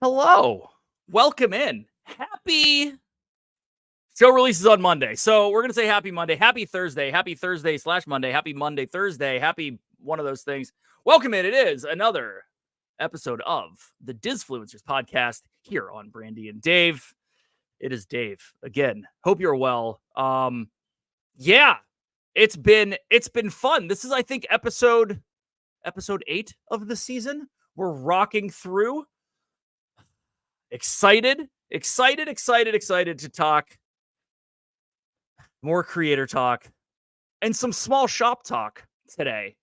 Hello. Welcome in. Happy show releases on Monday. So we're going to say happy Monday, happy Thursday/Monday, happy Monday, Thursday, happy one of those things. Welcome in. It is another episode of the DisFluencers podcast here on Brandy and Dave. It is Dave again. Hope you're well. Yeah, it's been fun. This is, I think, episode 8 of the season. We're rocking through. Excited to talk more creator talk and some small shop talk today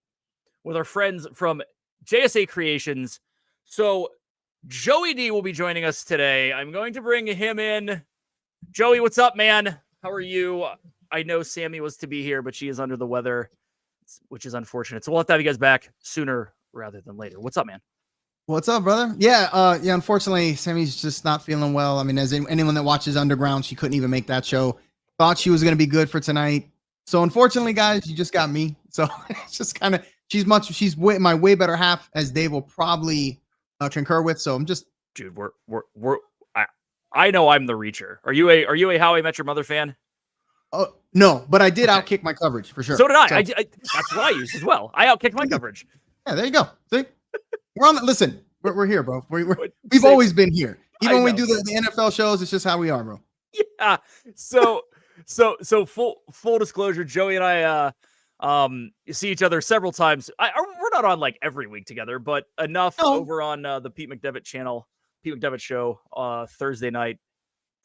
with our friends from JSA Creations. So Joey D will be joining us today. I'm going to bring him in. Joey, what's up, man? How are you? I know Sammy was to be here, but she is under the weather, which is unfortunate. So we'll have to have you guys back sooner rather than later. What's up, man? What's up, brother? Yeah, unfortunately, Sammy's just not feeling well. I mean, as anyone that watches Underground, she couldn't even make that show. Thought she was going to be good for tonight. So unfortunately, guys, you just got me. So it's just kind of, she's my way better half, as Dave will probably concur with. So I'm just, dude, I know I'm the reacher. Are you a How I Met Your Mother fan? Oh, no, but I did outkick my coverage for sure. So did I. I that's what I used as well. I outkicked my coverage. Yeah, there you go. See? We're on. Listen, we're here, bro. We've always been here. Even when we do the NFL shows, it's just how we are, bro. Yeah. So full disclosure, Joey and I see each other several times. We're not on like every week together, but enough over on the Pete McDevitt channel, Pete McDevitt show, Thursday night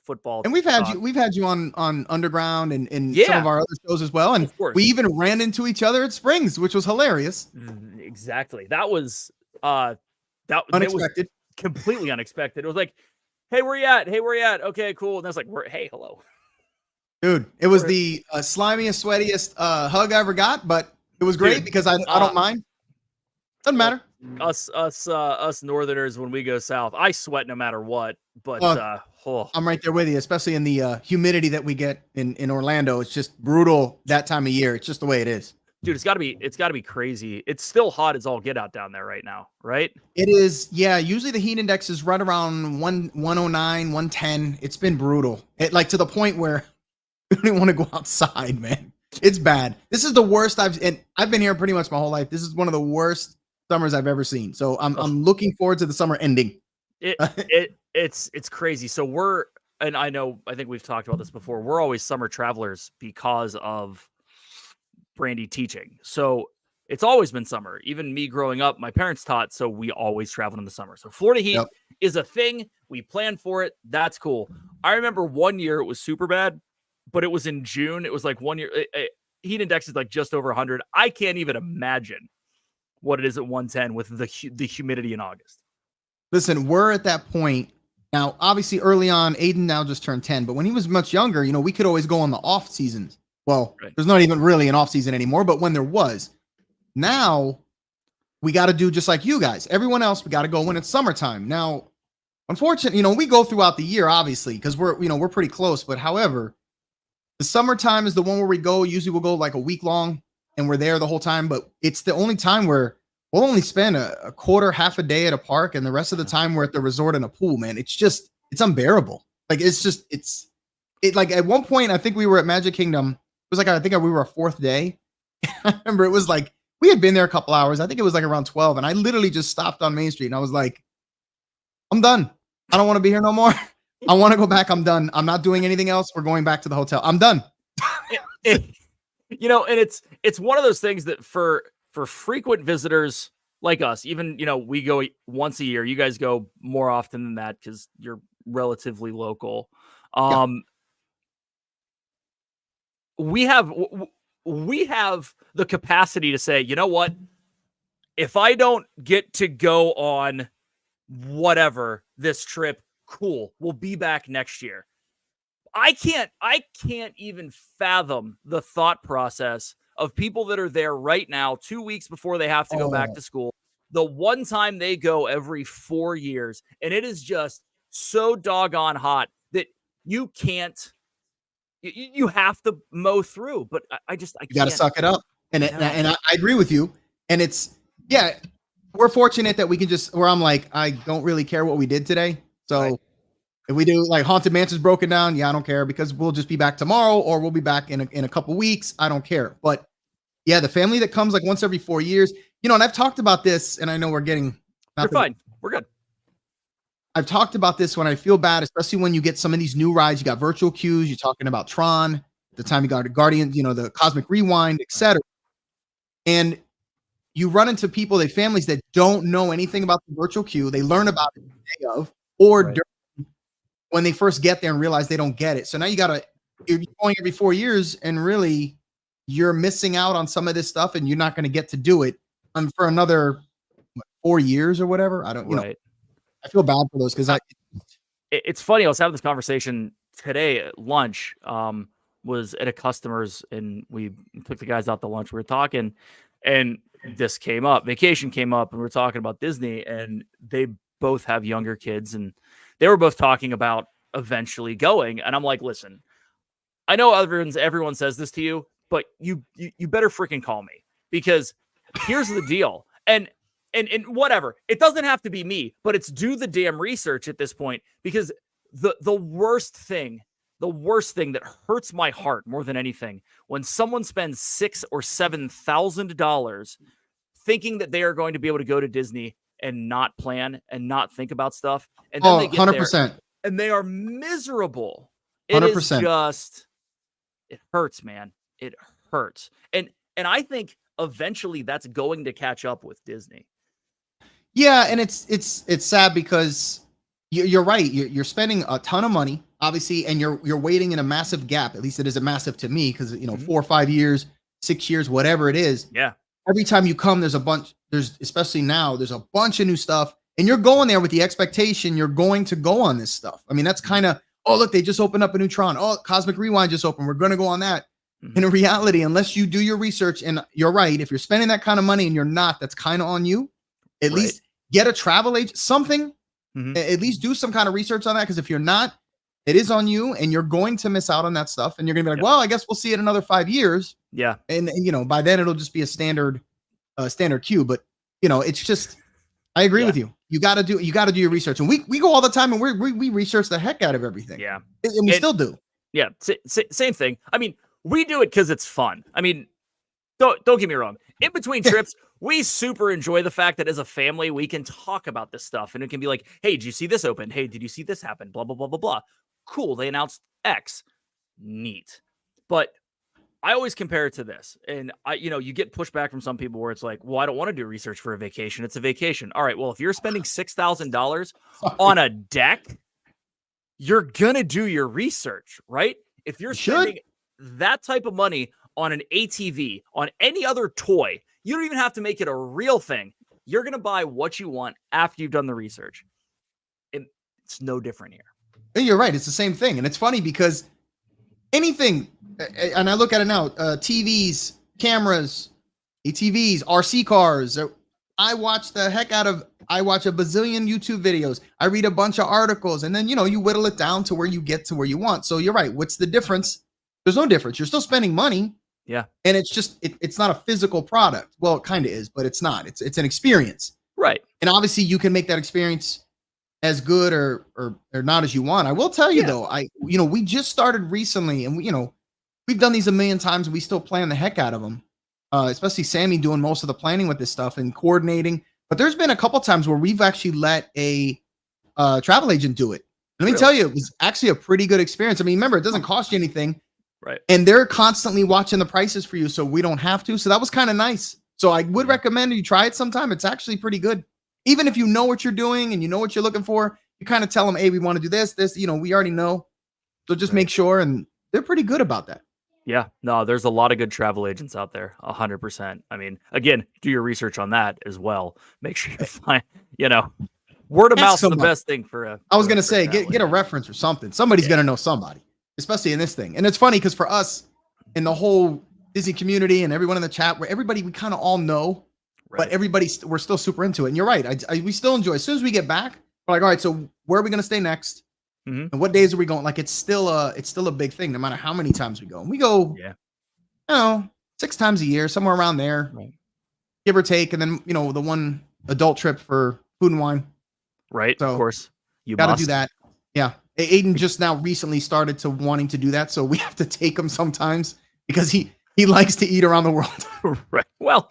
football. And we've had you on Underground and some of our other shows as well. And we even ran into each other at Springs, which was hilarious. Exactly. That was unexpected. Completely unexpected. It was like, hey, where you at? Okay, cool. And I was like, hey, hello. Dude, it was the slimiest, sweatiest hug I ever got, but it was great because I don't mind. Doesn't matter. Us Northerners, when we go south, I sweat no matter what. But I'm right there with you, especially in the humidity that we get in Orlando. It's just brutal that time of year. It's just the way it is. Dude, it's gotta be crazy. It's still hot as all get out down there right now, right? It is. Yeah. Usually the heat index is right around 109, 110. It's been brutal. Like to the point where we don't even want to go outside, man. It's bad. This is the worst I've been here pretty much my whole life. This is one of the worst summers I've ever seen. So I'm looking forward to the summer ending. It's crazy. So I think we've talked about this before. We're always summer travelers because of Brandy teaching. So it's always been summer. Even me growing up, my parents taught, so we always traveled in the summer. So Florida heat is a thing. We plan for it. That's cool. I remember one year it was super bad, but it was in June. It was like 1 year. Heat index is like just over 100. I can't even imagine what it is at 110 with the humidity in August. Listen, we're at that point now. Obviously, early on, Aiden now just turned 10, but when he was much younger, we could always go on the off seasons. Well, There's not even really an off season anymore, but when there was, now we got to do just like you guys. Everyone else, we got to go when it's summertime. Now, unfortunately, we go throughout the year, obviously, because we're pretty close. But however, the summertime is the one where we go. Usually we'll go like a week long and we're there the whole time. But it's the only time where we'll only spend a quarter, half a day at a park. And the rest of the time we're at the resort in a pool, man. It's unbearable. Like, like at one point, I think we were at Magic Kingdom. It was like, I think we were a fourth day. I remember it was like, we had been there a couple hours. I think it was like around 12. And I literally just stopped on Main Street and I was like, I'm done. I don't want to be here no more. I want to go back. I'm done. I'm not doing anything else. We're going back to the hotel. I'm done. And it's one of those things that for frequent visitors like us, even, we go once a year. You guys go more often than that because you're relatively local. We have the capacity to say, you know what? If I don't get to go on whatever this trip, cool, we'll be back next year. I can't even fathom the thought process of people that are there right now, 2 weeks before they have to go back to school. The one time they go every 4 years, and it is just so doggone hot that you can't. You have to mow through, but I can't. You got to suck it up. And I agree with you. And we're fortunate that we can where I'm like, I don't really care what we did today. So Right. if we do like Haunted Mansion's broken down, yeah, I don't care because we'll just be back tomorrow or we'll be back in a couple weeks. I don't care. But yeah, the family that comes like once every 4 years, and I've talked about this, and I know we're getting You're not that fine. We're good. I've talked about this when I feel bad, especially when you get some of these new rides. You got virtual queues. You're talking about Tron. The time you got the Guardians, the Cosmic Rewind, etc. And you run into people, they families that don't know anything about the virtual queue. They learn about it the day of, or Right. when they first get there and realize they don't get it. So now you're going every 4 years, and really you're missing out on some of this stuff, and you're not going to get to do it for another 4 years or whatever. I don't, Right. I feel bad for those because It's funny. I was having this conversation today at lunch. Was at a customer's, and we took the guys out to lunch. We were talking, and this came up. Vacation came up, and we were talking about Disney, and they both have younger kids, and they were both talking about eventually going. And I'm like, listen, I know everyone says this to you, but you better freaking call me, because here's the deal. And whatever, it doesn't have to be me, but it's do the damn research at this point, because the worst thing that hurts my heart more than anything, when someone spends $6,000 or $7,000 thinking that they are going to be able to go to Disney and not plan and not think about stuff, and then they get 100%. there and they are miserable. It 100%. is just, it hurts, man. It hurts. And I think eventually that's going to catch up with Disney. Yeah, and it's sad because you're right. You're spending a ton of money, obviously, and you're waiting in a massive gap. At least it is a massive to me, because 4 or 5 years, 6 years, whatever it is. Yeah. Every time you come, especially now, there's a bunch of new stuff, and you're going there with the expectation you're going to go on this stuff. I mean, that's kind of, oh, look, they just opened up a new Tron. Oh, Cosmic Rewind just opened. We're going to go on that. In reality, unless you do your research, and you're right, if you're spending that kind of money and you're not, that's kind of on you. At least get a travel agent, something. At least do some kind of research on that, because if you're not, it is on you, and you're going to miss out on that stuff. And you're going to be like, well, I guess we'll see it another 5 years. Yeah. And by then it'll just be a standard queue. But it's just, I agree with you. You got to do your research, and we go all the time, and we research the heck out of everything. Yeah. And we still do. Yeah. Same thing. I mean, we do it because it's fun. I mean, don't get me wrong. In between trips, we super enjoy the fact that as a family, we can talk about this stuff, and it can be like, hey, did you see this open? Hey, did you see this happen? Blah, blah, blah, blah, blah. Cool. They announced X. Neat. But I always compare it to this. And you get pushback from some people where it's like, well, I don't want to do research for a vacation. It's a vacation. All right. Well, if you're spending $6,000 on a deck, you're going to do your research, right? If you're spending that type of money on an ATV, on any other toy, you don't even have to make it a real thing. You're going to buy what you want after you've done the research. And it's no different here. You're right. It's the same thing. And it's funny because anything, and I look at it now, TVs, cameras, ATVs, RC cars. I watch a bazillion YouTube videos. I read a bunch of articles, and then, you whittle it down to where you get to where you want. So you're right. What's the difference? There's no difference. You're still spending money. Yeah. And it's just, it's not a physical product. Well, it kind of is, but it's not. It's an experience. Right. And obviously you can make that experience as good or not as you want. I will tell you though, we just started recently, and we've done these a million times, and we still plan the heck out of them. Especially Sammy doing most of the planning with this stuff and coordinating. But there's been a couple times where we've actually let a travel agent do it. Let me tell you, it was actually a pretty good experience. I mean, remember, it doesn't cost you anything. Right. And they're constantly watching the prices for you, so we don't have to. So that was kind of nice. So I would recommend you try it sometime. It's actually pretty good. Even if you know what you're doing and you know what you're looking for, you kind of tell them, hey, we want to do this, we already know. So just make sure, and they're pretty good about that. Yeah, no, there's a lot of good travel agents out there, 100%. I mean, again, do your research on that as well. Make sure you find, word of mouth is the best thing for I was going to say, get a reference or something. Somebody's going to know somebody, especially in this thing. And it's funny because for us in the whole Disney community and everyone in the chat, where everybody, we kind of all know, but we're still super into it. And you're right. We still enjoy. As soon as we get back, we're like, all right, so where are we going to stay next? And what days are we going? Like, it's still a big thing, no matter how many times we go. And we go, 6 times a year, somewhere around there, give or take. And then, the one adult trip for food and wine. Right. So, of course. You Got to must do that. Yeah. Aiden just now recently started to wanting to do that, so we have to take him sometimes because he likes to eat around the world. Right. Well,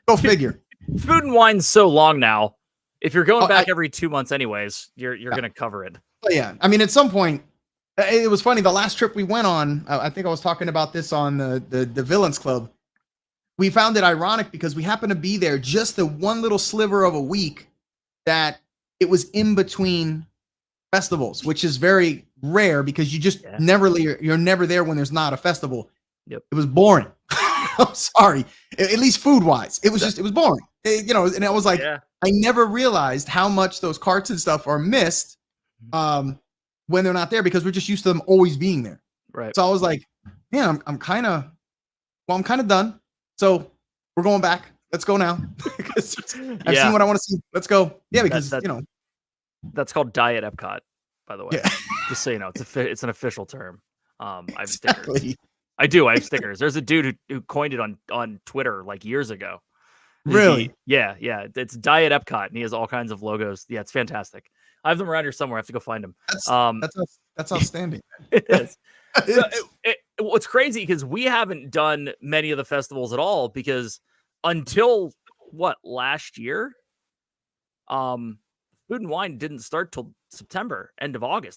Go figure. Food and Wine's so long now. If you're going back I every 2 months anyways, you're gonna cover it. But yeah, I mean, at some point, it was funny. The last trip we went on, I think I was talking about this on the Villains Club. We found it ironic because we happened to be there just the one little sliver of a week that it was in between festivals, which is very rare because you just you're never there when there's not a festival. Yep. It was boring. I'm sorry. At least food wise, it was boring. And I was like, I never realized how much those carts and stuff are missed when they're not there because we're just used to them always being there. Right. So I was like, man, I'm kind of done. So we're going back. Let's go now. I've seen what I want to see. Let's go. Yeah, because that's called Diet Epcot, by the way. Yeah. Just so you know, it's an official term. I have stickers. I have stickers. There's a dude who coined it on Twitter like years ago. Really? Yeah. It's Diet Epcot, and he has all kinds of logos. Yeah, it's fantastic. I have them around here somewhere. I have to go find them. That's outstanding. It is. So what's crazy because we haven't done many of the festivals at all because until last year, Food and Wine didn't start till September,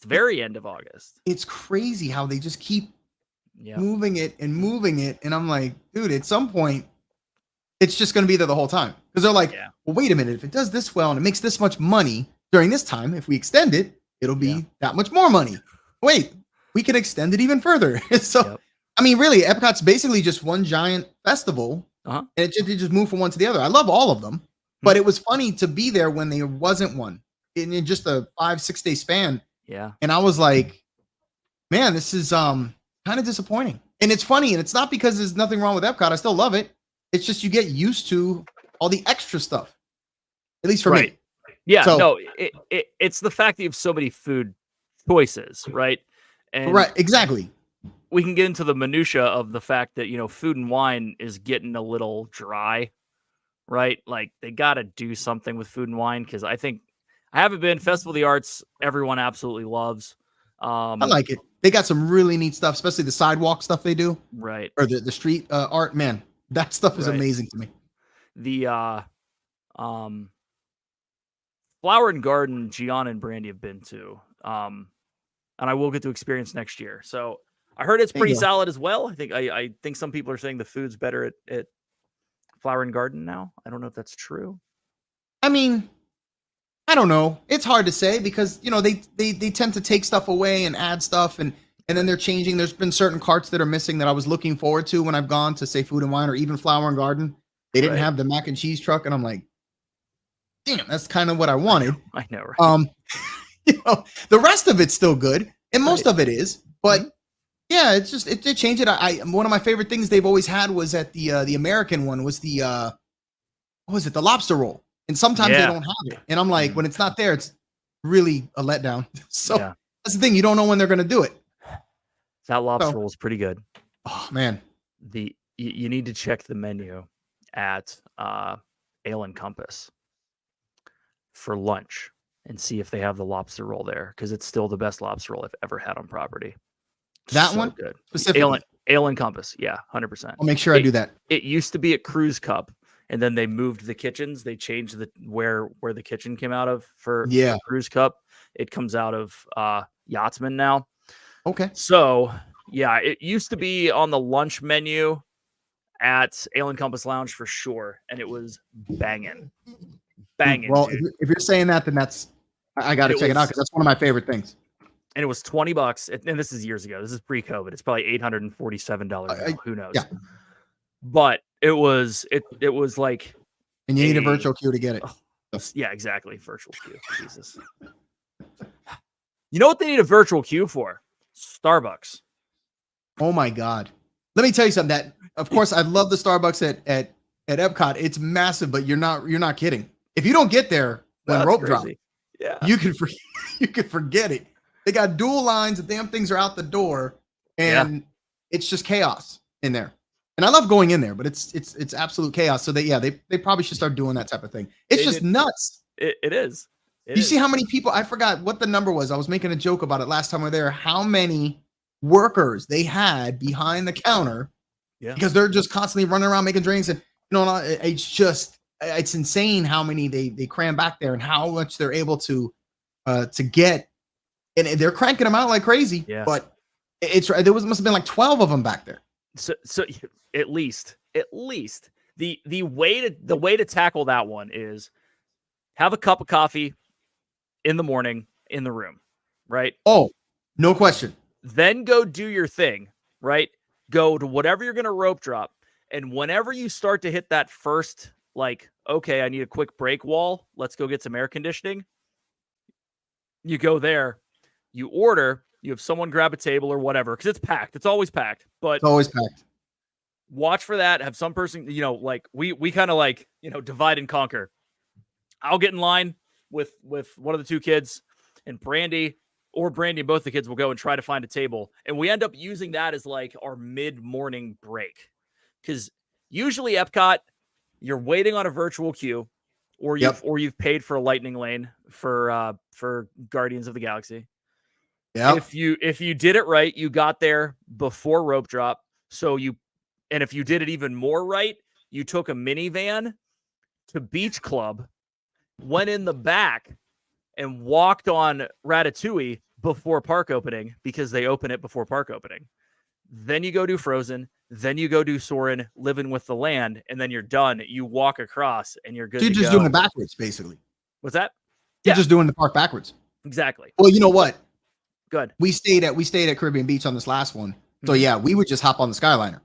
very end of August. It's crazy how they just keep moving it, and I'm like, dude, at some point, it's just going to be there the whole time because they're like, well, wait a minute, if it does this well and it makes this much money during this time, if we extend it, it'll be that much more money. Wait, we can extend it even further. So, I mean, really, Epcot's basically just one giant festival, and it just moved from one to the other. I love all of them, but it was funny to be there when there wasn't one in just a 5-6 day span. Yeah, and I was like, man, this is kind of disappointing. And it's funny, and it's not because there's nothing wrong with Epcot. I still love it. It's just you get used to all the extra stuff, at least for me. Yeah, so, no, it's the fact that you have so many food choices, right? And exactly. We can get into the minutia of the fact that, Food and Wine is getting a little dry, right? Like they got to do something with Food and Wine because I haven't been. Festival of the Arts, everyone absolutely loves. I like it. They got some really neat stuff, especially the sidewalk stuff they do. Right. Or the street art, man. That stuff is amazing to me. The Flower and Garden, Gianna and Brandy have been to. And I will get to experience next year. So I heard it's pretty solid as well. I think some people are saying the food's better at Flower and Garden now. I don't know if that's true. I mean, I don't know. It's hard to say because they tend to take stuff away and add stuff and then they're changing. There's been certain carts that are missing that I was looking forward to when I've gone to say Food and Wine or even Flower and Garden. They didn't have the mac and cheese truck, and I'm like, damn, that's kind of what I wanted. I know, right? The rest of it's still good, and most of it is, but yeah, it's just it changed it. One of my favorite things they've always had was at the American one was the what was it, the lobster roll, and sometimes they don't have it, and I'm like, when it's not there, it's really a letdown. So that's the thing, you don't know when they're gonna do it. That lobster roll is pretty good. Oh man, you need to check the menu at Ale and Compass for lunch and see if they have the lobster roll there because it's still the best lobster roll I've ever had on property. That one good. Specifically, Ale and Compass, 100%. I'll make sure I do that. It used to be at Cruise Cup, and then they moved the kitchens. They changed where the kitchen came out of for Cruise Cup. It comes out of Yachtsman now. Okay. So, it used to be on the lunch menu at Ale and Compass Lounge for sure, and it was banging. Well, if you're saying that, then I got to check it out because that's one of my favorite things. And it was $20, and this is years ago. This is pre-COVID. It's probably $847. Who knows? Yeah. But it was like, and you need a virtual queue to get it. Yeah, exactly. Virtual queue. Jesus. You know what they need a virtual queue for? Starbucks. Oh my God. Let me tell you something. That of course I love the Starbucks at Epcot. It's massive, but you're not kidding. If you don't get there when rope drop, you can forget it. They got dual lines. The damn things are out the door, and it's just chaos in there. And I love going in there, but it's absolute chaos. So they probably should start doing that type of thing. It's just nuts. It is. You see how many people, I forgot what the number was. I was making a joke about it last time we were there, how many workers they had behind the counter because they're just constantly running around making drinks. And, it's insane how many they cram back there and how much they're able to get. And they're cranking them out like crazy. Yeah. But must have been like 12 of them back there. So at least the way to tackle that one is have a cup of coffee in the morning in the room, right? Oh, no question. Then go do your thing, right? Go to whatever you're going to rope drop. And whenever you start to hit that first, like, okay, I need a quick break wall. Let's go get some air conditioning. You go there, you order, you have someone grab a table or whatever, because it's packed. It's always packed, but it's always packed. Watch for that. Have some person, like we kind of like, divide and conquer. I'll get in line with one of the two kids, and Brandy and both the kids will go and try to find a table. And we end up using that as like our mid-morning break. Because usually Epcot, you're waiting on a virtual queue, or you've paid for a lightning lane for Guardians of the Galaxy. Yeah. If you did it right, you got there before rope drop. And if you did it even more right, you took a minivan to Beach Club, went in the back, and walked on Ratatouille before park opening, because they open it before park opening. Then you go do Frozen. Then you go do Soarin', Living with the Land, and then you're done. You walk across, and you're good. So you're just doing it backwards, basically. What's that? You're just doing the park backwards. Exactly. Well, you know what? Good. We stayed at Caribbean Beach on this last one. So yeah, we would just hop on the Skyliner,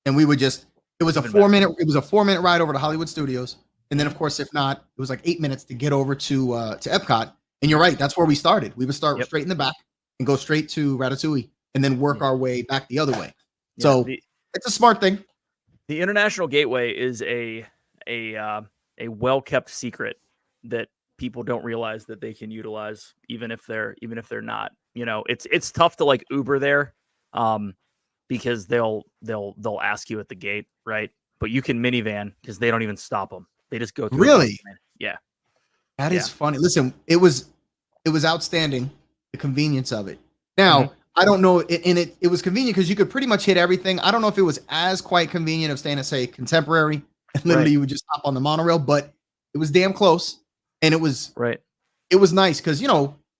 and we would just. It was a 4-minute ride over to Hollywood Studios, and then of course, if not, it was like 8 minutes to get over to Epcot. And you're right, that's where we started. We would start straight in the back and go straight to Ratatouille, and then work our way back the other way. Yeah, so it's a smart thing. The International Gateway is a well-kept secret that people don't realize that they can utilize, even if they're not. It's tough to like Uber there, because they'll ask you at the gate, right? But you can minivan, because they don't even stop them. They just go through. Really? Yeah. That is funny. Listen, it was outstanding, the convenience of it. Now, I don't know, it was convenient because you could pretty much hit everything. I don't know if it was as quite convenient of staying at, say, Contemporary, and literally you would just hop on the monorail, but it was damn close, and it was It was nice because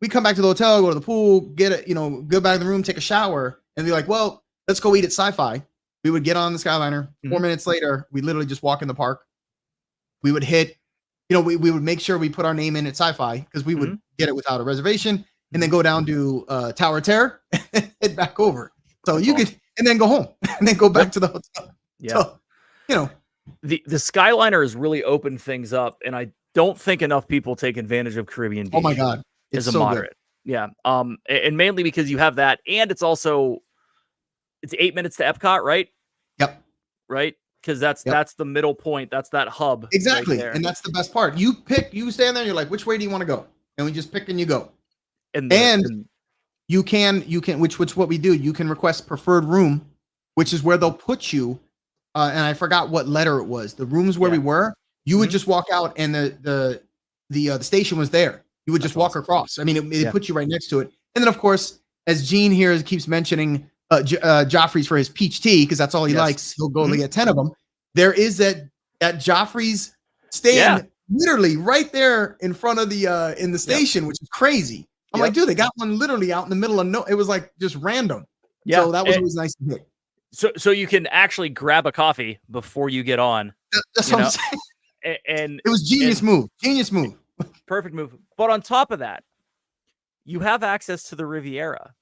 we come back to the hotel, go to the pool, get it, go back in the room, take a shower, and be like, well, let's go eat at Sci-Fi. We would get on the Skyliner. 4 minutes later, we literally just walk in the park. We would hit, we would make sure we put our name in at Sci-Fi, because we would get it without a reservation, and then go down to Tower of Terror and head back over. So you could, and then go home and then go back to the hotel. Yeah. So, the Skyliner has really opened things up, and I don't think enough people take advantage of Caribbean Beach. Oh my God. It's so moderate. Good. Yeah. And mainly because you have that, and it's 8 minutes to Epcot, right? Yep. Right? Because that's the middle point. That's that hub. Exactly. Right, and that's the best part. You stand there, you're like, which way do you want to go? And we just pick and you go. And you can, which what we do, you can request preferred room, which is where they'll put you. And I forgot what letter it was. The rooms where we were, you would just walk out, and the station was there. You would just walk across. I mean, it put you right next to it. And then, of course, as Gene here keeps mentioning, Joffrey's for his peach tea, because that's all he likes. He'll go and get 10 of them. There is that Joffrey's stand literally right there in front of the in the station, which is crazy. I'm like, dude, they got one literally out in the middle of it was like just random. Yeah. So that was always nice to hit. So you can actually grab a coffee before you get on. That's what I'm saying. And it was genius move. Genius move. Perfect move. But on top of that, you have access to the Riviera.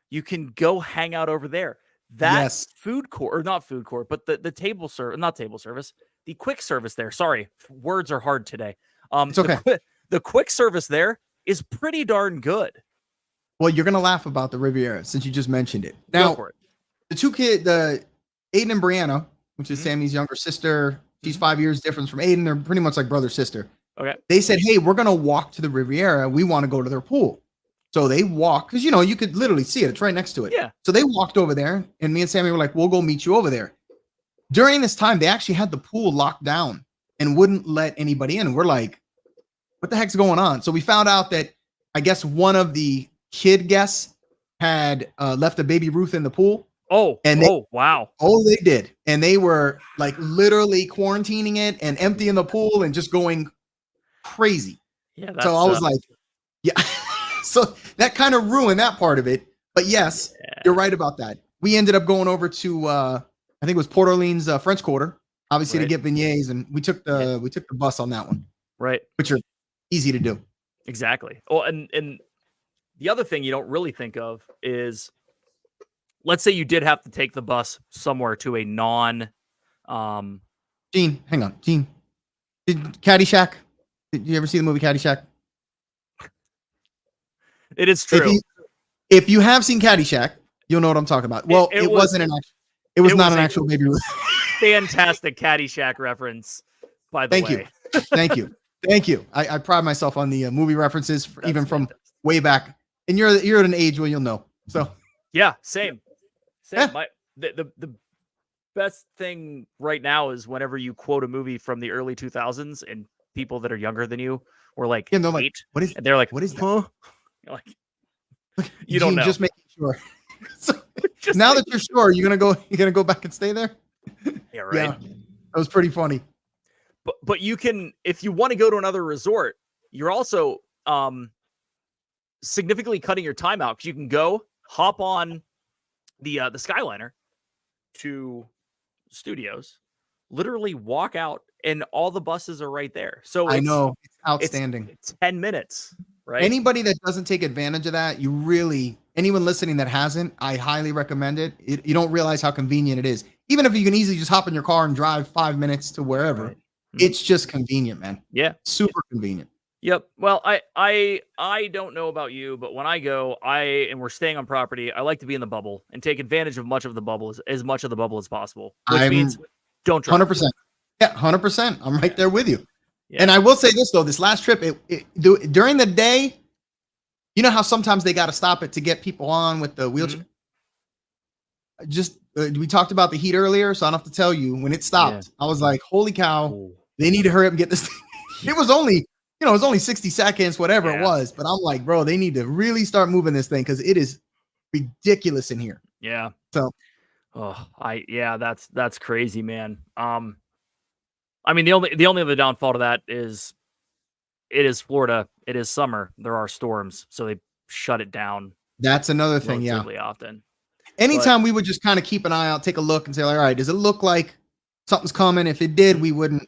You can go hang out over there. That food court, or not food court, but the table service, not table service, the quick service there. Sorry, words are hard today. It's okay. The quick service there is pretty darn good. Well, you're gonna laugh about the Riviera since you just mentioned it. Now, the two kids, the Aiden and Brianna, which is Sammy's younger sister, she's 5 years difference from Aiden. They're pretty much like brother sister. Okay. They said, hey, we're gonna walk to the Riviera. We want to go to their pool. So they walk, because you could literally see it. It's right next to it. Yeah. So they walked over there, and me and Sammy were like, we'll go meet you over there. During this time, they actually had the pool locked down and wouldn't let anybody in. And we're like, what the heck's going on? So we found out that I guess one of the kid guests had left a baby Ruth in the pool. Oh, and wow. Oh, they did. And they were like literally quarantining it and emptying the pool and just going crazy. Yeah. So I was like, yeah. So that kind of ruined that part of it. But yes, you're right about that. We ended up going over to I think it was Port Orleans French Quarter, obviously to get beignets, and we took the bus on that one. Right. Which are easy to do. Exactly. Well, and the other thing you don't really think of is, let's say you did have to take the bus somewhere to a non Gene, hang on. Gene, did Caddyshack? Did you ever see the movie Caddyshack? It is true. If you have seen Caddyshack, you'll know what I'm talking about. Well, it wasn't an actual. It was not an actual baby Ruth. Fantastic Caddyshack reference, by the way. Thank you. Thank you. I pride myself on the movie references, even from way back. And you're at an age where you'll know. So yeah, same. Yeah. The best thing right now is whenever you quote a movie from the early 2000s and people that are younger than you were like, they're like, what is? And they're like, what is that? Huh? You're like, you don't know. Just making sure. So, now that you're sure, you're gonna go back and stay there. Yeah, right. Yeah, that was pretty funny. But you can, if you want to go to another resort, you're also significantly cutting your time out, because you can go hop on the Skyliner to studios, literally walk out, and all the buses are right there. So I know, it's outstanding. It's 10 minutes, right? Anybody that doesn't take advantage of that, anyone listening that hasn't, I highly recommend it. You don't realize how convenient it is. Even if you can easily just hop in your car and drive 5 minutes to wherever, right. It's just convenient, man. Yeah, super convenient. Yep. Well, I don't know about you, but when I go, and we're staying on property, I like to be in the bubble and take advantage of much of the bubble as much of the bubble as possible. Which means don't drive. 100%. Yeah, 100%. I'm right there with you. Yeah. And I will say this though: this last trip, during the day, you know how sometimes they got to stop it to get people on with the wheelchair. We talked about the heat earlier, so I don't have to tell you. When it stopped, I was like, "Holy cow! They need to hurry up and get this." It was only 60 seconds, whatever it was. But I'm like, bro, they need to really start moving this thing because it is ridiculous in here. Yeah. So, that's crazy, man. I mean, the only other downfall to that is it is Florida. It is summer. There are storms, so they shut it down. That's another thing. Yeah. Often. Anytime we would just kind of keep an eye out, take a look, and say, all right, does it look like something's coming? If it did, we wouldn't,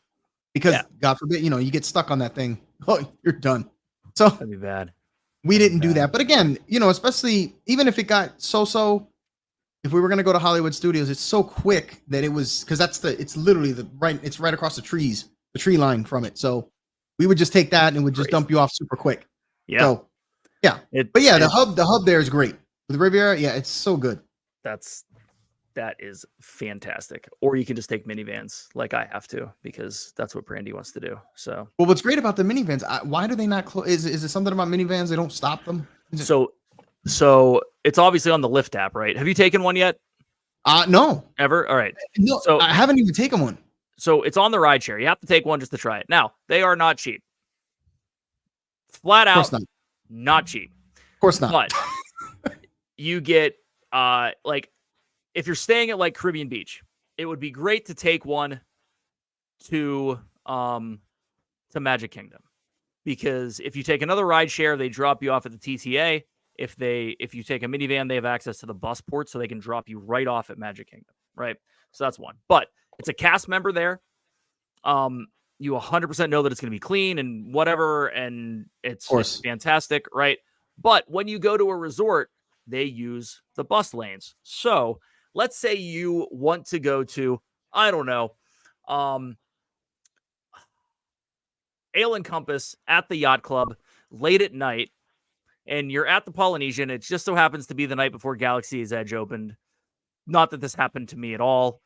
because God forbid, you get stuck on that thing. Oh, you're done. So that'd be bad. We didn't do that. But again, especially even if it got so, if we were going to go to Hollywood Studios, it's so quick that it was, because it's literally it's right across the tree line from it. So we would just take that and it would just dump you off super quick. Yeah. So yeah. The hub there is great. With Riviera, yeah, it's so good. That is fantastic. Or you can just take minivans like I have to, because that's what Brandy wants to do. So, well, what's great about the minivans, why do they not close? Is it something about minivans? They don't stop them? So it's obviously on the Lyft app, right? Have you taken one yet? No. Ever? All right. No, so I haven't even taken one. So it's on the rideshare. You have to take one just to try it. Now, they are not cheap. Flat out, not cheap. Of course not. But you get if you're staying at like Caribbean Beach, it would be great to take one to Magic Kingdom, because if you take another ride share, they drop you off at the TTA. If you take a minivan, they have access to the bus port, so they can drop you right off at Magic Kingdom, right? So that's one. But it's a cast member there. You 100% know that it's going to be clean and whatever, and it's fantastic, right? But when you go to a resort, they use the bus lanes. So let's say you want to go to, I don't know, Ale and Compass at the Yacht Club late at night, and you're at the Polynesian. It just so happens to be the night before Galaxy's Edge opened. Not that this happened to me at all.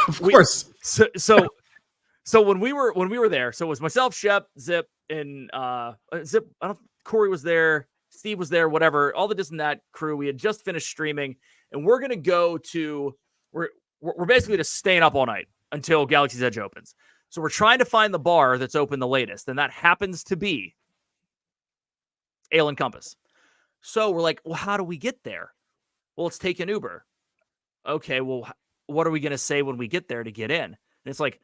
Of course. So when we were there, so it was myself, Shep, Zip, and Zip. Corey was there, Steve was there, whatever. All the This and That crew. We had just finished streaming, and we're gonna go to. We're basically just staying up all night until Galaxy's Edge opens. So we're trying to find the bar that's open the latest, and that happens to be Ale and Compass. So we're like, well, how do we get there? Well, let's take an Uber. Okay, well, what are we going to say when we get there to get in? And it's like,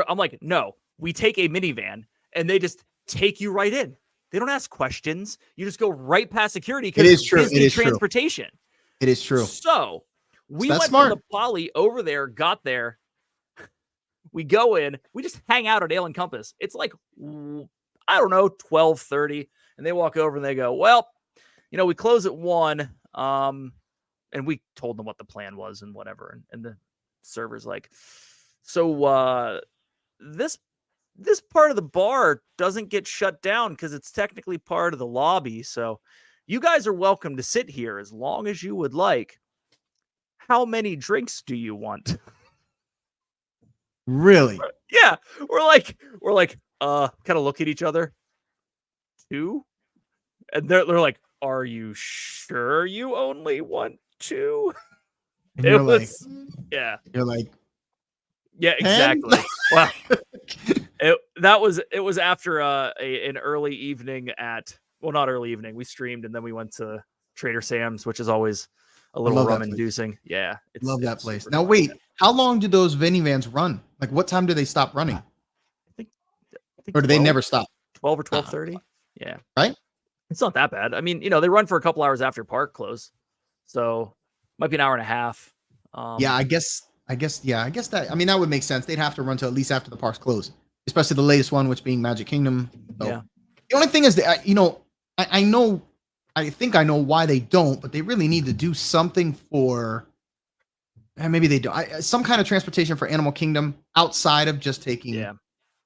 I'm like, no, we take a minivan and they just take you right in. They don't ask questions. You just go right past security because it's Disney transportation. It is true. So we went from the Poly over there, got there. We go in. We just hang out at Ale and Compass. It's like, I don't know, 12:30. And they walk over and they go, well, we close at 1. And we told them what the plan was and whatever. And the server's like, so this part of the bar doesn't get shut down because it's technically part of the lobby. So you guys are welcome to sit here as long as you would like. How many drinks do you want? Really? Yeah. We're like, kind of look at each other. 2? And they're like, are you sure you only want 2? And it was yeah. You're like, yeah, exactly. Wow. It was after an early evening not early evening. We streamed and then we went to Trader Sam's, which is always a little rum inducing. Yeah. Love that place. Now wait, how long do those minivans run? Like what time do they stop running? I think or do they never stop? 12 or 12:30? Yeah. Right? It's not that bad. I mean, they run for a couple hours after park close. So might be an hour and a half. Yeah, I guess that, I mean, that would make sense. They'd have to run till at least after the parks close, especially the latest one, which being Magic Kingdom. So, yeah. The only thing is that, I think I know why they don't, but they really need to do something for, and maybe they don't, some kind of transportation for Animal Kingdom outside of just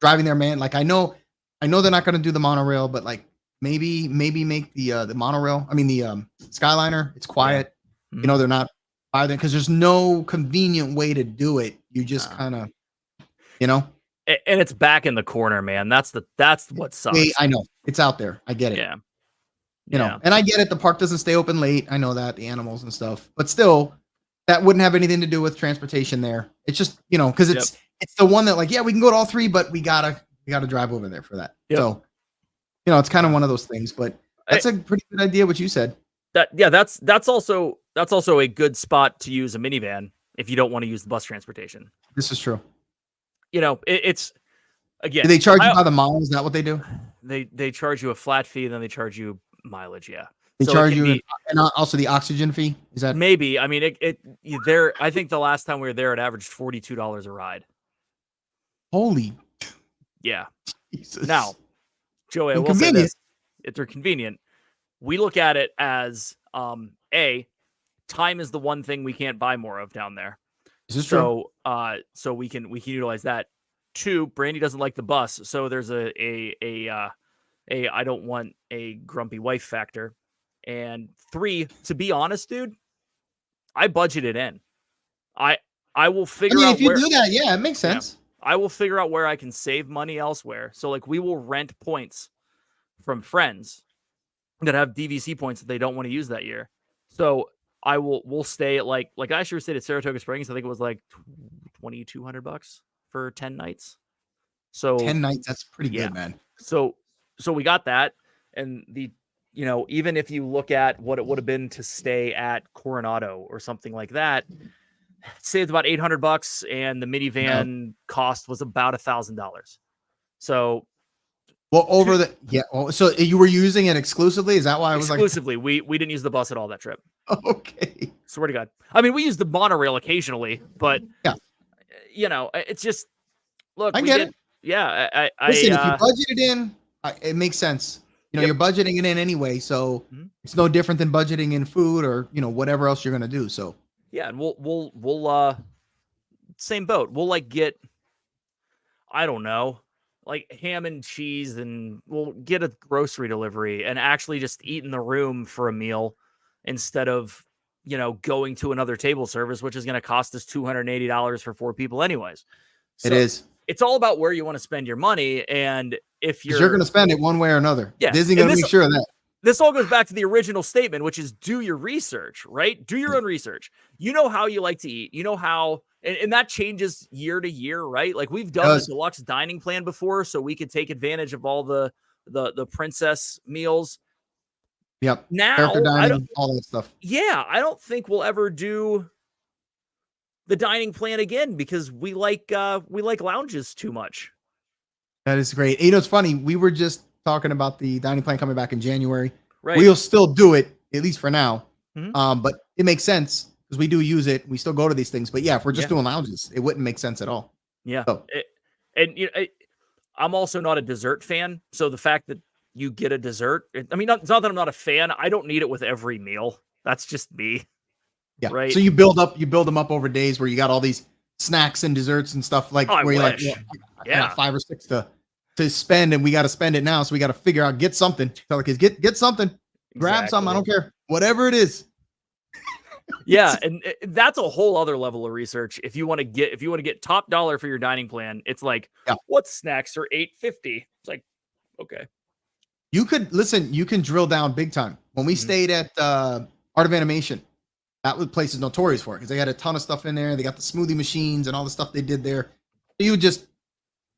driving their man. Like I know they're not going to do the monorail, but like maybe make the monorail. I mean the Skyliner. It's quiet. Yeah. They're not either because there's no convenient way to do it. You just kind of, And it's back in the corner, man. That's what sucks. I know it's out there. I get it. Yeah. And I get it. The park doesn't stay open late. I know that, the animals and stuff, but still, that wouldn't have anything to do with transportation there. It's just, because it's the one that like, yeah, we can go to all 3, but we gotta drive over there for that. Yep. So, it's kind of one of those things, but that's a pretty good idea what you said. That's also a good spot to use a minivan if you don't want to use the bus transportation. This is true. It's again. Do they charge you by the mile? Is that what they do? They charge you a flat fee, and then they charge you mileage. Yeah. They charge you, and also the oxygen fee. Is that maybe? I mean, I think the last time we were there, it averaged $42 a ride. Holy. Yeah. Jesus. Now, Joey, I will say this: they're convenient. We look at it as time is the one thing we can't buy more of down there. Is this true? So we can utilize that. 2, Brandy doesn't like the bus, so there's a I don't want a grumpy wife factor. And 3, to be honest, dude, I budgeted in. I will figure out if you do that, yeah, it makes sense. I will figure out where I can save money elsewhere. So like we will rent points from friends that have DVC points that they don't want to use that year. So we'll stay at like last year we stayed at Saratoga Springs. I think it was like $2,200 for 10 nights. So 10 nights, that's pretty good, man. So we got that. And even if you look at what it would have been to stay at Coronado or something like that, saved about $800, and the minivan cost was about $1,000. So, so you were using it exclusively? Is that why I was exclusively? We didn't use the bus at all that trip. Okay. Swear to God. I mean, we used the monorail occasionally, but it's just look. I get it. Yeah. Listen, if you budget it in, it makes sense. You're budgeting it in anyway, so it's no different than budgeting in food or whatever else you're gonna do. So yeah, and we'll same boat. We'll get, I don't know, like ham and cheese, and we'll get a grocery delivery and actually just eat in the room for a meal instead of going to another table service, which is going to cost us $280 for 4 people anyways. So it is. It's all about where you want to spend your money, and if you're going to spend it one way or another. Yeah, Disney's going to make sure of that. this all goes back to the original statement, which is do your research, right? Do your own research. You know how you like to eat. You know how, and that changes year to year, right? Like we've done the deluxe dining plan before, so we could take advantage of all the princess meals. Yep. Now, character dining, all that stuff. Yeah, I don't think we'll ever do the dining plan again because we like lounges too much. That is great. You know, it's funny. We were just talking about the dining plan coming back in January. Right. We'll still do it, at least for now. Mm-hmm. But it makes sense because we do use it. We still go to these things. But yeah, if we're just doing lounges, it wouldn't make sense at all. Yeah. So. And you know, I'm also not a dessert fan. So the fact that you get a dessert, I mean, it's not that I'm not a fan. I don't need it with every meal. That's just me. Yeah. Right. So you build them up over days where you got all these snacks and desserts and stuff like where you're like, I got 5 or 6 to spend, and we got to spend it now. So we got to figure out, get something. Tell the kids, get something, grab something. I don't care, whatever it is. Yeah, and that's a whole other level of research. If you want to get top dollar for your dining plan, it's like, what snacks are $8.50? It's like, okay. You can drill down big time. When we stayed at Art of Animation, that place is notorious for it because they had a ton of stuff in there. They got the smoothie machines and all the stuff they did there. You would just,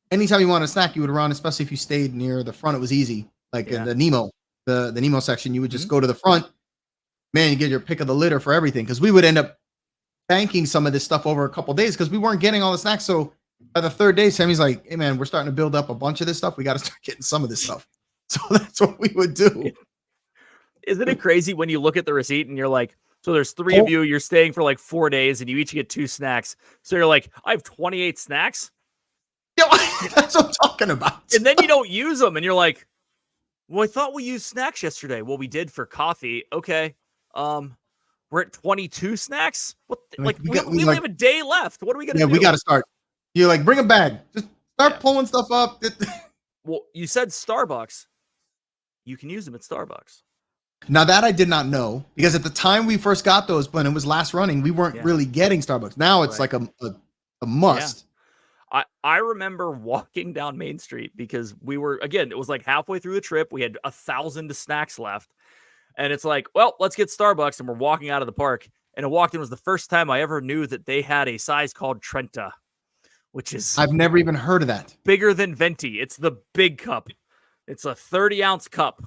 anytime you want a snack, you would run, especially if you stayed near the front, it was easy. Like in the Nemo, the Nemo section, you would just go to the front. Man, you get your pick of the litter for everything. Because we would end up banking some of this stuff over a couple of days because we weren't getting all the snacks. So by the 3rd day, Sammy's like, hey man, we're starting to build up a bunch of this stuff. We got to start getting some of this stuff. So that's what we would do. Isn't it crazy when you look at the receipt and you're like, so there's 3 of you, you're staying for like 4 days and you each get 2 snacks. So you're like, I have 28 snacks. Yeah, that's what I'm talking about. And then you don't use them and you're like, well, I thought we used snacks yesterday. Well, we did for coffee. Okay. We're at 22 snacks. What? We only have a day left. What are we gonna do? Yeah, we got to start. You're like, bring a bag. Just start pulling stuff up. Well, you said Starbucks. You can use them at Starbucks. Now that I did not know, because at the time we first got those, when it was last running, we weren't really getting Starbucks. Now it's like a must. Yeah. I remember walking down Main Street because we were, again, it was like halfway through the trip. We had 1,000 snacks left. And it's like, well, let's get Starbucks. And we're walking out of the park. And I walked in, was the first time I ever knew that they had a size called Trenta, which is... I've never even heard of that. Bigger than Venti. It's the big cup. It's a 30-ounce cup.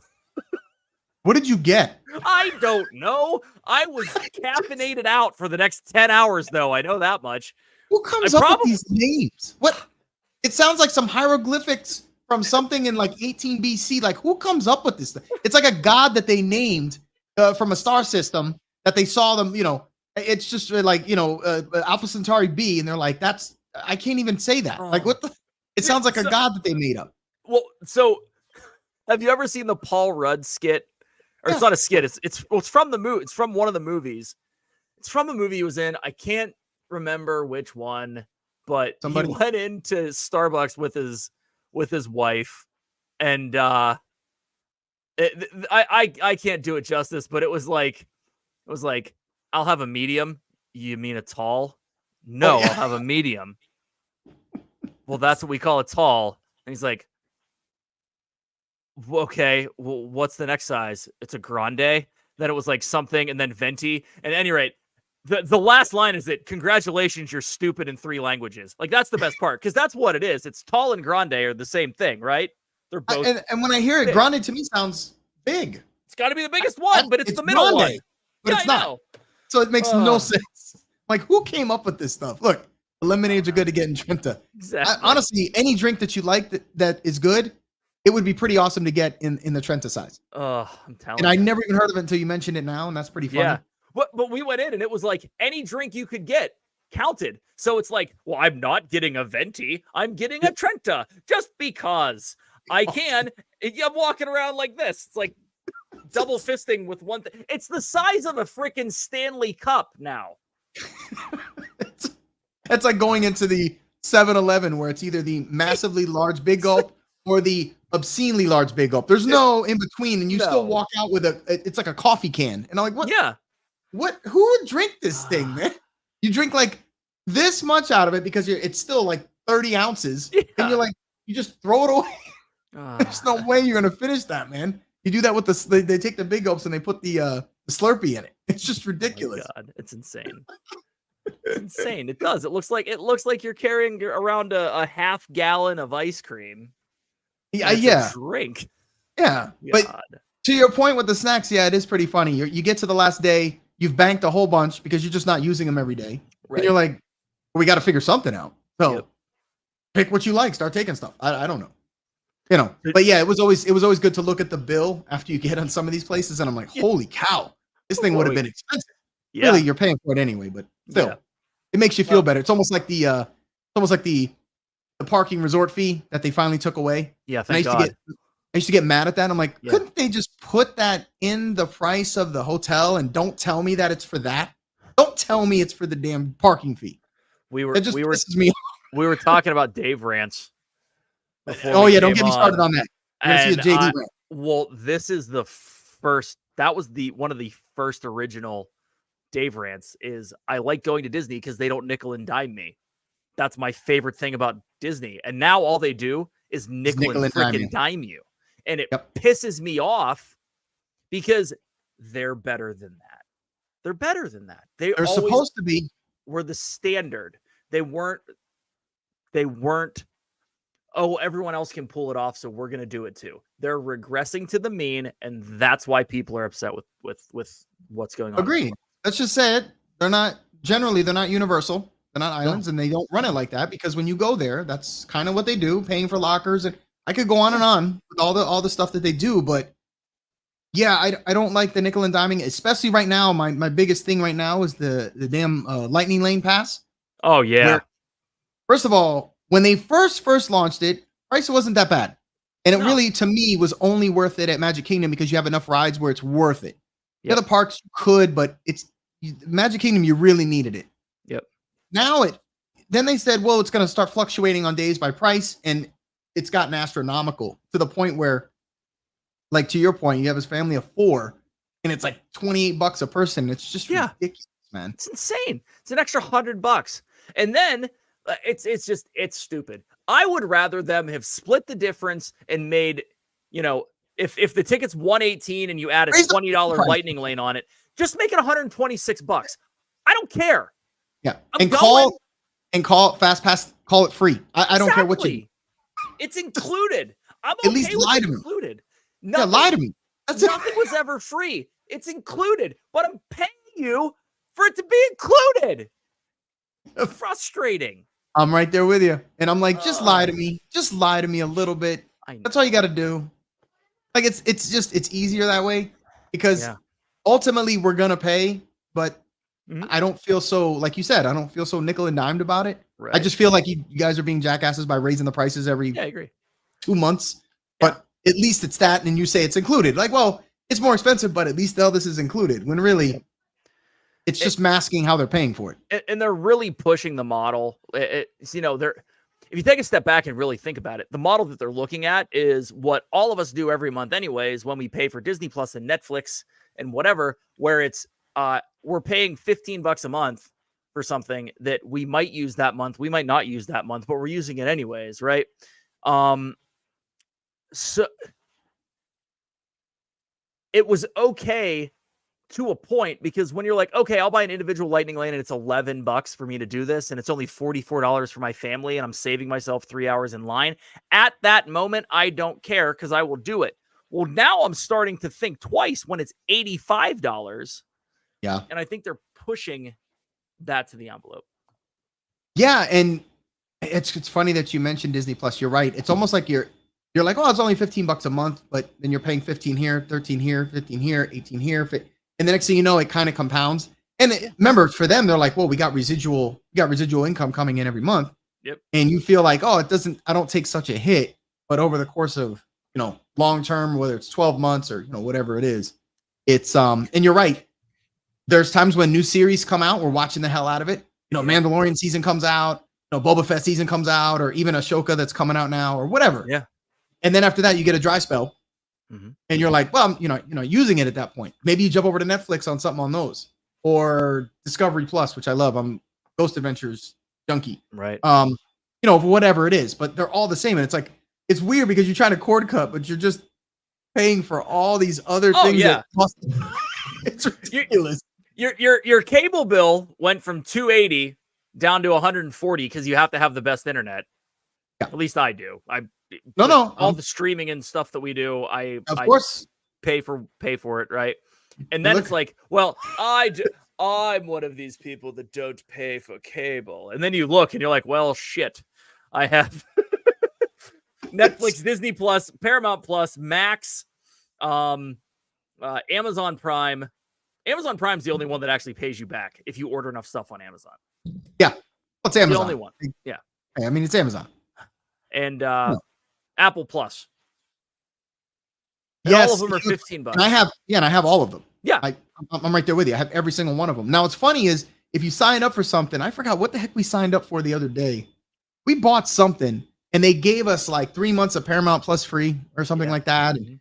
What did you get? I don't know. I was caffeinated out for the next 10 hours, though. I know that much. Who comes up with these names? What? It sounds like some hieroglyphics from something in like 18 BC. Like, who comes up with this thing? It's like a god that they named from a star system that they saw them, it's just like, Alpha Centauri B. And they're like, I can't even say that. Like, what the? It sounds like a god that they made up. Well, so have you ever seen the Paul Rudd skit? Or it's not a skit. It's from the movie. It's from one of the movies. It's from a movie he was in. I can't remember which one, but he went into Starbucks with his wife, and I can't do it justice, but it was like, I'll have a medium. You mean a tall? No, I'll have a medium. Well, that's what we call a tall. And he's like, okay, well, what's the next size? It's a grande. Then it was like something, and then venti. And at any rate, the last line is that congratulations, you're stupid in 3 languages. Like, that's the best part, because that's what it is. It's tall and grande are the same thing, right? They're both. And when I hear it, grande to me sounds big. It's got to be the biggest one, but it's the middle grande, one. But it's not. So it makes no sense. Like, who came up with this stuff? Look, the lemonades are good to get in Trenta. Exactly. Honestly, any drink that you like that is good, it would be pretty awesome to get in the Trenta size. Oh, I'm telling you. And I never even heard of it until you mentioned it now, and that's pretty funny. Yeah. But we went in, and it was like any drink you could get counted. So it's like, well, I'm not getting a venti. I'm getting a Trenta just because I can. I'm walking around like this. It's like double fisting with one thing. It's the size of a freaking Stanley Cup now. It's like going into the 7-Eleven where it's either the massively large big gulp or the obscenely large big gulp. There's no in between, and you still walk out with it's like a coffee can. And I'm like, what? Yeah. Who would drink this thing, man? You drink like this much out of it because it's still like 30 ounces. Yeah. And you're like, you just throw it away. There's no way you're going to finish that, man. You do that with they take the big gulps and they put the Slurpee in it. It's just ridiculous. Oh God, it's insane. It's insane. It does. It looks like you're carrying around a half gallon of ice cream. Yeah. Drink. Yeah. God. But to your point with the snacks, yeah, it is pretty funny. You get to the last day, you've banked a whole bunch because you're just not using them every day. Right. And you're like, well, we got to figure something out. So pick what you like. Start taking stuff. I don't know. You know, but yeah, it was always good to look at the bill after you get on some of these places, and I'm like, holy cow, this thing would have been expensive. Yeah. Really, you're paying for it anyway, but still, it makes you feel better. It's almost like the parking resort fee that they finally took away. Yeah, thank God. I used to get mad at that. I'm like, couldn't they just put that in the price of the hotel and don't tell me that it's for that? Don't tell me it's for the damn parking fee. We were talking about Dave rants. Oh yeah, don't get me started on that. See a JD rant. Well, this is the first. That was one of the first original Dave rants. Is I like going to Disney because they don't nickel and dime me. That's my favorite thing about Disney. And now all they do is nickel and freaking dime you, and it pisses me off because they're better than that. They're better than that. They're supposed to be. Were the standard. They weren't. Oh, everyone else can pull it off, so we're going to do it too. They're regressing to the mean, and that's why people are upset with what's going on. Agreed. Let's just say it. They're not universal. They're not islands, and they don't run it like that because when you go there, that's kind of what they do, paying for lockers. And I could go on and on with all the stuff that they do, but yeah, I don't like the nickel and diming, especially right now. My biggest thing right now is the damn lightning lane pass. Oh yeah. First of all, when they first launched it, price wasn't that bad. And it really, to me, was only worth it at Magic Kingdom because you have enough rides where it's worth it. The other parks you could, but Magic Kingdom, you really needed it. Yep. Now then they said, well, it's going to start fluctuating on days by price, and it's gotten astronomical to the point where, like to your point, you have this family of 4, and it's like $28 a person. It's just ridiculous, man. It's insane. It's an extra $100. And then it's stupid. I would rather them have split the difference and made, if the ticket's $118 and you add a $20 lightning lane on it, just make it $126. I don't care. Yeah. Call it fast pass, call it free. I don't care what you. It's included. I'm at least lie to me. Included. Nothing, lie to me. Nothing was ever free. It's included, but I'm paying you for it to be included. Frustrating. I'm right there with you. And I'm like, just lie to me. Just lie to me a little bit. That's all you got to do. Like, it's easier that way because ultimately we're going to pay, but I don't feel so, like you said, I don't feel so nickel and dimed about it. Right. I just feel like you guys are being jackasses by raising the prices every I agree. 2 months, but at least it's that. And you say it's included. Like, well, it's more expensive, but at least all this is included when really it's just masking how they're paying for it. And they're really pushing the model. If you take a step back and really think about it, the model that they're looking at is what all of us do every month anyways, when we pay for Disney Plus and Netflix and whatever, where it's, we're paying $15 a month for something that we might use that month. We might not use that month, but we're using it anyways. Right. So it was okay to a point, because when you're like, okay, I'll buy an individual lightning lane and it's $11 for me to do this, and it's only $44 for my family, and I'm saving myself 3 hours in line. At that moment, I don't care because I will do it. Well, now I'm starting to think twice when it's $85. Yeah. And I think they're pushing that to the envelope. Yeah, and it's funny that you mentioned Disney Plus. You're right. It's almost like you're like, oh, it's only $15 a month, but then you're paying 15 here, 13 here, 15 here, 18 here. And the next thing you know, it kind of compounds. And remember, for them, they're like, well, we got residual income coming in every month. Yep. And you feel like, oh, I don't take such a hit, but over the course of, long term, whether it's 12 months or, whatever it is, it's, and you're right. There's times when new series come out, we're watching the hell out of it. Mandalorian season comes out, Boba Fett season comes out, or even Ahsoka that's coming out now or whatever. Yeah. And then after that, you get a dry spell. Mm-hmm. And you're like, well, using it at that point. Maybe you jump over to Netflix on something on those, or Discovery Plus, which I love. I'm Ghost Adventures junkie. Right. For whatever it is, but they're all the same. And it's like, it's weird because you're trying to cord cut, but you're just, paying for all these other Oh, things yeah. that cost. It's ridiculous. Your cable bill went from $280 down to $140 because you have to have the best internet. Yeah. At least I do. No, the streaming and stuff that we do, I course pay for it, right? And then it's like, well, I'm one of these people that don't pay for cable. And then you look and you're like, well, shit. I have Netflix, Disney Plus, Paramount Plus, Max, Amazon Prime. Amazon Prime's the only one that actually pays you back if you order enough stuff on Amazon. Yeah. What's Amazon? The only one. Yeah. I mean, it's Amazon. And Apple Plus. And Yes. all of them are $15. And I have all of them. Yeah. I'm right there with you. I have every single one of them. Now, what's funny is if you sign up for something, I forgot what the heck we signed up for the other day. We bought something and they gave us like 3 months of Paramount Plus free or something like that. And,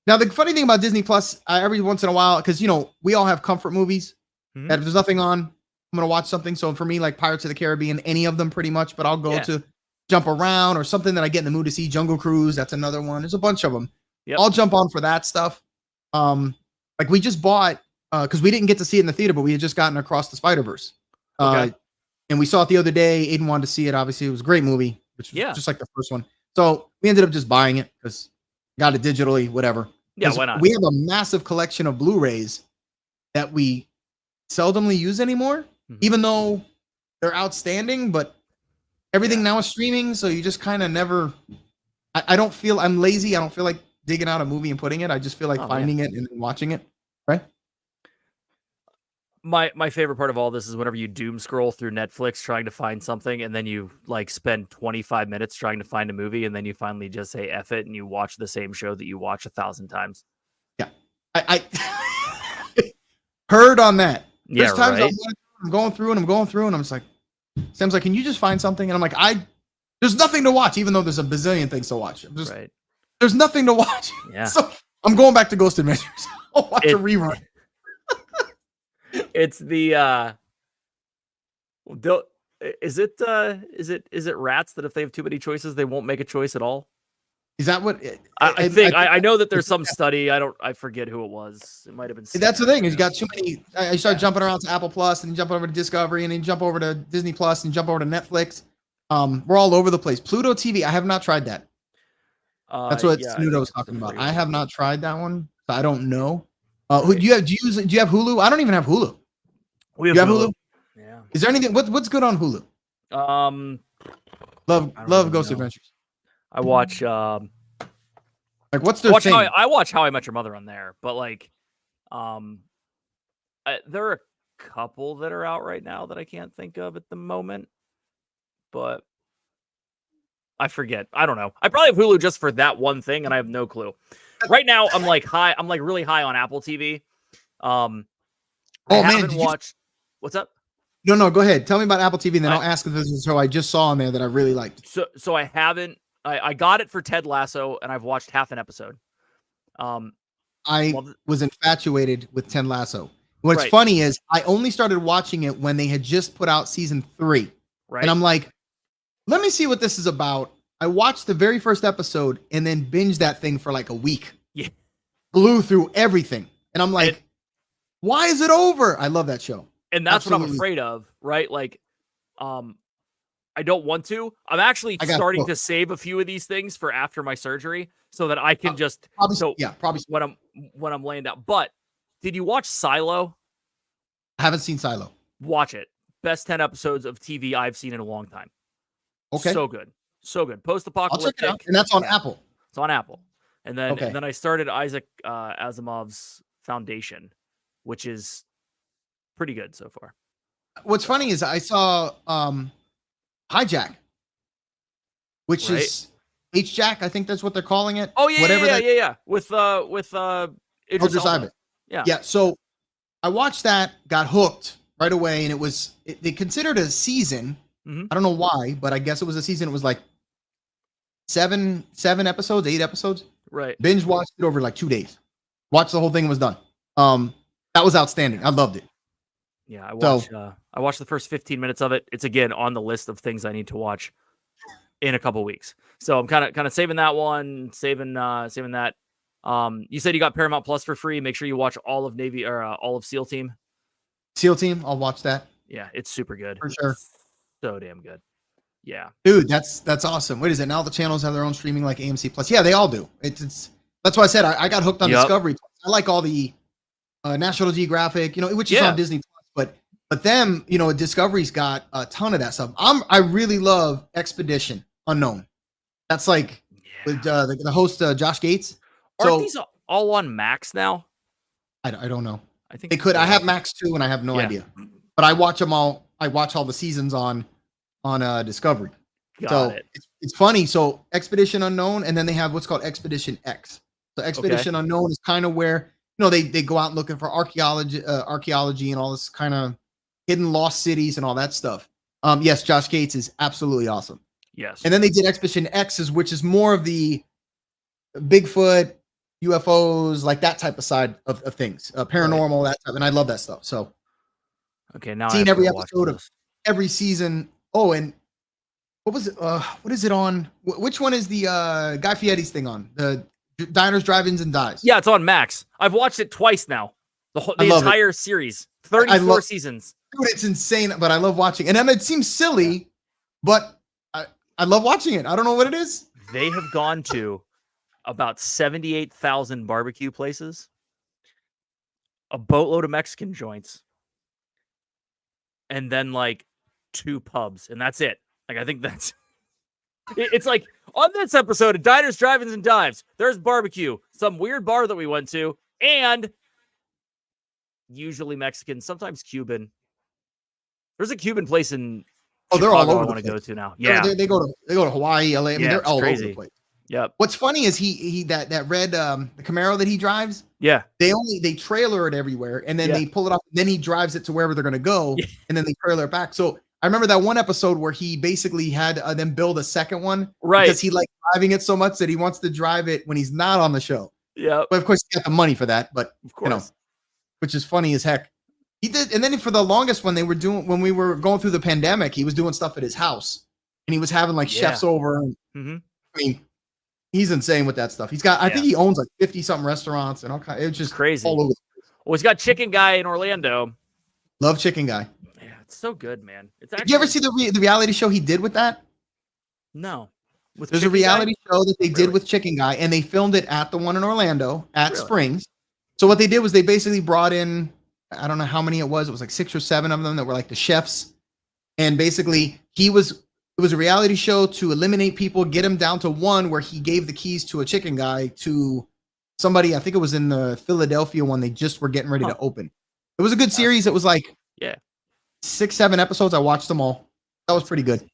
now the funny thing about Disney Plus, every once in a while, because, we all have comfort movies that if there's nothing on, I'm going to watch something. So for me, like Pirates of the Caribbean, any of them pretty much, but I'll go to Jump Around or something that I get in the mood to see. Jungle Cruise, that's another one. There's a bunch of them. Yep. I'll jump on for that stuff. Like we just bought, because we didn't get to see it in the theater, but we had just gotten Across the Spider-Verse. And we saw it the other day. Aiden wanted to see it. Obviously, it was a great movie, which was just like the first one. So we ended up just buying it because got it digitally, whatever. Yeah, why not? We have a massive collection of Blu-rays that we seldomly use anymore, even though they're outstanding, but everything now is streaming. So you just kind of never, I don't feel, I'm lazy. I don't feel like digging out a movie and putting it. I just feel like finding it and watching it. Right. My favorite part of all this is whenever you doom scroll through Netflix trying to find something and then you like spend 25 minutes trying to find a movie and then you finally just say F it and you watch the same show that you watch 1,000 times. Yeah. I heard on that. There's times I'm going through and I'm just like, Sam's like, can you just find something? And I'm like, there's nothing to watch, even though there's a bazillion things to watch. There's nothing to watch. Yeah. So I'm going back to Ghost Adventures. I'll watch a rerun. It's the is it rats that if they have too many choices they won't make a choice at all? Is that what I think? I know that there's some study. I forget who it was. It might have been. That's the thing is you got too many. I start jumping around to Apple Plus and you jump over to Discovery and then you jump over to Disney Plus and jump over to Netflix. We're all over the place. Pluto TV. I have not tried that. That's what Snoota was talking about. I have not tried that one. So I don't know. Who do you have? Do you have Hulu? I don't even have Hulu. We have Hulu. Yeah. Is there anything? What's good on Hulu? Love Ghost Adventures. I watch. Like what's their thing? I watch How I Met Your Mother on there, but like, there are a couple that are out right now that I can't think of at the moment, but I forget. I don't know. I probably have Hulu just for that one thing, and I have no clue. Right now, I'm like really high on Apple TV. I haven't watched. What's up? No, go ahead. Tell me about Apple TV, and then I'll ask if this is a show I just saw on there that I really liked. So I haven't. I got it for Ted Lasso, and I've watched half an episode. I was infatuated with Ted Lasso. What's funny is I only started watching it when they had just put out season 3. Right. And I'm like, let me see what this is about. I watched the very first episode and then binged that thing for like a week. Yeah. Blew through everything. And I'm like, why is it over? I love that show. And that's what I'm afraid of, right? Like, I don't want to. I'm actually starting to save a few of these things for after my surgery so that I can probably when I'm laying down. But did you watch Silo? I haven't seen Silo. Watch it. Best 10 episodes of TV I've seen in a long time. Okay. So good. Post-apocalyptic. I'll check it out. And that's on Apple. It's on Apple. And then I started Isaac Asimov's Foundation, which is pretty good so far. What's funny is I saw Hijack, which is H-Jack. I think that's what they're calling it. Oh yeah. With Idris Elba. Yeah. So I watched that, got hooked right away, and they considered a season. Mm-hmm. I don't know why, but I guess it was a season. It was like 7 episodes, 8 episodes. Right. Binge watched it over like 2 days. Watched the whole thing and was done. That was outstanding. I loved it. Yeah, I watched the first 15 minutes of it. It's again on the list of things I need to watch in a couple weeks. So I'm kind of saving that one, saving that You said you got Paramount Plus for free. Make sure you watch all of Navy or all of SEAL Team. SEAL Team, I'll watch that. Yeah, it's super good. For sure. So damn good. Yeah. Dude, that's awesome. What is it? Now the channels have their own streaming like AMC Plus. Yeah, they all do. It's that's why I said I got hooked on Discovery Plus. I like all the National Geographic, which is on Disney Plus, but them, Discovery's got a ton of that stuff. I really love Expedition Unknown. That's like with the host Josh Gates. Aren't these all on Max now? I don't know. I think they could. I have Max too, and I have no idea. But I watch them all. I watch all the seasons on Discovery. It's funny. So Expedition Unknown, and then they have what's called Expedition X. So Expedition Unknown is kind of where they go out looking for archaeology and all this kind of hidden lost cities and all that stuff. Yes, Josh Gates is absolutely awesome. Yes. And then they did Expedition X's, which is more of the Bigfoot, UFOs, like that type of side of things, paranormal, that type. And I love that stuff. So, now seen every episode of every season. Oh, and what was it? What is it on? Which one is the Guy Fieri's thing on? The Diners, Drive-Ins, and Dives. Yeah, it's on Max. I've watched it twice now. The entire series, 34 seasons. Dude, it's insane, but I love watching. And then it seems silly, but I love watching it. I don't know what it is. They have gone to about 78,000 barbecue places, a boatload of Mexican joints, and then like 2 pubs, and that's it. Like, I think that's it's like on this episode of Diners, Drive-Ins, and Dives, there's barbecue, some weird bar that we went to, and usually Mexican, sometimes Cuban. There's a Cuban place in they're all over. I want to go to now. Yeah, they go to Hawaii, LA. I mean, they're all over the place. Yep. What's funny is he that red the Camaro that he drives. Yeah. They trailer it everywhere, and then they pull it off. And then he drives it to wherever they're going to go, and then they trailer it back. So I remember that one episode where he basically had them build a second one, right? Because he likes driving it so much that he wants to drive it when he's not on the show. Yeah. But of course, he got the money for that. But of course, which is funny as heck. He did, and then for the longest when we were going through the pandemic, he was doing stuff at his house, and he was having like chefs over. And, I mean, he's insane with that stuff. He's got, I think he owns like 50-something restaurants and all kinds. It's just crazy. All over. Well, he's got Chicken Guy in Orlando. Love Chicken Guy. Yeah, it's so good, man. It's actually. Did you ever see the reality show he did with that? No. There's a reality show that they did with Chicken Guy, and they filmed it at the one in Orlando at Springs. So what they did was they basically brought in, I don't know how many it was like 6 or 7 of them that were like the chefs. And basically it was a reality show to eliminate people, get him down to one where he gave the keys to a chicken guy to somebody. I think it was in the Philadelphia one. They just were getting ready to open. It was a good series. It was like 6-7 episodes. I watched them all. That was pretty good.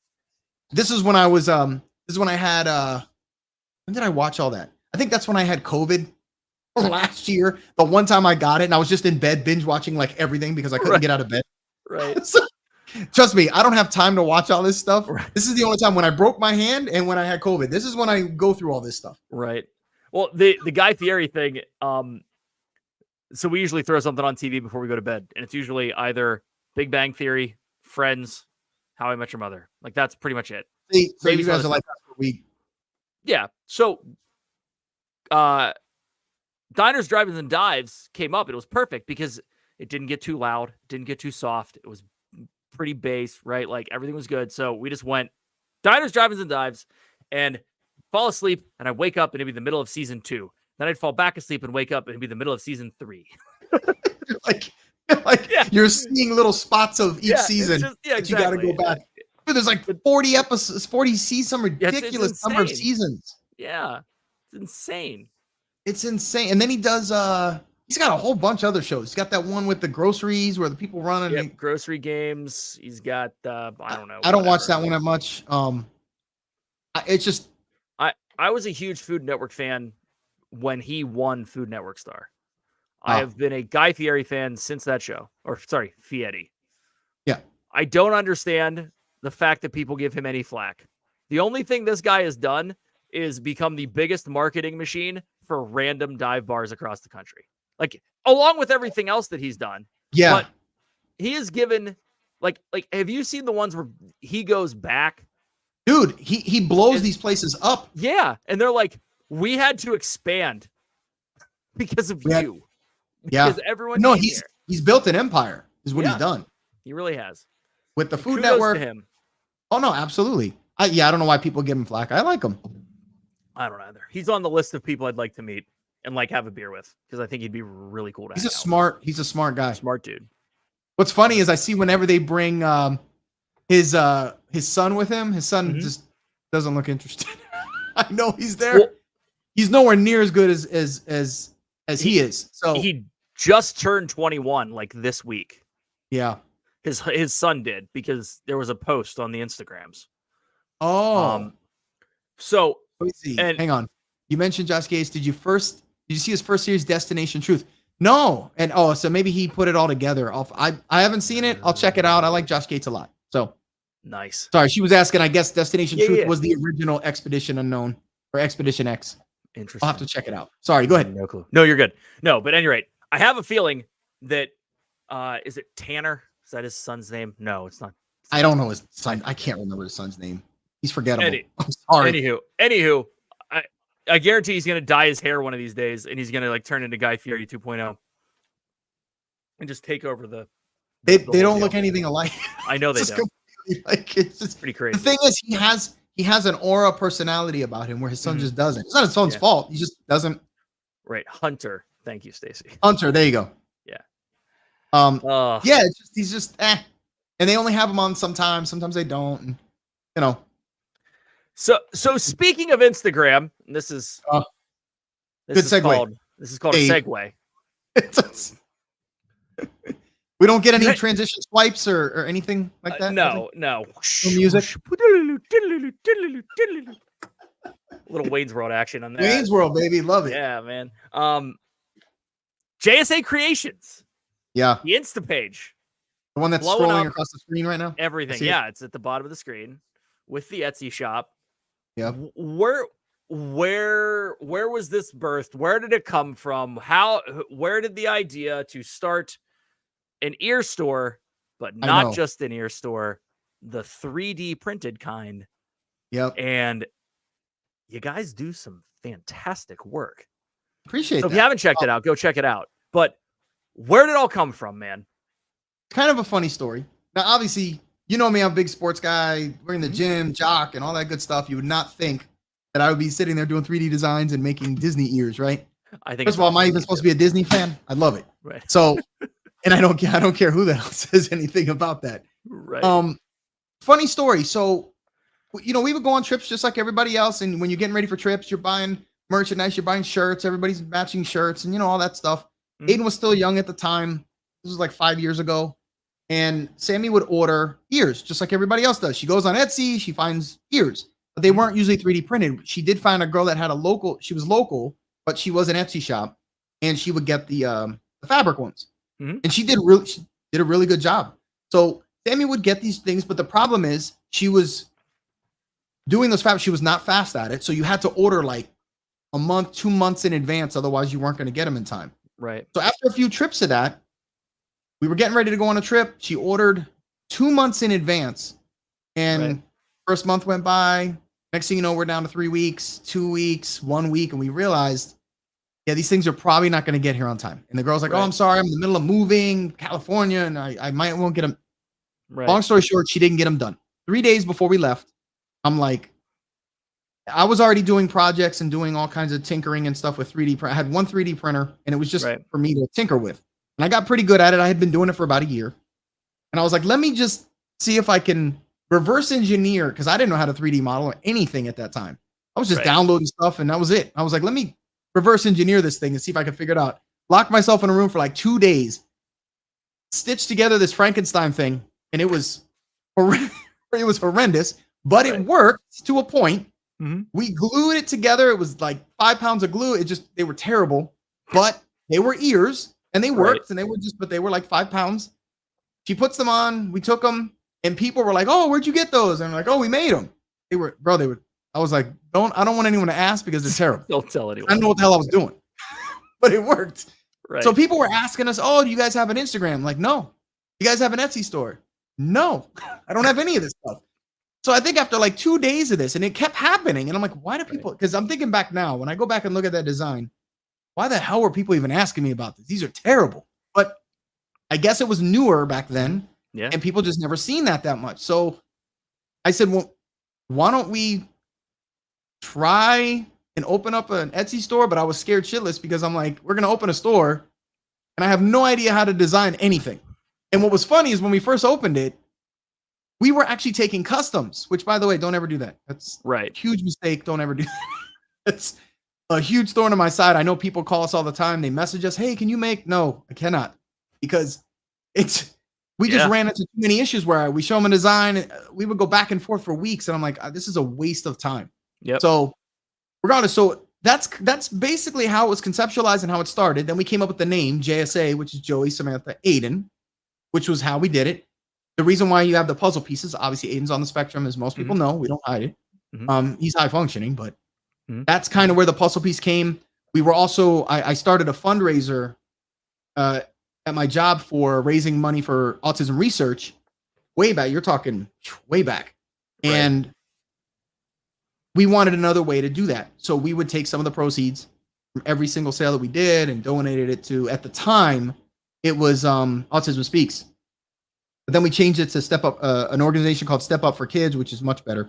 This is when I was, when I had, when did I watch all that? I think that's when I had COVID. Last year, the one time I got it, and I was just in bed binge watching like everything because I couldn't get out of bed. Right. So, trust me, I don't have time to watch all this stuff. Right. This is the only time when I broke my hand and when I had COVID. This is when I go through all this stuff. Right. Well, the Guy Fieri thing. So we usually throw something on TV before we go to bed, and it's usually either Big Bang Theory, Friends, How I Met Your Mother. Like that's pretty much it. See, so you guys are like that's what we. Yeah. So, Diners, Drive-Ins, and Dives came up. It was perfect because it didn't get too loud, didn't get too soft. It was pretty bass, right? Like everything was good. So we just went Diners, Drive-Ins, and Dives and fall asleep. And I wake up and it'd be the middle of season 2. Then I'd fall back asleep and wake up and it'd be the middle of season 3. like you're seeing little spots of each season. Exactly. You got to go back. Dude, there's like 40 episodes, 40 seasons, some ridiculous number of seasons. Yeah. It's insane. It's insane. And then he does he's got a whole bunch of other shows. He's got that one with the groceries where the people run and grocery games. He's got I don't know. I don't watch that one that much. It's just I was a huge Food Network fan when he won Food Network Star. I have been a Guy Fieri fan since that show. Or sorry, Fieri. Yeah. I don't understand the fact that people give him any flack. The only thing this guy has done is become the biggest marketing machine for random dive bars across the country. Like, along with everything else that he's done. Yeah. But he has given, like, have you seen the ones where he goes back? Dude, he blows these places up. Yeah. And they're like, we had to expand because of Yeah. you. Yeah. Because everyone No, came he's built an empire, is what he's Yeah. done. He really has. With the And Food kudos Network. to him. Oh, no, absolutely. I don't know why people give him flack. I like him. I don't either. He's on the list of people I'd like to meet and like have a beer with because I think he'd be really cool to He's hang a out smart, he's a smart guy. with. Smart dude. What's funny is I see whenever they bring his son with him, his son just doesn't look interested. I know he's there. Well, he's nowhere near as good as he is. So he just turned 21 like this week. yeah. His son did because there was a post on the Instagrams. Oh. So let me see. And, hang on. You mentioned Josh Gates. Did you see his first series, Destination Truth? No. And so maybe he put it all together. I haven't seen it. I'll check it out. I like Josh Gates a lot. So nice. Sorry, she was asking. I guess Destination Truth yeah. was the original Expedition Unknown or Expedition X. Interesting. I'll have to check it out. Sorry, go ahead. No clue. No, you're good. No, but at any rate, I have a feeling that is it Tanner? Is that his son's name? No, it's not. I don't know his son. I can't remember his son's name. He's forgettable. I'm sorry. Anywho, I guarantee he's gonna dye his hair one of these days, and he's gonna like turn into Guy Fieri 2.0 and just take over the. They don't look anything alike. I know they don't. Like it's just pretty crazy. The thing is, he has an aura personality about him where his son just doesn't. It's not his son's fault. He just doesn't. Right, Hunter. Thank you, Stacy. Hunter. There you go. Yeah. Yeah. He's just and they only have him on sometimes. Sometimes they don't. And, you know. So speaking of Instagram, this is good segue. This is called a segue. We don't get any transition swipes or anything like that. No. No music. Little Wayne's World action on that. Wayne's World, baby, love it. Yeah, man. JSA Creations. Yeah. The Insta page. The one that's scrolling across the screen right now. Everything. Yeah, it's at the bottom of the screen with the Etsy shop. Yeah. Where was this birthed? Where did it come from? Where did the idea to start an ear store, but not just an ear store, the 3D printed kind? Yep. And you guys do some fantastic work. Appreciate that. If you haven't checked it out, go check it out. But where did it all come from, man? Kind of a funny story. Now, obviously, you know me, I'm a big sports guy. We're in the gym, jock, and all that good stuff. You would not think that I would be sitting there doing 3D designs and making Disney ears, right? I think. First of all, am I even supposed to be a Disney fan? I love it. Right. So, and I don't care who the hell says anything about that. Right. Funny story. So, we would go on trips just like everybody else. And when you're getting ready for trips, you're buying merchandise, you're buying shirts, everybody's matching shirts and all that stuff. Aiden was still young at the time. This was like 5 years ago. And Sammy would order ears just like everybody else does. She goes on Etsy, she finds ears, but they weren't usually 3D printed. She did find a girl that had she was local, but she was an Etsy shop, and she would get the fabric ones. And she did a really good job. So Sammy would get these things, but the problem is she was doing those fabrics. She was not fast at it. So you had to order like a month, 2 months in advance. Otherwise you weren't going to get them in time. Right. So after a few trips of that, we were getting ready to go on a trip. She ordered 2 months in advance. And first month went by. Next thing you know, we're down to 3 weeks, 2 weeks, 1 week. And we realized, yeah, these things are probably not going to get here on time. And the girl's like, oh, I'm sorry. I'm in the middle of moving California and I won't get them. Right. Long story short, she didn't get them done. 3 days before we left, I'm like, I was already doing projects and doing all kinds of tinkering and stuff with 3D print. I had one 3D printer and it was just for me to tinker with. And I got pretty good at it. I had been doing it for about a year. And I was like, let me just see if I can reverse engineer, because I didn't know how to 3D model or anything at that time. I was just downloading stuff and that was it. I was like, let me reverse engineer this thing and see if I can figure it out. Locked myself in a room for like 2 days, stitched together this Frankenstein thing, and it was horrendous, but it worked to a point. We glued it together. It was like 5 pounds of glue. They were terrible, but they were ears and they worked and but they were like 5 pounds. She puts them on. We took them and people were like, oh, where'd you get those? And I'm like, oh, we made them. They were. I was like, I don't want anyone to ask because they're terrible. Don't tell anyone. I don't know what the hell I was doing, but it worked. Right. So people were asking us, oh, do you guys have an Instagram? I'm like, no. You guys have an Etsy store? No, I don't have any of this stuff. So I think after like 2 days of this, and it kept happening, and I'm like, why do people? Because I'm thinking back now, when I go back and look at that design, why the hell were people even asking me about this? These are terrible. But I guess it was newer back then. Yeah. And people just never seen that much. So I said, well, why don't we try and open up an Etsy store? But I was scared shitless because I'm like, we're going to open a store and I have no idea how to design anything. And what was funny is when we first opened it, we were actually taking customs, which, by the way, don't ever do that. That's right. a huge mistake. Don't ever do that. It's a huge thorn on my side. I know people call us all the time. They message us, hey, can you make? No, I cannot. Because we just ran into too many issues where we show them a design. We would go back and forth for weeks. And I'm like, this is a waste of time. Yep. So regardless, so that's basically how it was conceptualized and how it started. Then we came up with the name JSA, which is Joey, Samantha, Aiden, which was how we did it. The reason why you have the puzzle pieces, obviously Aiden's on the spectrum, as most people know. We don't hide it. He's high functioning, but that's kind of where the puzzle piece came. We were also, I started a fundraiser at my job for raising money for autism research way back. You're talking way back. Right. And we wanted another way to do that. So we would take some of the proceeds from every single sale that we did and donated it to, at the time, it was Autism Speaks. But then we changed it to Step Up, an organization called Step Up for Kids, which is much better.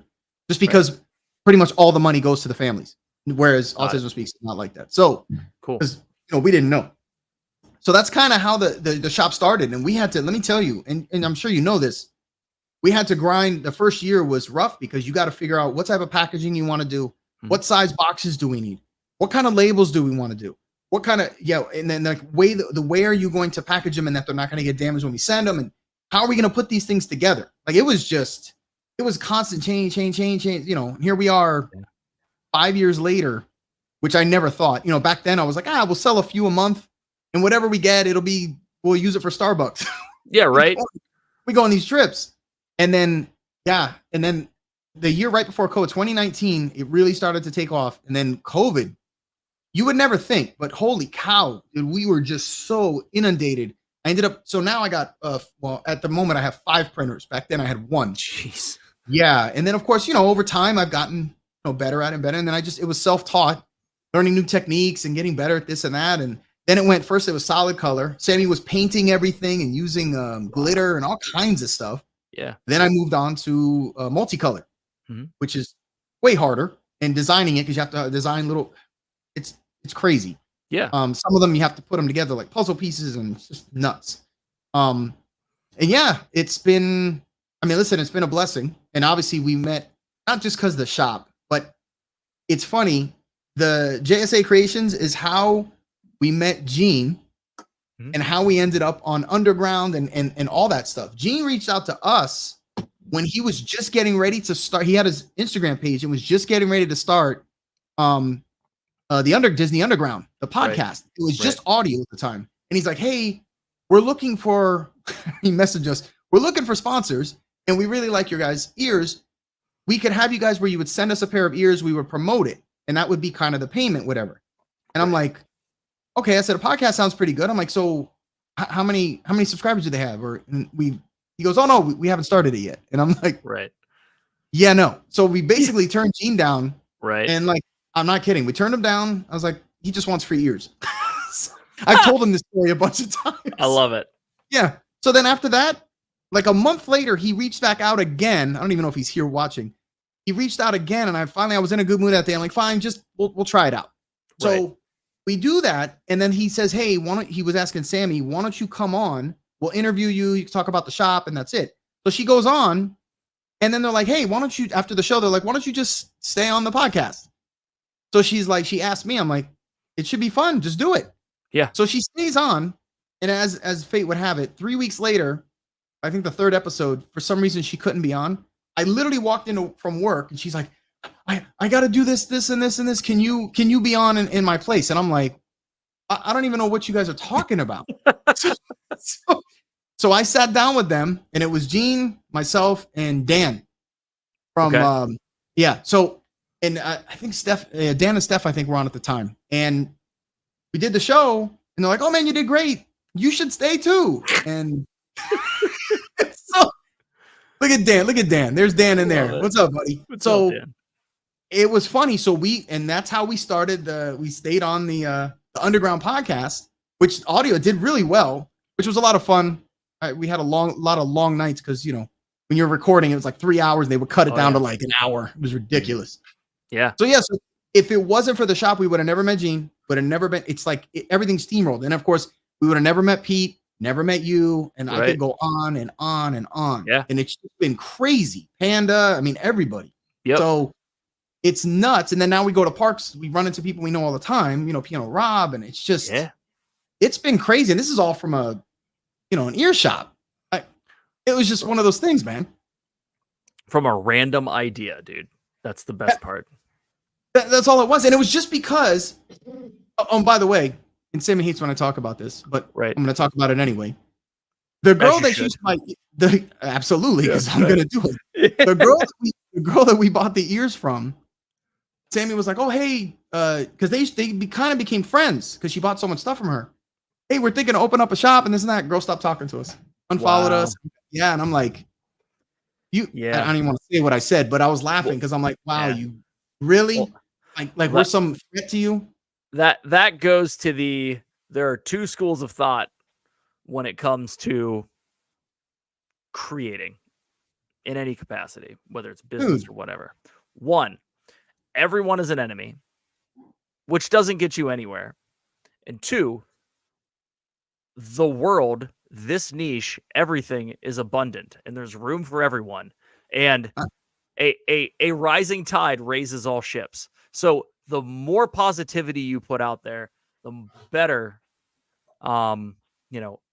Just because pretty much all the money goes to the families, whereas Autism Speaks is not like that. So, cool. Because we didn't know. So that's kind of how the shop started, and we had to. Let me tell you, and I'm sure you know this. We had to grind. The first year was rough because you got to figure out what type of packaging you want to do, what size boxes do we need, what kind of labels do we want to do, what kind of and then like the way are you going to package them and that they're not going to get damaged when we send them, and how are we going to put these things together? Like it was constant change. Here we are 5 years later, which I never thought, back then I was like, we'll sell a few a month and whatever we get, we'll use it for Starbucks. Yeah. Right. We go on these trips. And then, and then the year right before COVID, 2019, it really started to take off. And then COVID, you would never think, but holy cow, dude, we were just so inundated. I ended up, so now I got, at the moment I have 5 printers. Back then I had 1. Jeez. Yeah. And then of course, over time I've gotten better at it and better. And then it was self-taught, learning new techniques and getting better at this and that. And then it was solid color. Sammy was painting everything and using glitter and all kinds of stuff. Yeah. Then I moved on to multicolor, which is way harder, and designing it because you have to design little. It's crazy. Yeah. Some of them you have to put them together like puzzle pieces, and it's just nuts. And yeah, it's been. I mean, listen, it's been a blessing, and obviously we met not just because of the shop, but it's funny. The JSA Creations is how we met Gene. And how we ended up on Underground and all that stuff. Gene reached out to us when he was just getting ready to start. He had his Instagram page and was just getting ready to start the Disney Underground, the podcast. Right. It was just audio at the time. And he's like, hey, we're looking for, he messaged us, we're looking for sponsors and we really like your guys' ears. We could have you guys where you would send us a pair of ears, we would promote it. And that would be kind of the payment, whatever. And I'm like, okay, I said a podcast sounds pretty good. I'm like, so how many subscribers do they have? He goes, oh no, we haven't started it yet. And I'm like, right. Yeah, no. So we basically turned Gene down. Right. And like, I'm not kidding. We turned him down. I was like, he just wants free ears. I've told him this story a bunch of times. I love it. Yeah. So then after that, like a month later, he reached back out again. I don't even know if he's here watching. He reached out again. And I was in a good mood that day. I'm like, fine, just we'll try it out. So we do that, and then he says, hey, he was asking Sammy, why don't you come on? We'll interview you. You can talk about the shop, and that's it. So she goes on, and then they're like, hey, why don't you, after the show, they're like, why don't you just stay on the podcast? So she's like, she asked me, I'm like, it should be fun. Just do it. Yeah. So she stays on, and as fate would have it, 3 weeks later, I think the 3rd episode, for some reason she couldn't be on. I literally walked in from work, and she's like, I got to do this, and this, and this. Can you be on in my place? And I'm like, I don't even know what you guys are talking about. So I sat down with them, and it was Gene, myself, and Dan from, So, and I think Dan and Steph, I think were on at the time. And we did the show, and they're like, oh man, you did great. You should stay too. And so look at Dan. There's Dan in there. What's up, buddy? What's up, Dan? It was funny. So that's how we started we stayed on the the Underground podcast, which audio did really well, which was a lot of fun. We had a lot of long nights because, you know, when you're recording, it was like 3 hours. They would cut it down to like an hour. It was ridiculous. Yeah. So, yeah. So if it wasn't for the shop, we would have never met Gene, would have never been. It's like everything steamrolled. And of course, we would have never met Pete, never met you. And I could go on and on and on. Yeah. And it's been crazy. Panda, I mean, everybody. Yep. So it's nuts. And then now we go to parks. We run into people we know all the time, you know, Piano Rob. And it's just, it's been crazy. And this is all from an earshot. It was just one of those things, man. From a random idea, dude. That's the best part. That's all it was. And it was just because, by the way, and Sammy hates when I talk about this, but I'm going to talk about it anyway. The girl that used absolutely, because I'm going to do it. The girl that we bought the ears from, Sammy was like, oh, hey, because they kind of became friends because she bought so much stuff from her. Hey, we're thinking to open up a shop and this and that. Girl stopped talking to us, unfollowed us. Yeah. And I'm like, I don't even want to say what I said, but I was laughing because I'm like, wow, you really like we're some threat to you. That goes to there are two schools of thought when it comes to creating in any capacity, whether it's business or whatever. One, everyone is an enemy, which doesn't get you anywhere. And two, the world, this niche, everything is abundant and there's room for everyone. And a rising tide raises all ships. So the more positivity you put out there, the better,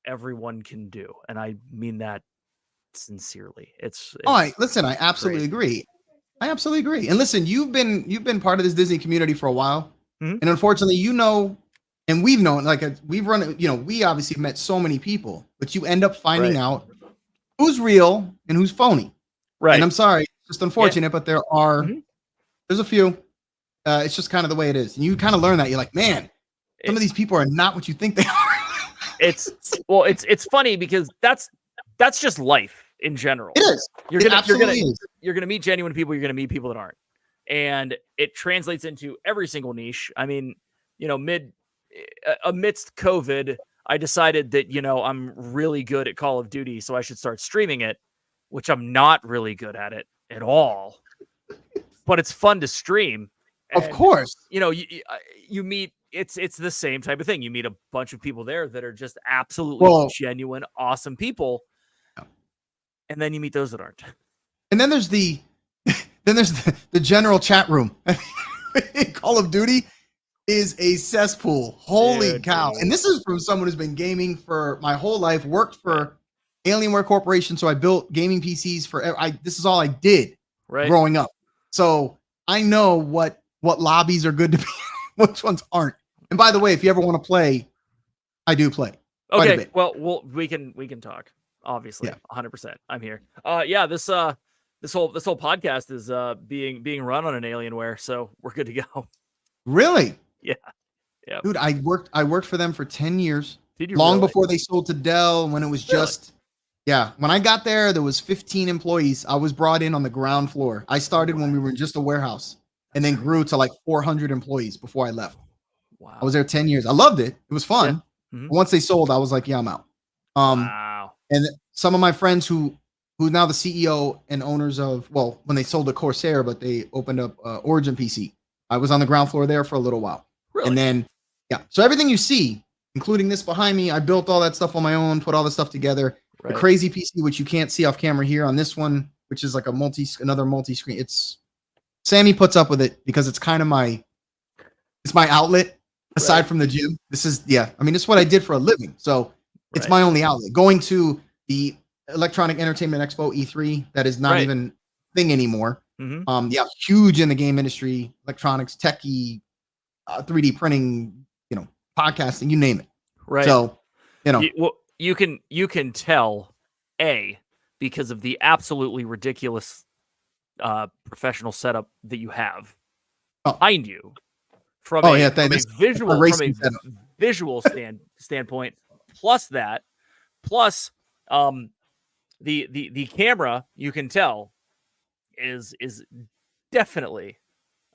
everyone can do. And I mean that sincerely. It's listen, I absolutely agree. I absolutely agree. And listen, you've been part of this Disney community for a while. Mm-hmm. And unfortunately, and we've known, we've run, we obviously met so many people, but you end up finding out who's real and who's phony. Right. And I'm sorry, it's just unfortunate, but there's a few. It's just kind of the way it is. And you kind of learn that. You're like, man, some of these people are not what you think they are. It's funny because that's just life in general. It is. You're gonna meet genuine people. You're gonna meet people that aren't, and it translates into every single niche. I mean, amidst COVID, I decided that I'm really good at Call of Duty, so I should start streaming it, which I'm not really good at it at all. But it's fun to stream. And, of course, you meet. It's the same type of thing. You meet a bunch of people there that are just absolutely genuine, awesome people. And then you meet those that aren't. And then there's the general chat room. Call of Duty is a cesspool. Holy cow. Dude. And this is from someone who's been gaming for my whole life, worked for Alienware Corporation. So I built gaming PCs this is all I did growing up. So I know what lobbies are good to be, which ones aren't. And by the way, if you ever want to play, I do play. Okay. Well, we can talk. Obviously, 100%. I'm here. This whole podcast is being run on an Alienware, so we're good to go. Really? Yeah. Dude, I worked for them for 10 years. Did you long before they sold to Dell, when it was just when I got there was 15 employees. I was brought in on the ground floor. I started when we were just a warehouse and then grew to like 400 employees before I left. Wow. I was there 10 years. I loved it. It was fun. Yeah. Mm-hmm. Once they sold, I was like, I'm out. Wow. And some of my friends who's now the CEO and owners of, when they sold the Corsair, but they opened up Origin PC. I was on the ground floor there for a little while. Really? And then, so everything you see, including this behind me, I built all that stuff on my own, put all this stuff together. Right. The crazy PC, which you can't see off camera here on this one, which is like another multi-screen. Sammy puts up with it because it's kind of my outlet aside from the gym. This is, it's what I did for a living. So it's my only outlet. Going to the Electronic Entertainment Expo E3, that is not even a thing anymore. Mm-hmm. Huge in the game industry, electronics, techie, 3D printing, podcasting, you name it. Right. So, you can tell because of the absolutely ridiculous professional setup that you have behind you from a visual standpoint. Plus the camera, you can tell is definitely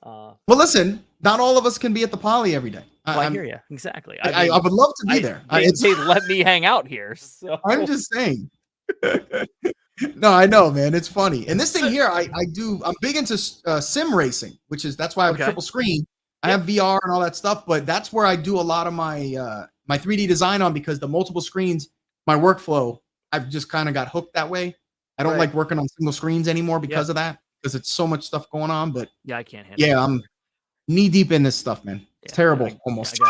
Well, listen, not all of us can be at the Poly every day. I hear you. Exactly. I would love to be there. They let me hang out here. So I'm just saying. No, I know, man. It's funny. And this thing here, I'm big into sim racing, that's why I have a triple screen. I have VR and all that stuff, but that's where I do a lot of my my 3D design on, because the multiple screens, my workflow, I've just kind of got hooked that way. I don't like working on single screens anymore because of that, because it's so much stuff going on. But yeah, I can't handle it. Yeah, I'm knee deep in this stuff, man. It's terrible, almost.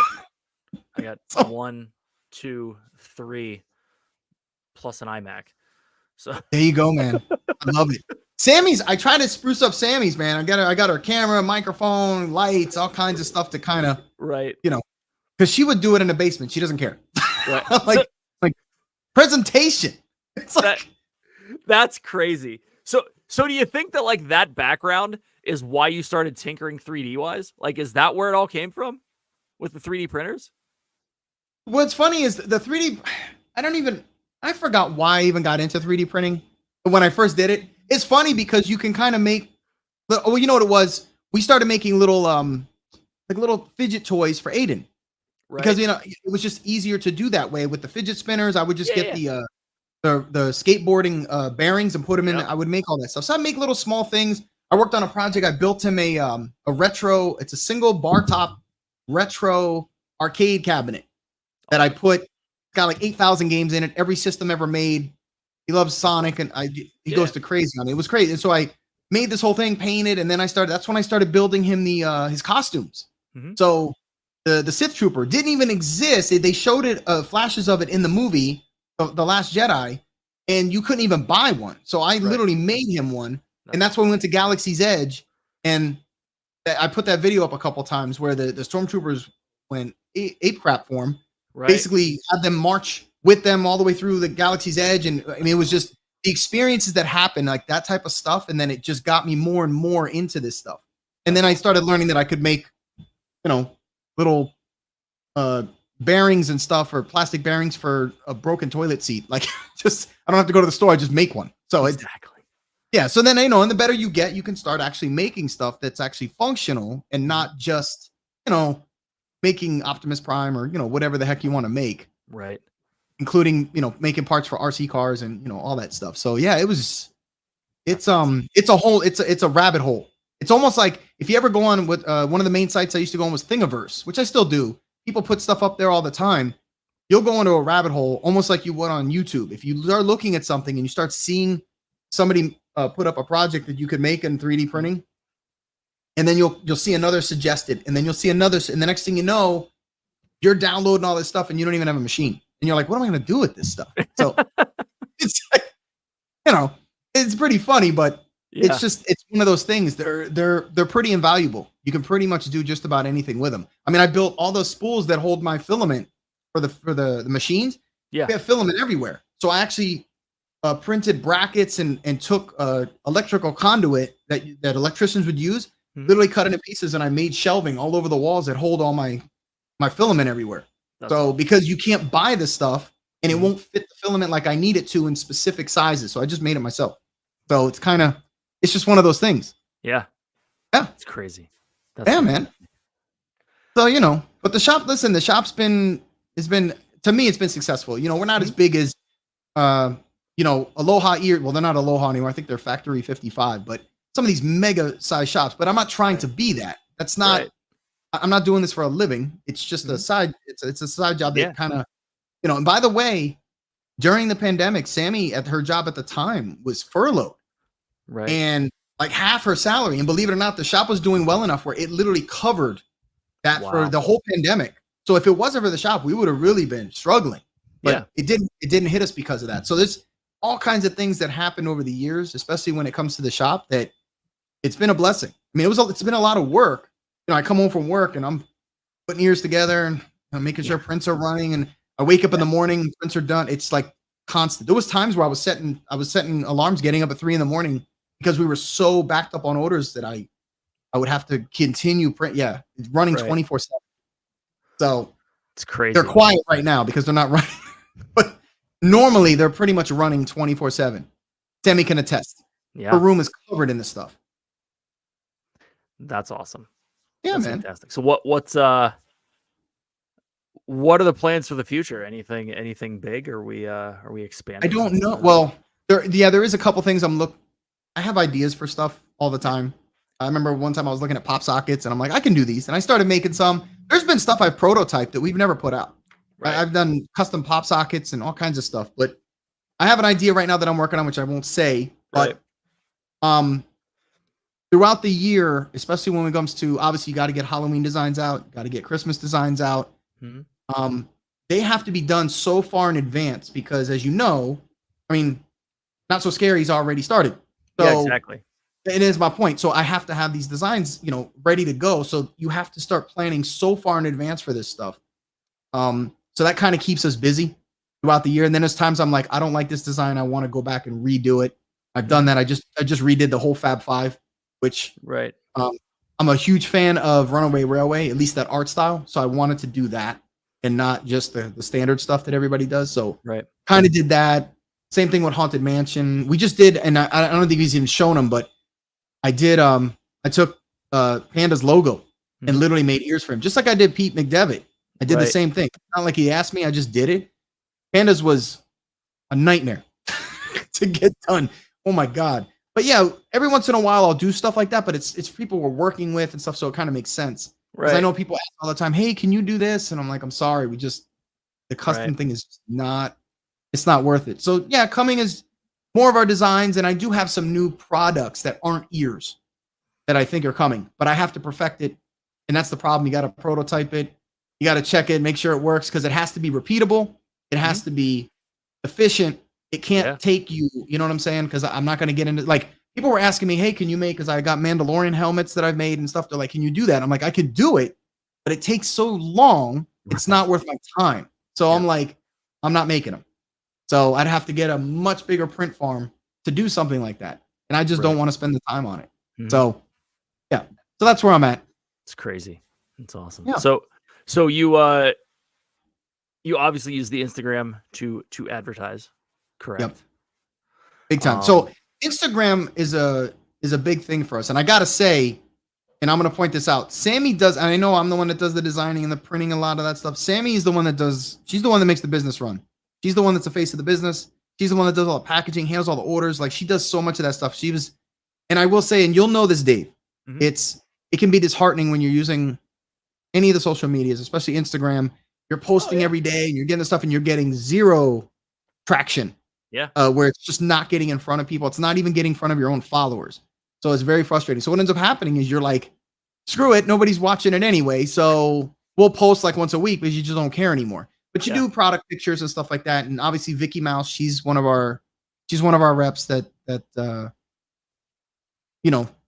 I got 1, 2, 3 plus an iMac. So there you go, man. I love it. Sammy's, I try to spruce up Sammy's, man. I got her camera, microphone, lights, all kinds of stuff to kind of, because she would do it in the basement. She doesn't care. Right. like presentation. It's like that's crazy. So do you think that like that background is why you started tinkering 3D wise? Like, is that where it all came from with the 3D printers? What's funny is the 3D, I forgot why I even got into 3D printing when I first did it. It's funny because you can kind of make, well, you know what it was? We started making little, like little fidget toys for Aiden. Right. Because, it was just easier to do that way with the fidget spinners. I would just get the skateboarding bearings and put them in. I would make all that stuff. So I make little small things. I worked on a project. I built him a retro, it's a single bar top retro arcade cabinet that I got like 8,000 games in it, every system ever made. He loves Sonic, and he goes to crazy on it. It was crazy. And so I made this whole thing, painted, and then that's when I started building him his costumes. Mm-hmm. So the Sith Trooper didn't even exist. They showed it flashes of it in the movie, The Last Jedi, and you couldn't even buy one. So I literally made him one. And that's when we went to Galaxy's Edge, and I put that video up a couple times where the stormtroopers went ape crap for him. Right. Basically had them march with them all the way through the Galaxy's Edge. And I mean, it was just the experiences that happened, like that type of stuff. And then it just got me more and more into this stuff. And then I started learning that I could make, little bearings and stuff, or plastic bearings for a broken toilet seat. Like, just, I don't have to go to the store. I just make one. So so then, and the better you get, you can start actually making stuff that's actually functional and not just, making Optimus Prime or, whatever the heck you want to make. Right. Including, making parts for RC cars and, all that stuff. So yeah, it's a rabbit hole. It's almost like if you ever go on with one of the main sites I used to go on was Thingiverse, which I still do. People put stuff up there all the time. You'll go into a rabbit hole almost like you would on YouTube. If you start looking at something and you start seeing somebody put up a project that you could make in 3D printing, and then you'll see another suggested, and then you'll see another, and the next thing you know, you're downloading all this stuff and you don't even have a machine. And you're like, what am I going to do with this stuff? So it's like, it's pretty funny, but it's one of those things. They're pretty invaluable. You can pretty much do just about anything with them. I mean, I built all those spools that hold my filament for the machines. Yeah. We have filament everywhere. So I actually printed brackets and took electrical conduit that electricians would use, literally cut it in pieces, and I made shelving all over the walls that hold all my filament everywhere. That's so because you can't buy this stuff and it won't fit the filament like I need it to in specific sizes. So I just made it myself. So it's just one of those things. Yeah. Yeah. It's crazy. Man. So, but the shop's been to me, it's been successful. We're not as big as, Aloha Ear. Well, they're not Aloha anymore. I think they're Factory 55, but some of these mega size shops, but I'm not trying to be that. That's not, I'm not doing this for a living. It's just a side, it's a side job that kind of, and by the way, during the pandemic, Sammy at her job at the time was furloughed. Right. And like half her salary. And believe it or not, the shop was doing well enough where it literally covered that for the whole pandemic. So if it wasn't for the shop, we would have really been struggling. But it didn't hit us because of that. So there's all kinds of things that happened over the years, especially when it comes to the shop, that it's been a blessing. I mean, it's been a lot of work. I come home from work and I'm putting ears together and I'm making sure prints are running, and I wake up in the morning, prints are done. It's like constant. There was times where I was setting alarms, getting up at 3 a.m. because we were so backed up on orders that I would have to continue print. Yeah. It's running 24/7. So it's crazy. They're quiet right now because they're not running, but normally they're pretty much running 24/7. Sammy can attest. Yeah. Her room is covered in this stuff. That's awesome. Yeah, That's man. fantastic. So what are the plans for the future? Anything big? Are we I expanding? don't know. Well, there is a couple things I have ideas for stuff all the time. I remember one time I was looking at pop sockets and I'm like, I can do these. And I started making some. There's been stuff I've prototyped that we've never put out. Right. I've done custom pop sockets and all kinds of stuff, but I have an idea right now that I'm working on, which I won't say. But throughout the year, especially when it comes to, obviously you got to get Halloween designs out, got to get Christmas designs out. Mm-hmm. They have to be done so far in advance because, as you know, I mean, Not So Scary's already started. So yeah, exactly. It is my point. So I have to have these designs, ready to go. So you have to start planning so far in advance for this stuff. So that kind of keeps us busy throughout the year. And then there's times I'm like, I don't like this design. I want to go back and redo it. I've done that. I just redid the whole Fab Five, which I'm a huge fan of Runaway Railway, at least that art style. So I wanted to do that and not just the standard stuff that everybody does. So kind of did that. Same thing with Haunted Mansion. We just did, and I don't think he's even shown them, but I did. I took Panda's logo and literally made ears for him, just like I did Pete McDevitt. I did the same thing. Not like he asked me, I just did it. Panda's was a nightmare to get done. Oh my god! But yeah, every once in a while I'll do stuff like that. But it's people we're working with and stuff, so it kind of makes sense. Because I know people ask all the time, "Hey, can you do this?" And I'm like, "I'm sorry, the custom thing is not. It's not worth it." So yeah, coming is more of our designs, and I do have some new products that aren't ears that I think are coming, but I have to perfect it, and that's the problem. You got to prototype it, you got to check it, make sure it works, because it has to be repeatable, it has to be efficient. It can't take you, you know what I'm saying? Because I'm not going to get into, like, people were asking me, "Hey, can you make?" Because I got Mandalorian helmets that I've made and stuff. They're like, "Can you do that?" I'm like, "I could do it, but it takes so long, it's not worth my time." So I'm like, I'm not making them. So I'd have to get a much bigger print farm to do something like that. And I just don't want to spend the time on it. So yeah. So that's where I'm at. It's crazy. It's awesome. Yeah. So you obviously use the Instagram to advertise, correct? Yep. Big time. So Instagram is a big thing for us. And I gotta say, and I'm gonna point this out, Sammy does, and I know I'm the one that does the designing and the printing, a lot of that stuff. Sammy is the one that she's the one that makes the business run. She's the one that's the face of the business. She's the one that does all the packaging, handles all the orders. Like, she does so much of that stuff. And I will say, and you'll know this, Dave, it can be disheartening when you're using any of the social medias, especially Instagram. You're posting every day and you're getting the stuff and you're getting zero traction. Yeah. Where it's just not getting in front of people. It's not even getting in front of your own followers. So it's very frustrating. So what ends up happening is you're like, screw it, nobody's watching it anyway. So we'll post like once a week because you just don't care anymore. But you do product pictures and stuff like that. And obviously Vicky Mouse, she's one of our reps that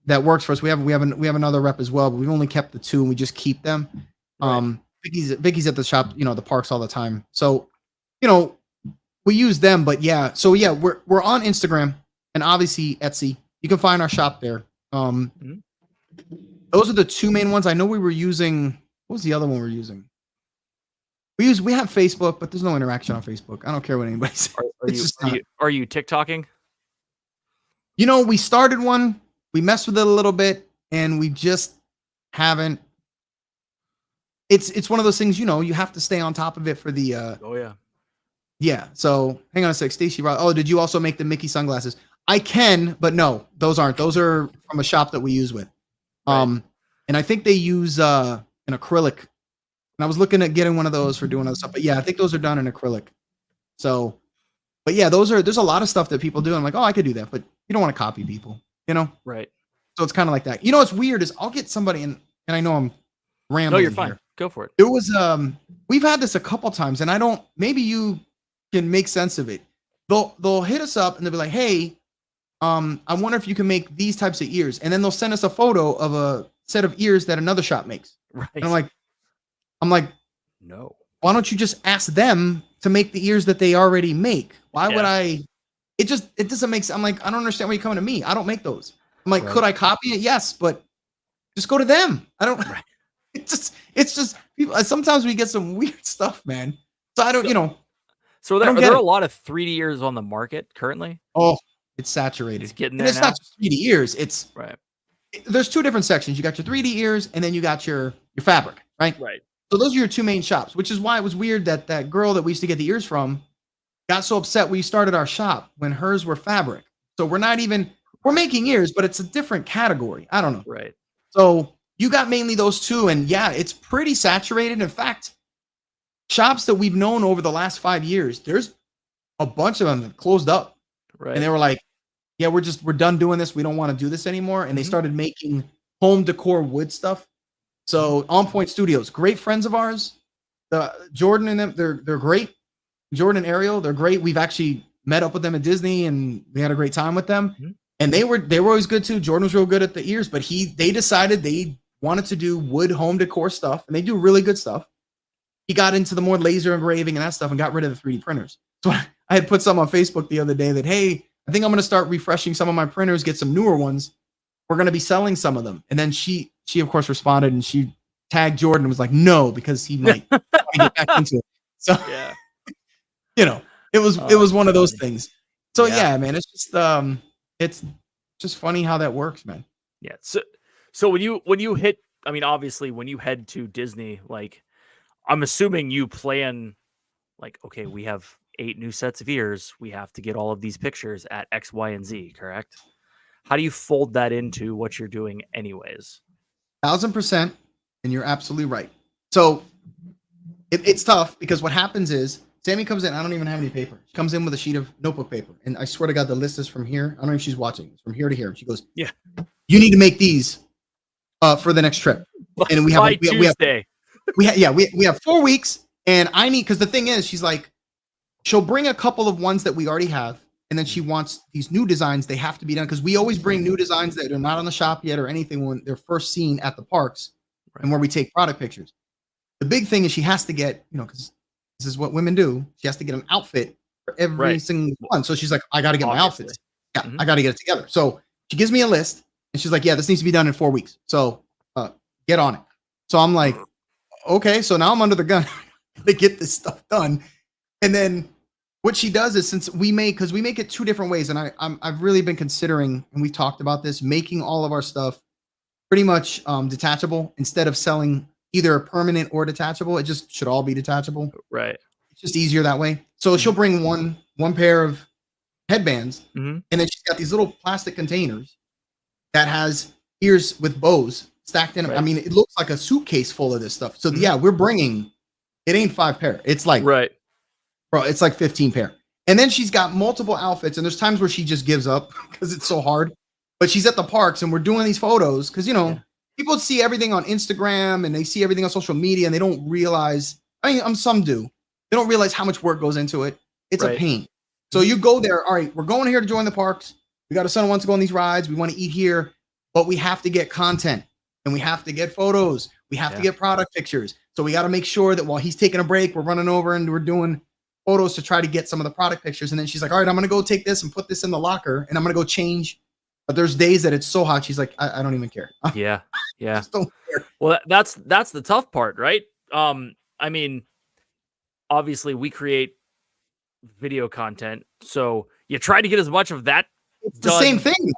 works for us. We have another rep as well, but we've only kept the two and we just keep them. Vicky's at the shop, the parks all the time. So, we use them, but yeah. So yeah, we're on Instagram and obviously Etsy. You can find our shop there. Those are the two main ones. I know we were using, what was the other one we're using? We have Facebook, but there's no interaction on Facebook. I don't care what anybody says. Are you TikToking? We started one. We messed with it a little bit, and we just haven't. It's one of those things, you have to stay on top of it for the. Yeah. So hang on a sec, Stacey. Oh, did you also make the Mickey sunglasses? I can, but no, those aren't. Those are from a shop that we use with. And I think they use an acrylic. And I was looking at getting one of those for doing other stuff. But yeah, I think those are done in acrylic. So, but yeah, there's a lot of stuff that people do. I'm like, oh, I could do that. But you don't want to copy people, Right. So it's kind of like that. What's weird is I'll get somebody, and I know I'm rambling. No, you're fine. Here. Go for it. There was, we've had this a couple times, and maybe you can make sense of it. They'll hit us up and they'll be like, hey, I wonder if you can make these types of ears. And then they'll send us a photo of a set of ears that another shop makes. Right. And I'm like, no. Why don't you just ask them to make the ears that they already make? Why would I? It doesn't make sense. I'm like, I don't understand why you're coming to me. I don't make those. I'm like, could I copy it? Yes, but just go to them. I don't. Right. It's just people. Sometimes we get some weird stuff, man. So I don't, So are there a lot of 3D ears on the market currently? Oh, it's saturated. It's getting there. And it's not just 3D ears. It's there's two different sections. You got your 3D ears, and then you got your fabric, right? Right. So those are your two main shops, which is why it was weird that that girl that we used to get the ears from got so upset we started our shop when hers were fabric. So we're making ears, but it's a different category. I don't know. Right. So you got mainly those two, and yeah, it's pretty saturated. In fact, shops that we've known over the last 5 years, there's a bunch of them that closed up, Right. and they were like, "Yeah, we're done doing this. We don't want to do this anymore." And they started making home decor wood stuff. So On Point Studios, great friends of ours. The Jordan and them, they're great. Jordan and Ariel, they're great. We've actually met up with them at Disney, and we had a great time with them. And they were always good too. Jordan was real good at the ears, but they decided they wanted to do wood home decor stuff, and they do really good stuff. He got into the more laser engraving and that stuff, and got rid of the 3D printers. So I had put some on Facebook the other day that, hey, I think I'm going to start refreshing some of my printers, get some newer ones. We're going to be selling some of them. And then she of course responded, and she tagged Jordan and was like, no, because he might get back into it. So Yeah. it was one of those things. So yeah, man, it's just funny how that works, man. Yeah. So when you hit, I mean, obviously when you head to Disney, like, I'm assuming you plan, like, okay, we have 8 new sets of ears. We have to get all of these pictures at X, Y, and Z, correct? How do you fold that into what you're doing anyways? 1000%. And you're absolutely right. So it's tough because what happens is Sammy comes in. I don't even have any paper. She comes in with a sheet of notebook paper. And I swear to God, the list is from here. I don't know if she's watching. It's from here to here. And she goes, yeah, you need to make these for the next trip. And we have Tuesday. we have 4 weeks, and I need, because the thing is, she's like, she'll bring a couple of ones that we already have, and then she wants these new designs. They have to be done because we always bring new designs that are not on the shop yet or anything when they're first seen at the parks, and where we take product pictures. The big thing is she has to get, because this is what women do. She has to get an outfit for every single one. So she's like, I got to get my outfits. Yeah, I got to get it together. So she gives me a list, and she's like, yeah, this needs to be done in 4 weeks. So get on it. So I'm like, okay, so now I'm under the gun to get this stuff done. And then what she does is, since we make it 2 different ways, and I've really been considering, and we've talked about this, making all of our stuff pretty much detachable instead of selling either permanent or detachable. It just should all be detachable. Right. It's just easier that way. So she'll bring one pair of headbands, and then she's got these little plastic containers that has ears with bows stacked in them. I mean, it looks like a suitcase full of this stuff. So yeah, we're bringing, it ain't 5 pair. It's like, bro, it's like 15 pair. And then she's got multiple outfits, and there's times where she just gives up because it's so hard. But she's at the parks, and we're doing these photos because, people see everything on Instagram and they see everything on social media, and they don't realize, I mean, some do. They don't realize how much work goes into it. It's a pain. So you go there, all right, we're going here to join the parks. We got a son who wants to go on these rides. We want to eat here, but we have to get content. And we have to get photos. We have to get product pictures. So we got to make sure that while he's taking a break, we're running over and we're doing photos to try to get some of the product pictures. And then she's like, all right, I'm going to go take this and put this in the locker, and I'm going to go change. But there's days that it's so hot. She's like, I don't even care. Yeah. Yeah. Just don't care. Well, that's the tough part, right? I mean, obviously we create video content. So you try to get as much of that it's done the same thing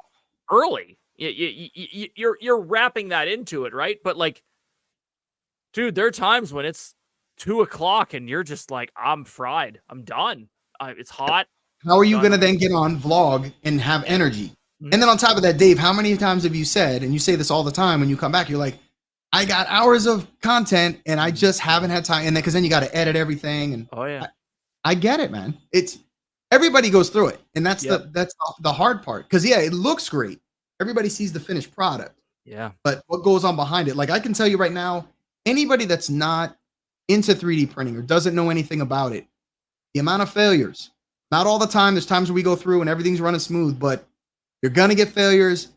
early. You're wrapping that into it, right? But like, dude, there are times when it's 2:00 and you're just like, I'm fried. I'm done. It's hot. How are you going to then get on vlog and have energy? And then on top of that, Dave, how many times have you said, and you say this all the time when you come back, you're like, I got hours of content and I just haven't had time. And then, because then you got to edit everything. And I get it, man. It's everybody goes through it. And that's the hard part. Because it looks great. Everybody sees the finished product. Yeah. But what goes on behind it? Like, I can tell you right now, anybody that's not into 3D printing or doesn't know anything about it, the amount of failures, not all the time. There's times where we go through and everything's running smooth, but you're going to get failures.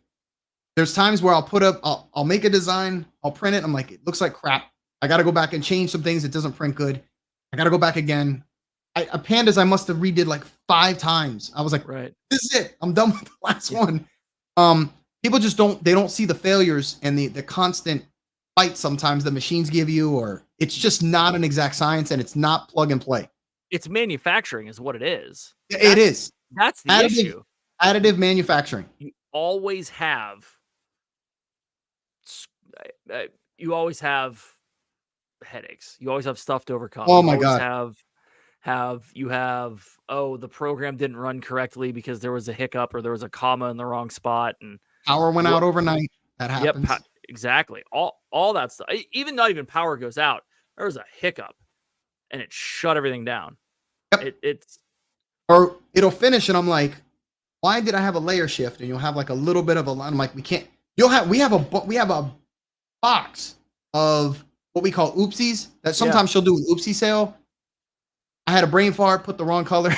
There's times where I'll make a design, I'll print it. I'm like, it looks like crap. I got to go back and change some things. It doesn't print good. I got to go back again. Pandas, I must have redid like 5 times. I was like, this is it. I'm done with the last one. People just don't see the failures and the constant fight sometimes the machines give you, or it's just not an exact science, and it's not plug and play. It's manufacturing is what it is. It is. That's the issue. Additive manufacturing. You always have you always have headaches. You always have stuff to overcome. Oh you my always God. have the program didn't run correctly because there was a hiccup or there was a comma in the wrong spot, and Power went out overnight. That yep, happens. exactly. All that stuff. Even not even power goes out. There was a hiccup, and it shut everything down. Yep. It's Or it'll finish, and I'm like, why did I have a layer shift? And you'll have like a little bit of a line. I'm like, we can't. We have a box of what we call oopsies that sometimes she'll do an oopsie sale. I had a brain fart, put the wrong color.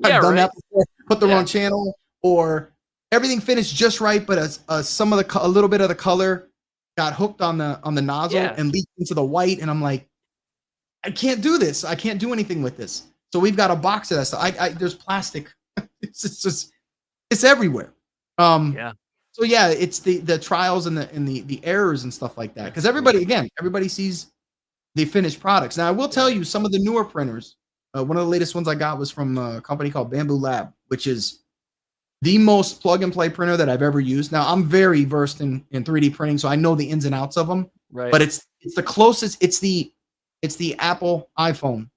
I've done that before. Put the wrong channel, or everything finished just right, but some of a little bit of the color got hooked on the nozzle and leaked into the white. And I'm like, I can't do this. I can't do anything with this. So we've got a box of that stuff. There's plastic. It's everywhere. So yeah, it's the trials and the errors and stuff like that. Because everybody sees the finished products. Now I will tell you, some of the newer printers. One of the latest ones I got was from a company called Bamboo Lab, which is the most plug and play printer that I've ever used. Now I'm very versed in 3D printing, so I know the ins and outs of them. Right. But it's the closest. It's the Apple iPhone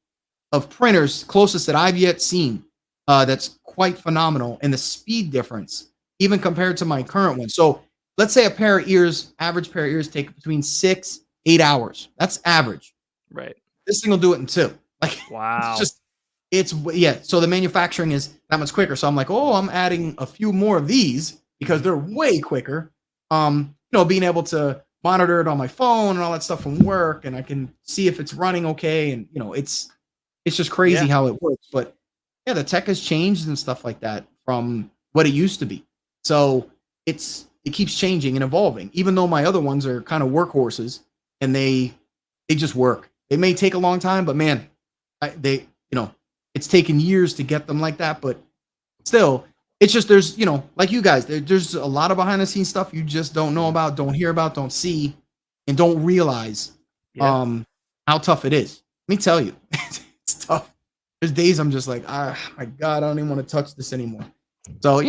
of printers, closest that I've yet seen. That's quite phenomenal, and the speed difference, even compared to my current one. So let's say average pair of ears take between 6-8 hours. That's average. Right. This thing will do it in 2. Like, wow. So the manufacturing is that much quicker. So I'm like, I'm adding a few more of these because they're way quicker. Being able to monitor it on my phone and all that stuff from work, and I can see if it's running okay. And it's just crazy how it works. But yeah, the tech has changed and stuff like that from what it used to be. So it keeps changing and evolving. Even though my other ones are kind of workhorses and they just work. It may take a long time, but man, it's taken years to get them like that. But still, it's just there's like you guys, there's a lot of behind the scenes stuff you just don't know about, don't hear about, don't see, and don't realize how tough it is. Let me tell you, it's tough. There's days I'm just like, my God, I don't even want to touch this anymore. So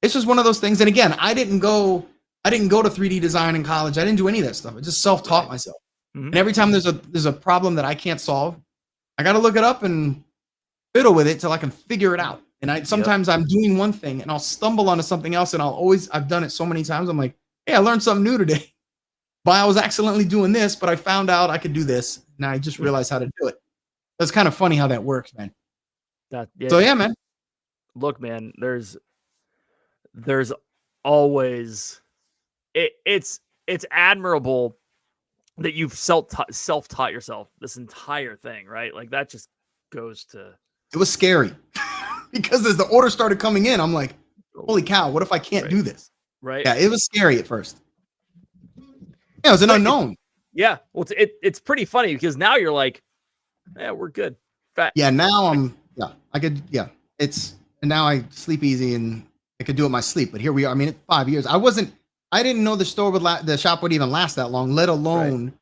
it's just one of those things. And again, I didn't go to 3D design in college. I didn't do any of that stuff. I just self-taught myself. Mm-hmm. And every time there's a problem that I can't solve, I got to look it up and fiddle with it till I can figure it out. And sometimes I'm doing one thing and I'll stumble onto something else, and I've done it so many times. I'm like, hey, I learned something new today. But I was accidentally doing this, but I found out I could do this. And I just realized how to do it. That's kind of funny how that works, man. So yeah, man. Look, man, there's always it's admirable that you've self-taught yourself this entire thing, right? Like that just goes to. It was scary because as the order started coming in, I'm like, holy cow, what if I can't do this? Right. Yeah, it was scary at first. Yeah, it was an unknown. Yeah. Well, it's pretty funny because now you're like, yeah, we're good. Yeah, now and now I sleep easy and I could do it in my sleep. But here we are. I mean, 5 years. I didn't know the shop would even last that long, let alone,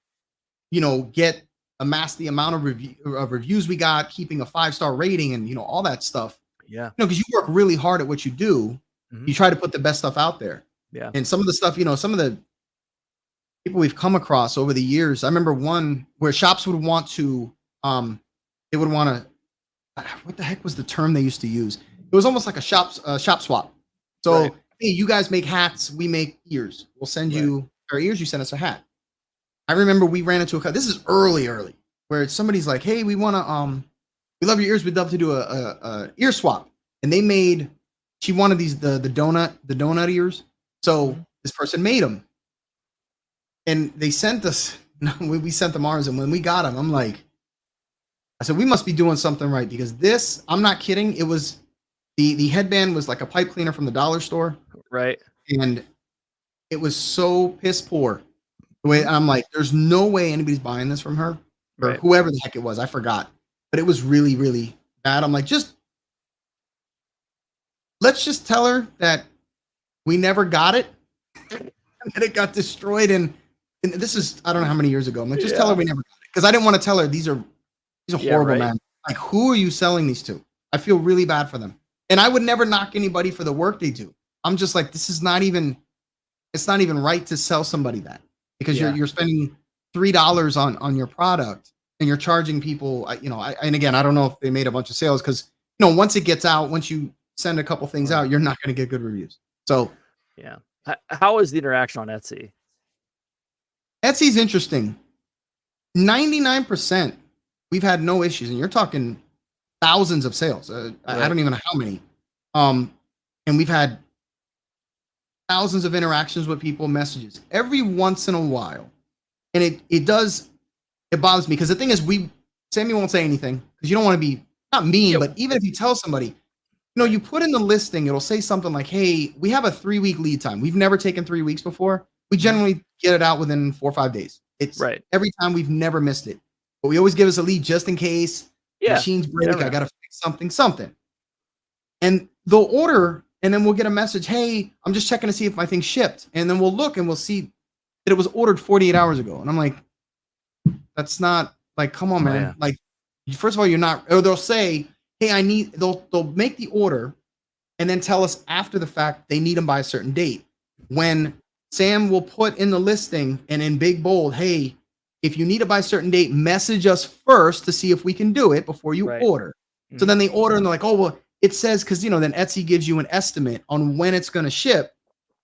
amass the amount of reviews we got, keeping a 5-star rating and, all that stuff. Yeah. Because you work really hard at what you do. Mm-hmm. You try to put the best stuff out there. Yeah. And some of the stuff, some of the people we've come across over the years, I remember one where shops would want to, they would want to, what the heck was the term they used to use? It was almost like a shop swap. So, hey, you guys make hats, we make ears. We'll send you our ears, you send us a hat. I remember we ran into this is early, where somebody's like, hey, we want to, we love your ears, we'd love to do a ear swap. And she wanted these, the donut ears. So this person made them. And they sent us, we sent them ours. And when we got them, I'm like, I said, we must be doing something right, because this, I'm not kidding. It was, the headband was like a pipe cleaner from the dollar store. Right. And it was so piss poor. The way I'm like, there's no way anybody's buying this from her or whoever the heck it was. I forgot. But it was really, really bad. I'm like, let's just tell her that we never got it. And then it got destroyed. And this is, I don't know how many years ago. I'm like, just tell her we never got it. Because I didn't want to tell her these are horrible, man. Like, who are you selling these to? I feel really bad for them. And I would never knock anybody for the work they do. I'm just like, it's not even right to sell somebody that. because you're spending $3 on your product and you're charging people. And again, I don't know if they made a bunch of sales because once it gets out, once you send a couple things out, you're not going to get good reviews. So yeah, how is the interaction on Etsy? Etsy's interesting. 99%, we've had no issues, and you're talking thousands of sales. I don't even know how many. And we've had thousands of interactions with people, messages every once in a while. And it bothers me because the thing is, Sammy won't say anything because you don't want to be not mean, but even if you tell somebody, you put in the listing, it'll say something like, hey, we have a 3-week lead time. We've never taken 3 weeks before. We generally get it out within 4 or 5 days. It's every time, we've never missed it. But we always give us a lead just in case machines break. I got to fix something. And they'll order, and then we'll get a message, hey, I'm just checking to see if my thing's shipped. And then we'll look and we'll see that it was ordered 48 hours ago. And I'm like, that's not come on, man. Like, first of all, you're not, or they'll say, hey, they'll make the order and then tell us after the fact they need them by a certain date. When Sam will put in the listing and in big bold, hey, if you need it by a certain date, message us first to see if we can do it before you order. Mm-hmm. So then they order and they're like, oh, well, it says, because, then Etsy gives you an estimate on when it's going to ship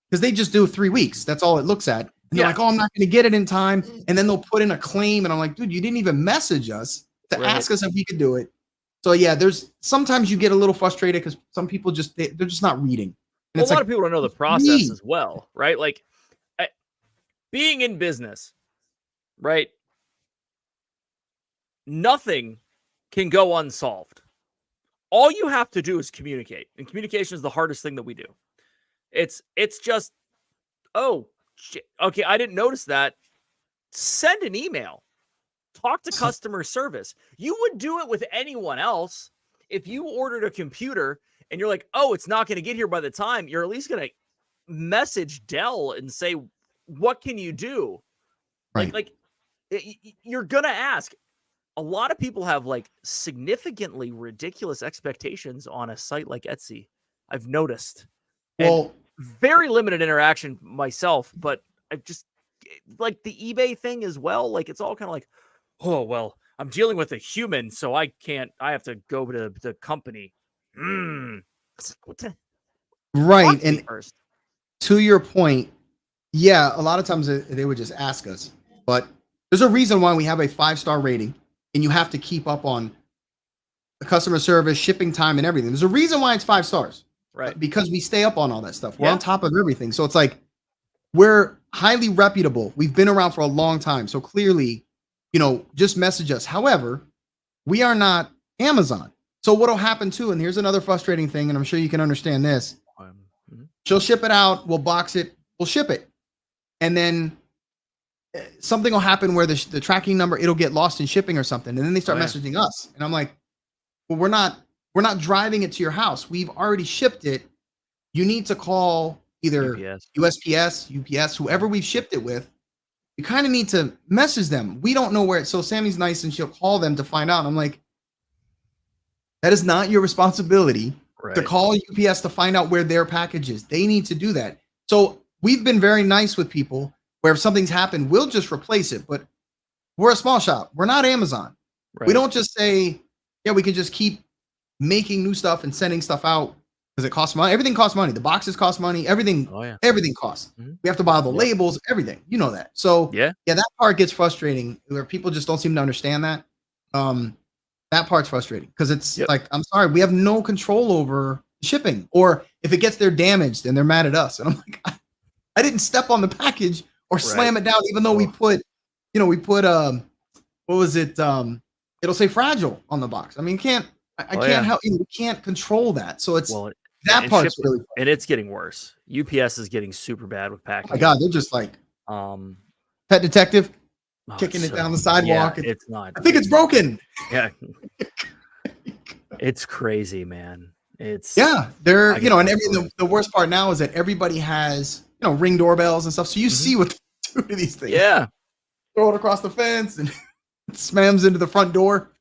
because they just do 3 weeks. That's all it looks at. And they're like, oh, I'm not going to get it in time. And then they'll put in a claim. And I'm like, dude, you didn't even message us to ask us if we could do it. So sometimes you get a little frustrated because some people they're just not reading. And a lot of people don't know the process as well, right? Like being in business, right? Nothing can go unsolved. All you have to do is communicate, and communication is the hardest thing that we do. It's just, oh, shit. Okay, I didn't notice that. Send an email. Talk to customer service. You would do it with anyone else. If you ordered a computer and you're like, oh, it's not going to get here by the time, you're at least going to message Dell and say, what can you do? Right. Like you're going to ask. A lot of people have significantly ridiculous expectations on a site like Etsy. I've noticed. Well, and very limited interaction myself, but I just the eBay thing as well. It's all kind of oh, well, I'm dealing with a human, so I have to go to the company. What the? Right. And first, to your point, a lot of times they would just ask us, but there's a reason why we have a 5-star rating and you have to keep up on the customer service, shipping time, and everything. There's a reason why it's 5 stars, right? Because we stay up on all that stuff. We're on top of everything. So it's we're highly reputable. We've been around for a long time. So clearly, just message us. However, we are not Amazon. So what'll happen too, and here's another frustrating thing, and I'm sure you can understand this. She'll ship it out, we'll box it, we'll ship it. And then something will happen where the tracking number, it'll get lost in shipping or something. And then they start messaging us. And I'm like, well, we're not driving it to your house. We've already shipped it. You need to call either USPS, UPS, whoever we've shipped it with. You kind of need to message them. We don't know where it's. So Sammy's nice and she'll call them to find out. I'm like, that is not your responsibility to call UPS to find out where their package is. They need to do that. So we've been very nice with people where if something's happened, we'll just replace it. But we're a small shop. We're not Amazon. Right. We don't just say, we can just keep making new stuff and sending stuff out because it costs money. Everything costs money. The boxes cost money. Everything costs. Mm-hmm. We have to buy the labels, everything. You know that. So that part gets frustrating where people just don't seem to understand that. That part's frustrating because it's I'm sorry, we have no control over shipping. Or if it gets there damaged, then they're mad at us. And I'm like, I didn't step on the package or slam it down, even though we put what was it? It'll say fragile on the box. I mean, I can't help you. We can't control that. So it's that part's really, and it's getting worse. UPS is getting super bad with packing. Oh my God, they're just Pet Detective kicking it down the sidewalk. It's not. I think it's broken. Yeah, it's crazy, man. It's they're and the worst part now is that everybody has Ring doorbells and stuff. So you see what they do to these things. Yeah, throw it across the fence and it slams into the front door.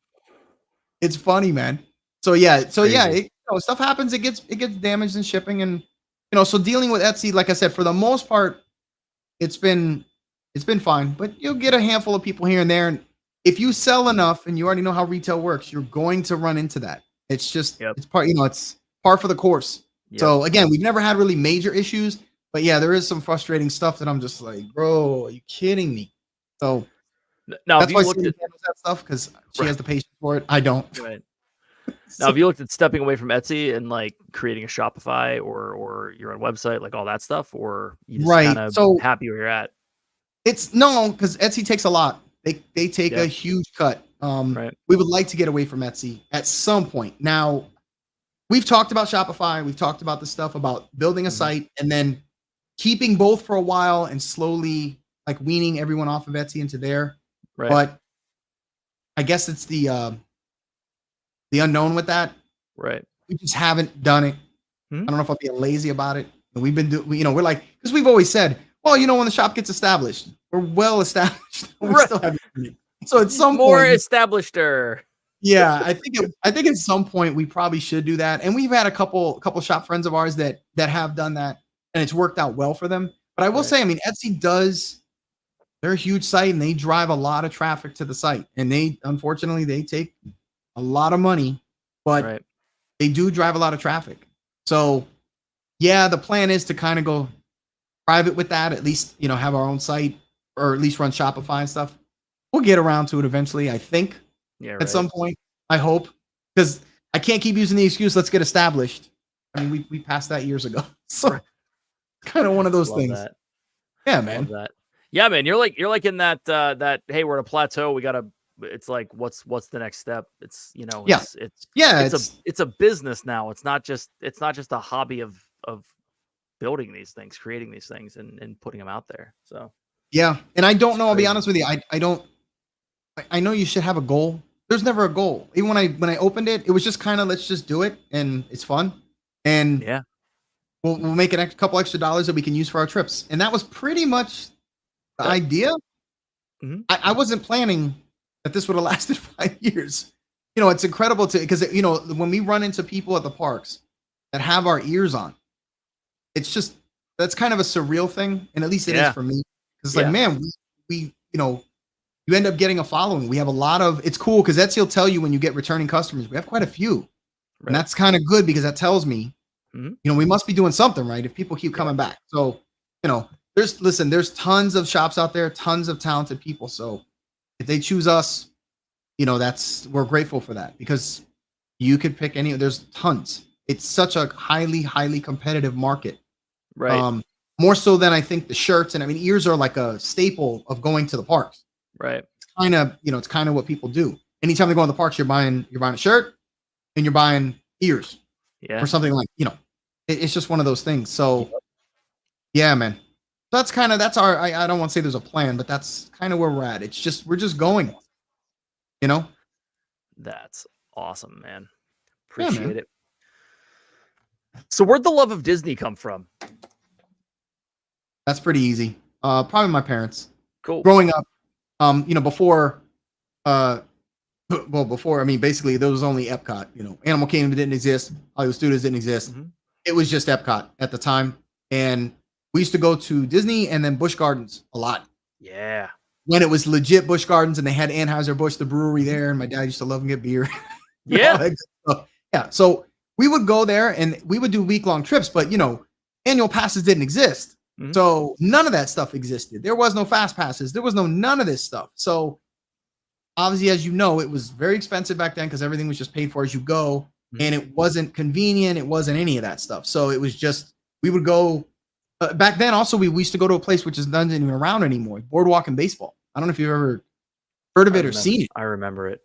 It's funny, man. So stuff happens. It gets damaged in shipping, and so dealing with Etsy, like I said, for the most part, it's been It's been fine, but you'll get a handful of people here and there. And if you sell enough and you already know how retail works, you're going to run into that. It's just, Yep. it's part, it's par for the course. Yep. So again, we've never had really major issues, but yeah, there is some frustrating stuff that I'm just like, bro, are you kidding me? So now, that's have why you looked Cindy at handles that stuff, because she Right. has the patience for it. I don't. right. Now, So- have you looked at stepping away from Etsy and like creating a Shopify or your own website, like all that stuff, or you just Right. kind of So happy where you're at? it's no, because Etsy takes a lot. They take Yeah. a huge cut. Right. We would like to get away from Etsy at some point. Now, we've talked about Shopify. We've talked about the stuff about building a Mhm. site and then keeping both for a while and slowly like weaning everyone off of Etsy into there. Right. But I guess it's the unknown with that. Right. We just haven't done it. Mhm. I don't know if I'm being lazy about it. And we've been doing, we're like, because we've always said, well, when the shop gets established, we're well established. We Right. still haven't done it. So at some More point, established-er. yeah, I think at some point we probably should do that. And we've had a couple shop friends of ours that have done that, and it's worked out well for them. But I will Right. say, I mean, Etsy does, they're a huge site and they drive a lot of traffic to the site. And unfortunately, they take a lot of money, but Right. they do drive a lot of traffic. So yeah, the plan is to kind of go private with that, at least, have our own site or at least run Shopify and stuff. We'll get around to it eventually, I think. Yeah. At Right. some point, I hope, because I can't keep using the excuse, let's get established. I mean, we passed that years ago. So Right. kind of one of those Love things. that. Yeah, Love man. that. Yeah, man. You're like in that hey, we're at a plateau. We gotta. It's like what's the next step? It's Yeah. it's a business now. It's not just a hobby of building these things, creating these things, and putting them out there. So Yeah. And I don't It's know, I'll be crazy. honest with you. I know you should have a goal. There's never a goal. Even when I opened it, it was just kind of, let's just do it and it's fun. And yeah, we'll make a couple extra dollars that we can use for our trips. And that was pretty much the That- idea. Mhm. I wasn't planning that this would have lasted 5 years. It's incredible because when we run into people at the parks that have our ears on, it's just, that's kind of a surreal thing. And at least it Yeah. is for me. It's Yeah. like, man, we you end up getting a following. We have a lot of, it's cool because Etsy will tell you when you get returning customers. We have quite a few. Right. And that's kind of good because that tells me, Mhm. we must be doing something right if people keep coming back. So, there's tons of shops out there, tons of talented people. So if they choose us, we're grateful for that, because you could pick there's tons. It's such a highly, highly competitive market. Right. More so than I think the shirts. And I mean, ears are like a staple of going to the parks. Right. It's kind of what people do. Anytime they go in the parks, you're buying a shirt and you're buying ears Yeah. or something like, it's just one of those things. So yeah, man, that's our, I don't want to say there's a plan, but that's kind of where we're at. It's just, we're just going, That's awesome, man. Yeah, man. Appreciate it. So where'd the love of Disney come from? That's pretty easy. Probably my parents. Cool. Growing up, before, before, I mean, basically there was only Epcot, Animal Kingdom didn't exist. Hollywood Studios didn't exist. Mhm. It was just Epcot at the time. And we used to go to Disney and then Busch Gardens a lot. Yeah. When it was legit Busch Gardens and they had Anheuser-Busch, the brewery there. And my dad used to love and get beer. Yeah. Yeah. So we would go there and we would do week-long trips, but annual passes didn't exist. Mhm. So none of that stuff existed. There was no fast passes. There was none of this stuff. So obviously, as you know, it was very expensive back then because everything was just paid for as you go. Mhm. And it wasn't convenient. It wasn't any of that stuff. So it was just, we would go back then. Also, we used to go to a place which is not even around anymore. Boardwalk and Baseball. I don't know if you've ever heard of it or seen it. I remember it.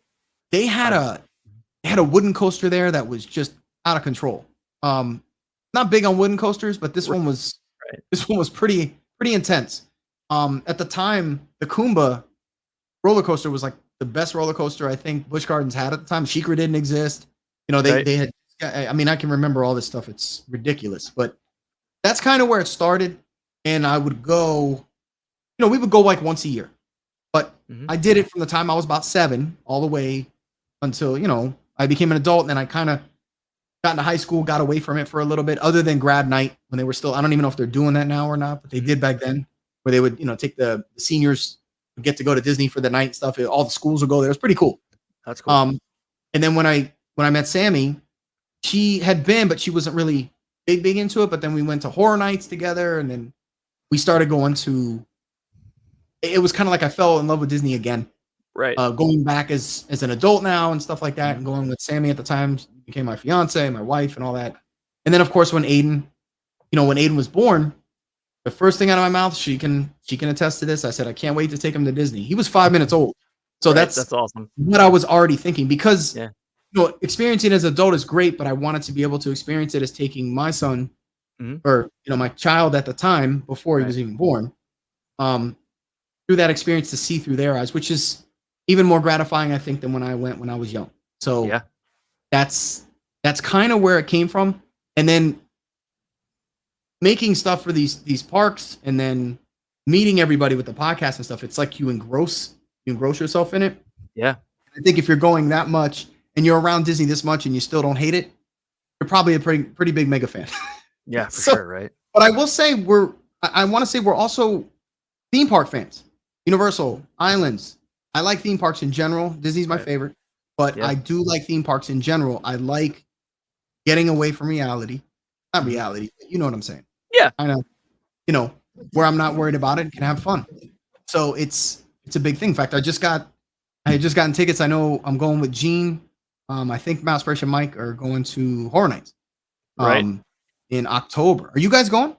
They had a wooden coaster there that was just out of control. Not big on wooden coasters, but this one was pretty intense. At the time, the Kumba roller coaster was like the best roller coaster I think Busch Gardens had at the time. Sheikra didn't exist. They had, I mean, I can remember all this stuff. It's ridiculous, but that's kind of where it started. And I would go, we would go like once a year, but Mhm. I did it from the time I was about 7 all the way until, I became an adult. And then I kind of got into high school, got away from it for a little bit, other than grad night when they were still, I don't even know if they're doing that now or not, but they did back then. where they would, take the seniors get to go to Disney for the night and stuff. All the schools would go there. It was pretty cool. That's cool. And then when I met Sammy, she had been, but she wasn't really big into it. But then we went to horror nights together, and then we started going to. It was kind of like I fell in love with Disney again. Right. Going back as an adult now and stuff like that, and going with Sammy at the time, became my fiance, my wife, and all that. And then of course when Aiden was born, the first thing out of my mouth, she can attest to this. I said, I can't wait to take him to Disney. He was 5 minutes old. So right, that's awesome. What I was already thinking, because experiencing it as an adult is great, but I wanted to be able to experience it as taking my son or my child at the time before he was even born, through that experience, to see through their eyes, which is even more gratifying, I think, than when I went when I was young. So that's kind of where it came from. And then making stuff for these parks, and then meeting everybody with the podcast and stuff. It's like you engross yourself in it. Yeah. I think if you're going that much and you're around Disney this much and you still don't hate it, you're probably a pretty big mega fan. Yeah, for sure, right? But I will say I want to say we're also theme park fans. Universal, Islands. I like theme parks in general. Disney's my favorite, but I do like theme parks in general. I like getting away from reality. Not reality, but you know what I'm saying. Yeah. I know, where I'm not worried about it and can have fun. So it's a big thing. In fact, I had just gotten tickets. I know I'm going with Gene. I think Mousespiration Mike are going to Horror Nights. In October. Are you guys going?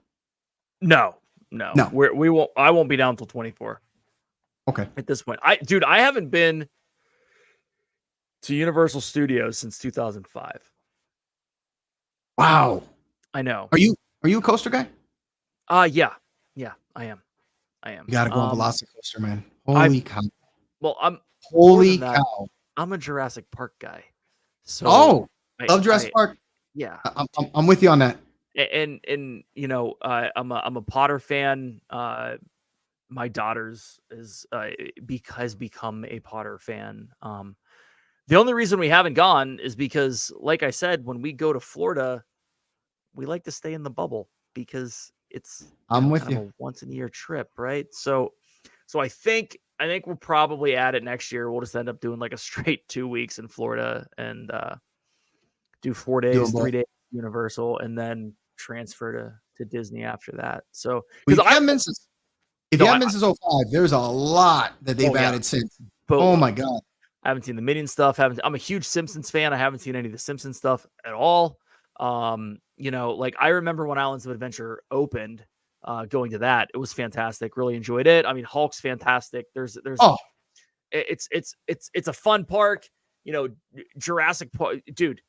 No. We won't. I won't be down until 24. Okay. At this point, I haven't been to Universal Studios since 2005. Wow. I know. Are you a coaster guy? Yeah, I am. You gotta go on Velocicoaster, man. Holy cow. Well, holy cow. I'm a Jurassic Park guy. So love Jurassic Park. Yeah. I'm with you on that. And I'm a Potter fan. My daughter's has become a Potter fan. The only reason we haven't gone is because, like I said, when we go to Florida, we like to stay in the bubble because it's with you. a once in a year trip, right? So I think we'll probably add it next year. We'll just end up doing like a straight 2 weeks in Florida and do 4 days, 3 days Universal, and then transfer to Disney after that. So because if you haven't been since 05, there's a lot that they've added since. But, my God. I haven't seen the Minion stuff. I'm a huge Simpsons fan. I haven't seen any of the Simpsons stuff at all. Like I remember when Islands of Adventure opened, going to that, it was fantastic. Really enjoyed it. I mean, Hulk's fantastic. It's a fun park. Jurassic Park, dude.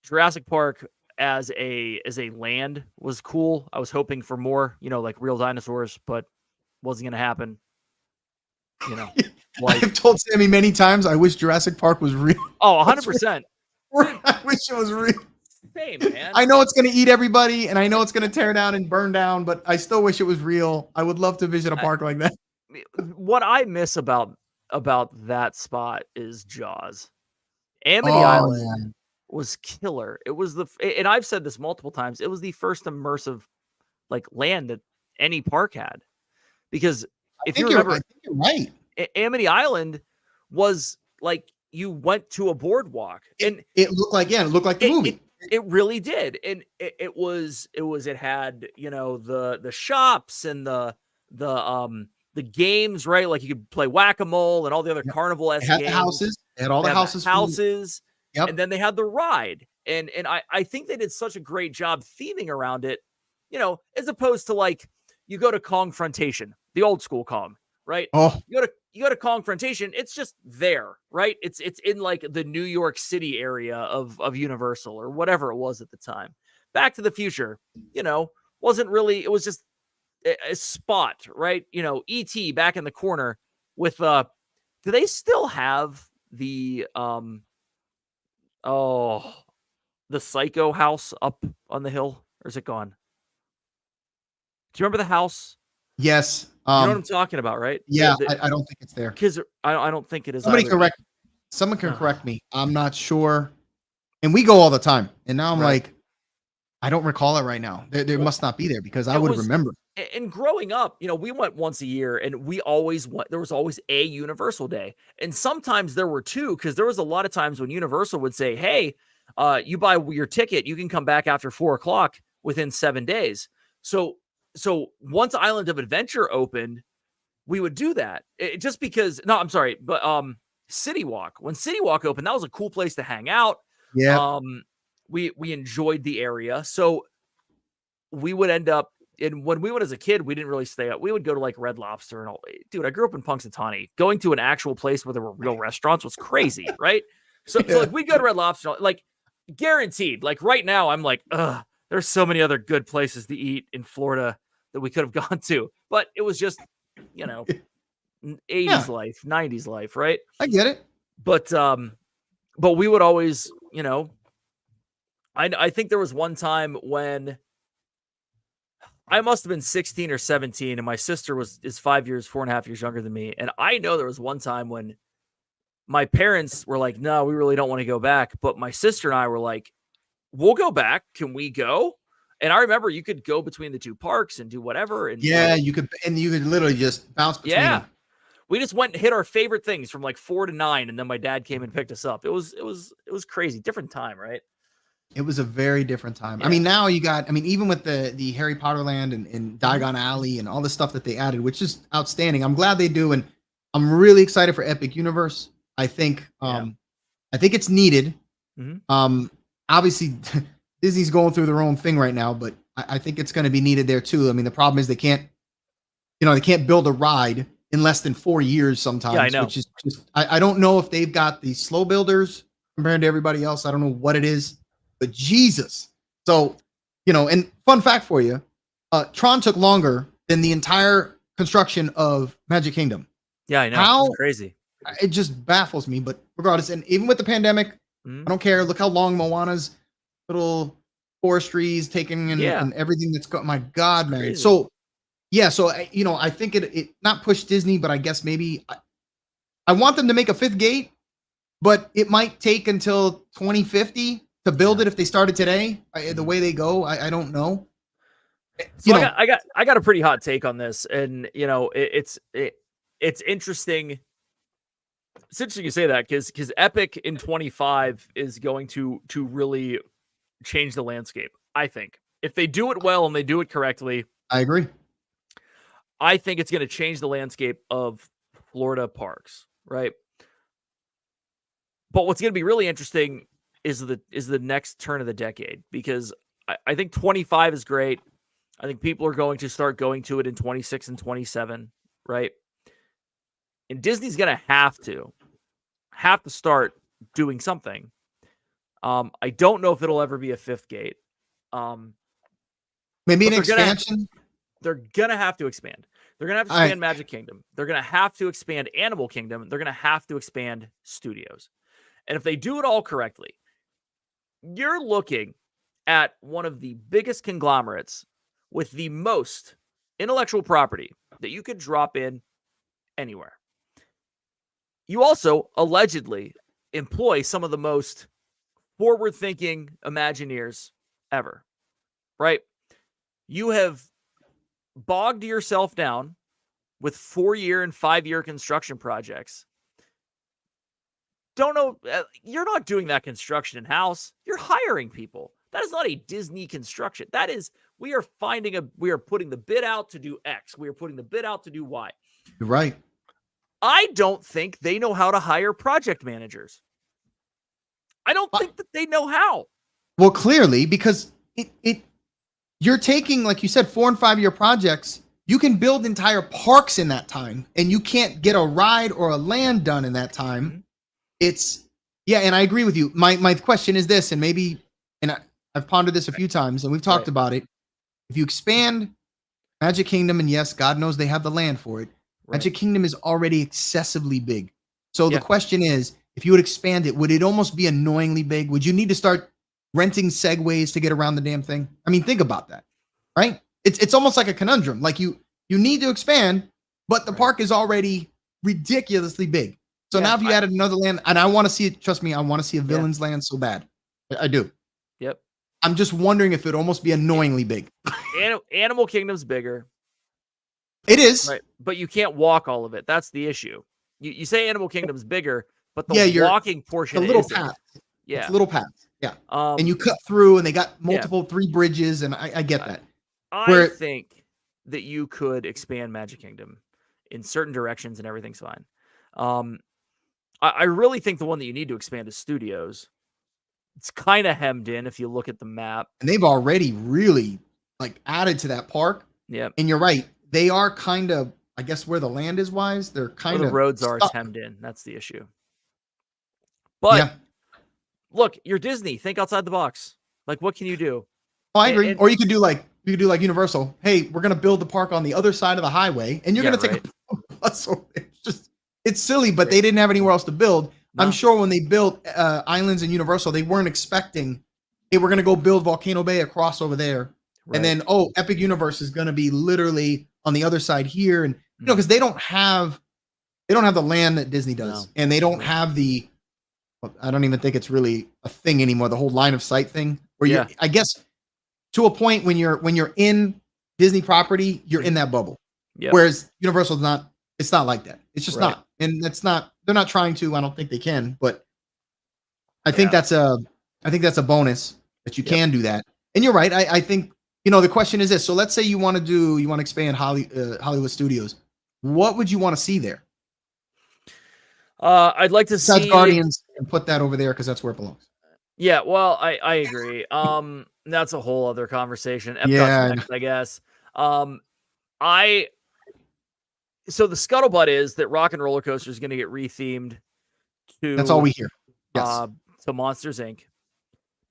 Jurassic Park as a land was cool. I was hoping for more, like real dinosaurs, but wasn't going to happen. I've told Sammy many times, I wish Jurassic Park was real. Oh, 100%. I wish it was real. Same, man. I know it's going to eat everybody, and I know it's going to tear down and burn down, but I still wish it was real. I would love to visit a park like that. What I miss about that spot is Jaws. Amity Island was killer. It was and I've said this multiple times, it was the first immersive land that any park had. Because if you remember, I think you're right. Amity Island was like you went to a boardwalk, and it looked like the movie. It really did, and it had the shops and the games, right? Like you could play whack-a-mole and all the other carnival-esque games. The houses. They had all the houses. Yep. And then they had the ride, and I think they did such a great job theming around it, as opposed to you go to Kongfrontation, the old school Kong, right? Oh, you go to Kongfrontation, it's just there, right? It's in the New York City area of Universal or whatever it was at the time. Back to the Future, wasn't really, it was just a spot, right? E.T. back in the corner with do they still have the the Psycho house up on the hill, or is it gone? Do you remember the house? Yes. You know what I'm talking about, right? Yeah, I don't think it's there. Because I don't think it is. Someone can correct me. I'm not sure. And we go all the time. And now I'm like, I don't recall it right now. There must not be there because I would remember. and growing up, we went once a year, and we always went. There was always a Universal day, and sometimes there were two, because there was a lot of times when Universal would say, "Hey, you buy your ticket, you can come back after 4 o'clock within 7 days." So once Island of Adventure opened, we would do that. Just because. No, I'm sorry, but City Walk. When City Walk opened, that was a cool place to hang out. Yeah. We enjoyed the area, so we would end up. And when we went as a kid, we didn't really stay up. We would go to like Red Lobster and all. Dude, I grew up in Punxsutawney. Going to an actual place where there were real restaurants was crazy, right? So like we'd go to Red Lobster, like guaranteed. Like right now, I'm like, ugh, there's so many other good places to eat in Florida that we could have gone to. But it was just, 80s life, 90s life, right? I get it. But we would always, I think there was one time when I must have been 16 or 17, and my sister is 4.5 years younger than me. And I know there was one time when my parents were like, "No, we really don't want to go back." But my sister and I were like, "We'll go back. Can we go?" And I remember you could go between the two parks and do whatever. And you could literally just bounce between them. We just went and hit our favorite things from like 4 to 9, and then my dad came and picked us up. It was crazy, different time, right? It was a very different time. Yeah. I mean, now you got, even with the Harry Potter land and Diagon Alley and all the stuff that they added, which is outstanding. I'm glad they do. And I'm really excited for Epic Universe. I think it's needed. Mm-hmm. Obviously Disney's going through their own thing right now, but I think it's going to be needed there too. I mean, the problem is they can't build a ride in less than 4 years sometimes. Yeah, I know. Which is just, I don't know if they've got the slow builders compared to everybody else. I don't know what it is. But Jesus. So, and fun fact for you, Tron took longer than the entire construction of Magic Kingdom. Yeah, I know. It's crazy. It just baffles me. But regardless, and even with the pandemic, I don't care. Look how long Moana's little forestry is taking and everything that's got. My God, man. Crazy. So, I think it not push Disney, but I guess maybe I want them to make a fifth gate, but it might take until 2050. To build it if they started today, the way they go, I don't know. So I got a pretty hot take on this, and it's interesting. It's interesting you say that because Epic in 25 is going to really change the landscape. I think if they do it well and they do it correctly, I agree. I think it's going to change the landscape of Florida parks, right? But what's going to be really interesting is the next turn of the decade, because I think 25 is great. I think people are going to start going to it in 26 and 27, right? And Disney's going to have to start doing something. I don't know if it'll ever be a fifth gate. Maybe an expansion. They're going to have to expand. They're going to have to expand Magic Kingdom. They're going to have to expand Animal Kingdom. They're going to have to expand studios. And if they do it all correctly, you're looking at one of the biggest conglomerates with the most intellectual property that you could drop in anywhere. You also allegedly employ some of the most forward-thinking Imagineers ever, right? You have bogged yourself down with 4-year and 5-year construction projects. Don't know. You're not doing that construction in-house. You're hiring people. That is not a Disney construction. That is, we are putting the bid out to do X. We are putting the bid out to do Y. You're right. I don't think they know how to hire project managers. I don't think that they know how. Well, clearly, because you're taking, like you said, 4 and 5 year projects. You can build entire parks in that time, and you can't get a ride or a land done in that time. Mm-hmm. And I agree with you. My question is this, and I've pondered this a few times, and we've talked about it. If you expand Magic Kingdom, and yes, God knows they have the land for it, Magic Kingdom is already excessively big. So the question is, if you would expand it, would it almost be annoyingly big? Would you need to start renting segways to get around the damn thing? I mean, think about that, right? It's almost like a conundrum. Like you need to expand, but the park is already ridiculously big. So now if you added another land, and I want to see it, trust me, I want to see a villain's land so bad. I do. Yep. I'm just wondering if it'd almost be annoyingly big. Animal Kingdom's bigger. It is. Right. But you can't walk all of it. That's the issue. You say Animal Kingdom's bigger, but the Yeah, walking portion a little isn't. path. Yeah. It's little paths. Yeah. And you cut through and they got multiple 3 bridges, and I get that. I think that you could expand Magic Kingdom in certain directions and everything's fine. I really think the one that you need to expand is Studios. It's kind of hemmed in if you look at the map. And they've already really like added to that park. Yeah. And you're right. They are kind of, I guess where the land is wise, they're kind of the roads stuck. are, it's hemmed in. That's the issue. But look, you're Disney. Think outside the box. Like, what can you do? Oh, I agree. Or you could do like Universal. Hey, we're gonna build the park on the other side of the highway, and you're gonna take a bus over there. It's silly, but they didn't have anywhere else to build. No. I'm sure when they built Islands and Universal, they weren't expecting, hey, we're gonna go build Volcano Bay across over there, and then Epic Universe is gonna be literally on the other side here, and because they don't have the land that Disney does, and they don't have the. I don't even think it's really a thing anymore. The whole line of sight thing, where I guess to a point when you're in Disney property, you're in that bubble. Yep. Whereas Universal's not. It's not like that. It's just not, and that's not. They're not trying to. I don't think they can, but I think that's a bonus that you can do that. And you're right. I think the question is this. So let's say you want to expand Hollywood Studios. What would you want to see there? I'd like to see Guardians and put that over there because that's where it belongs. Yeah, well, I agree. That's a whole other conversation. Epcot's next, I guess. So the scuttlebutt is that Rock and Roller Coaster is going to get rethemed to. That's all we hear. Yes. To Monsters Inc.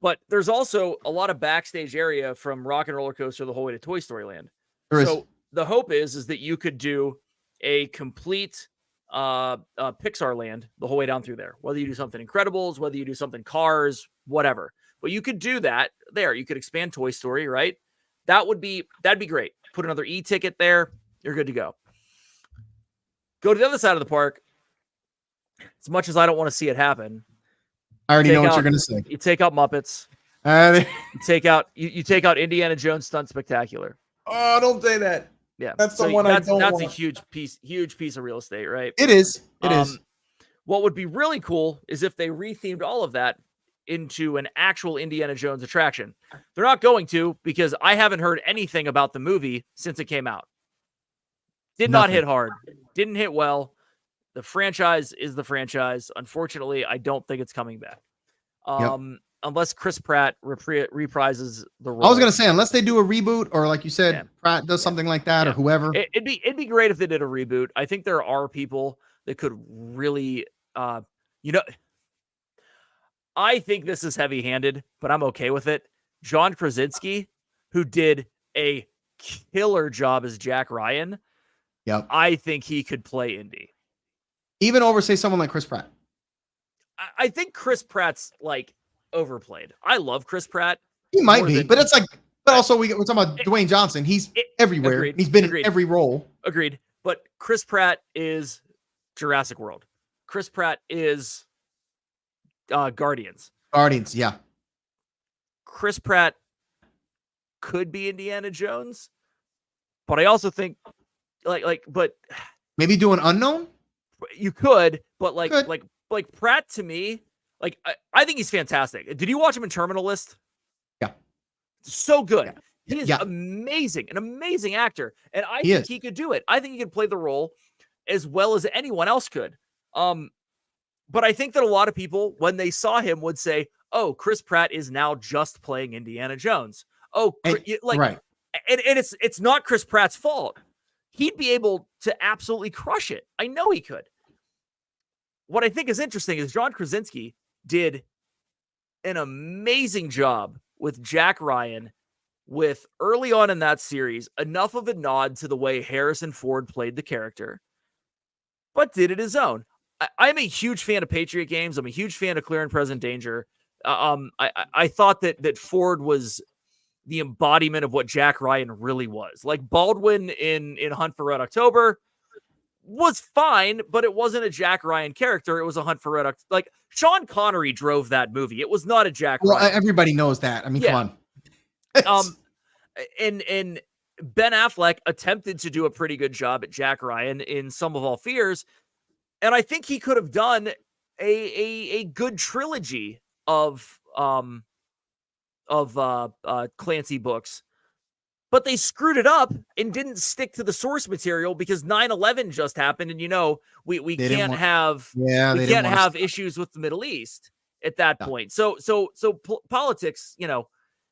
But there's also a lot of backstage area from Rock and Roller Coaster the whole way to Toy Story Land. The hope is that you could do a complete Pixar land the whole way down through there, whether you do something Incredibles, whether you do something Cars, whatever, but you could do that there. You could expand Toy Story, right? That'd be great. Put another e-ticket there. You're good to go. Go to the other side of the park. As much as I don't want to see it happen, I already know what you're going to say. You take out Muppets. You take out Indiana Jones Stunt Spectacular. Oh, don't say that. Yeah, that's the one I don't want. That's a huge piece of real estate, right? It is. It is. What would be really cool is if they rethemed all of that into an actual Indiana Jones attraction. They're not going to, because I haven't heard anything about the movie since it came out. Did not hit hard. Didn't hit well. The franchise is the franchise. Unfortunately, I don't think it's coming back. Unless Chris Pratt reprises the role. I was going to say, unless they do a reboot, or like you said, Pratt does something like that, or whoever. It'd be great if they did a reboot. I think there are people that could really, I think this is heavy-handed, but I'm okay with it. John Krasinski, who did a killer job as Jack Ryan, I think he could play Indy. Even over, say, someone like Chris Pratt. I think Chris Pratt's like overplayed. I love Chris Pratt. He might be, but it's like, but also we're talking about Dwayne Johnson. He's everywhere. Agreed, he's been in every role. Agreed. But Chris Pratt is Jurassic World. Chris Pratt is Guardians. Guardians, yeah. Chris Pratt could be Indiana Jones, but I also think but maybe do an unknown. You could, but like Pratt to me, like I think he's fantastic. Did you watch him in Terminal List? Yeah, so good. Yeah. He is amazing, an amazing actor, and I think he could do it. I think he could play the role as well as anyone else could. But I think that a lot of people, when they saw him, would say, "Oh, Chris Pratt is now just playing Indiana Jones." Oh, and it's not Chris Pratt's fault. He'd be able to absolutely crush it. I know he could. What I think is interesting is John Krasinski did an amazing job with Jack Ryan, with early on in that series, enough of a nod to the way Harrison Ford played the character, but did it his own. I'm a huge fan of Patriot Games. I'm a huge fan of Clear and Present Danger. I thought that Ford was the embodiment of what Jack Ryan really was. Like Baldwin in Hunt for Red October was fine, but it wasn't a Jack Ryan character. It was a Hunt for Red October. Like Sean Connery drove that movie. It was not a Jack Ryan. Everybody knows that. I mean, come on. And Ben Affleck attempted to do a pretty good job at Jack Ryan in Sum of All Fears, and I think he could have done a good trilogy of Clancy books. But they screwed it up and didn't stick to the source material because 9/11 just happened, and we can't have issues with the Middle East at that point. So politics,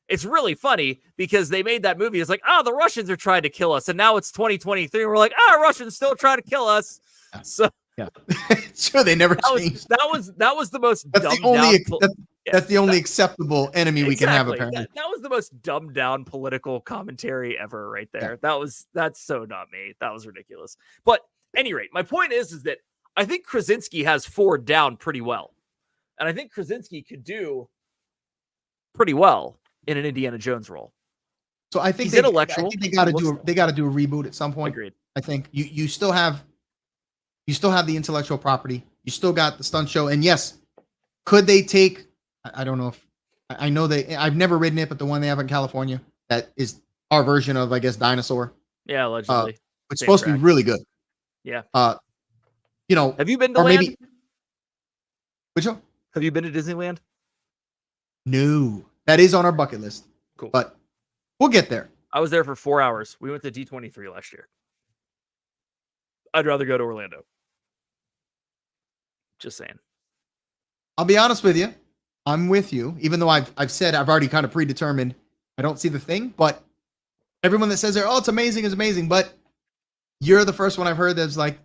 it's really funny because they made that movie. It's like, the Russians are trying to kill us, and now it's 2023. And we're like, Russians still trying to kill us. So yeah, sure, they never changed. That was the most. That's the only acceptable enemy we can have, apparently. That was the most dumbed down political commentary ever right there. Yeah. That's so not me. That was ridiculous. But at any rate, my point is that I think Krasinski has Ford down pretty well. And I think Krasinski could do pretty well in an Indiana Jones role. So I think he's intellectual. I think they got to do a reboot at some point. Agreed. I think you still have the intellectual property. You still got the stunt show. And yes, could they take, I don't know if I know I've never ridden it, but the one they have in California that is our version of, I guess, Dinosaur. Yeah, allegedly. It's supposed to be really good. Yeah. Have you been to Land? Which one? Have you been to Disneyland? No, that is on our bucket list. Cool. But we'll get there. I was there for 4 hours. We went to D23 last year. I'd rather go to Orlando. Just saying. I'll be honest with you. I'm with you, even though I've said I've already kind of predetermined I don't see the thing, but everyone that says there, it's amazing is amazing, but you're the first one I've heard that's like,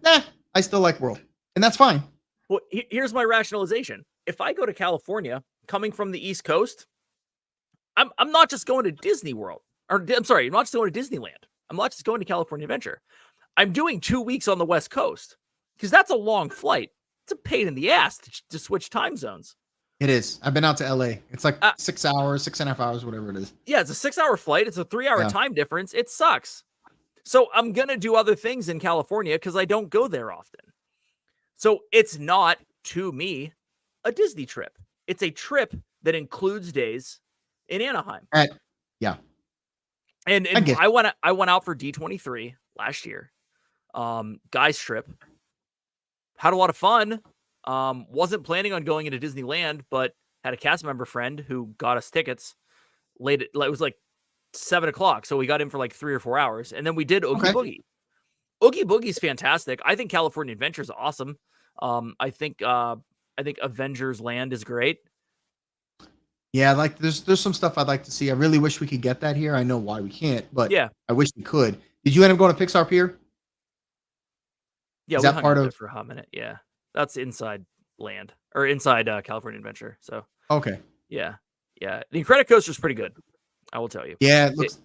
I still like World. And that's fine. Well, here's my rationalization. If I go to California, coming from the East Coast, I'm not just going to Disney World. I'm not just going to Disneyland. I'm not just going to California Adventure. I'm doing 2 weeks on the West Coast because that's a long flight. It's a pain in the ass to switch time zones. It is. I've been out to LA. It's like 6 hours, 6.5 hours, whatever it is. Yeah, it's a 6-hour flight. It's a 3-hour time difference. It sucks. So I'm going to do other things in California because I don't go there often. So it's not, to me, a Disney trip. It's a trip that includes days in Anaheim. Yeah. And I went out for D23 last year. Guys trip. Had a lot of fun. Wasn't planning on going into Disneyland, but had a cast member friend who got us tickets late. It was like 7:00. So we got in for like 3 or 4 hours. And then we did Oogie Boogie. Oogie Boogie's fantastic. I think California Adventure is awesome. I think Avengers Land is great. Yeah, like there's some stuff I'd like to see. I really wish we could get that here. I know why we can't, but yeah, I wish we could. Did you end up going to Pixar Pier? Yeah, is that part of for a hot minute? Yeah, that's inside land or inside California Adventure. So okay, yeah. The Incredicoaster Coaster is pretty good. I will tell you. Yeah, it looks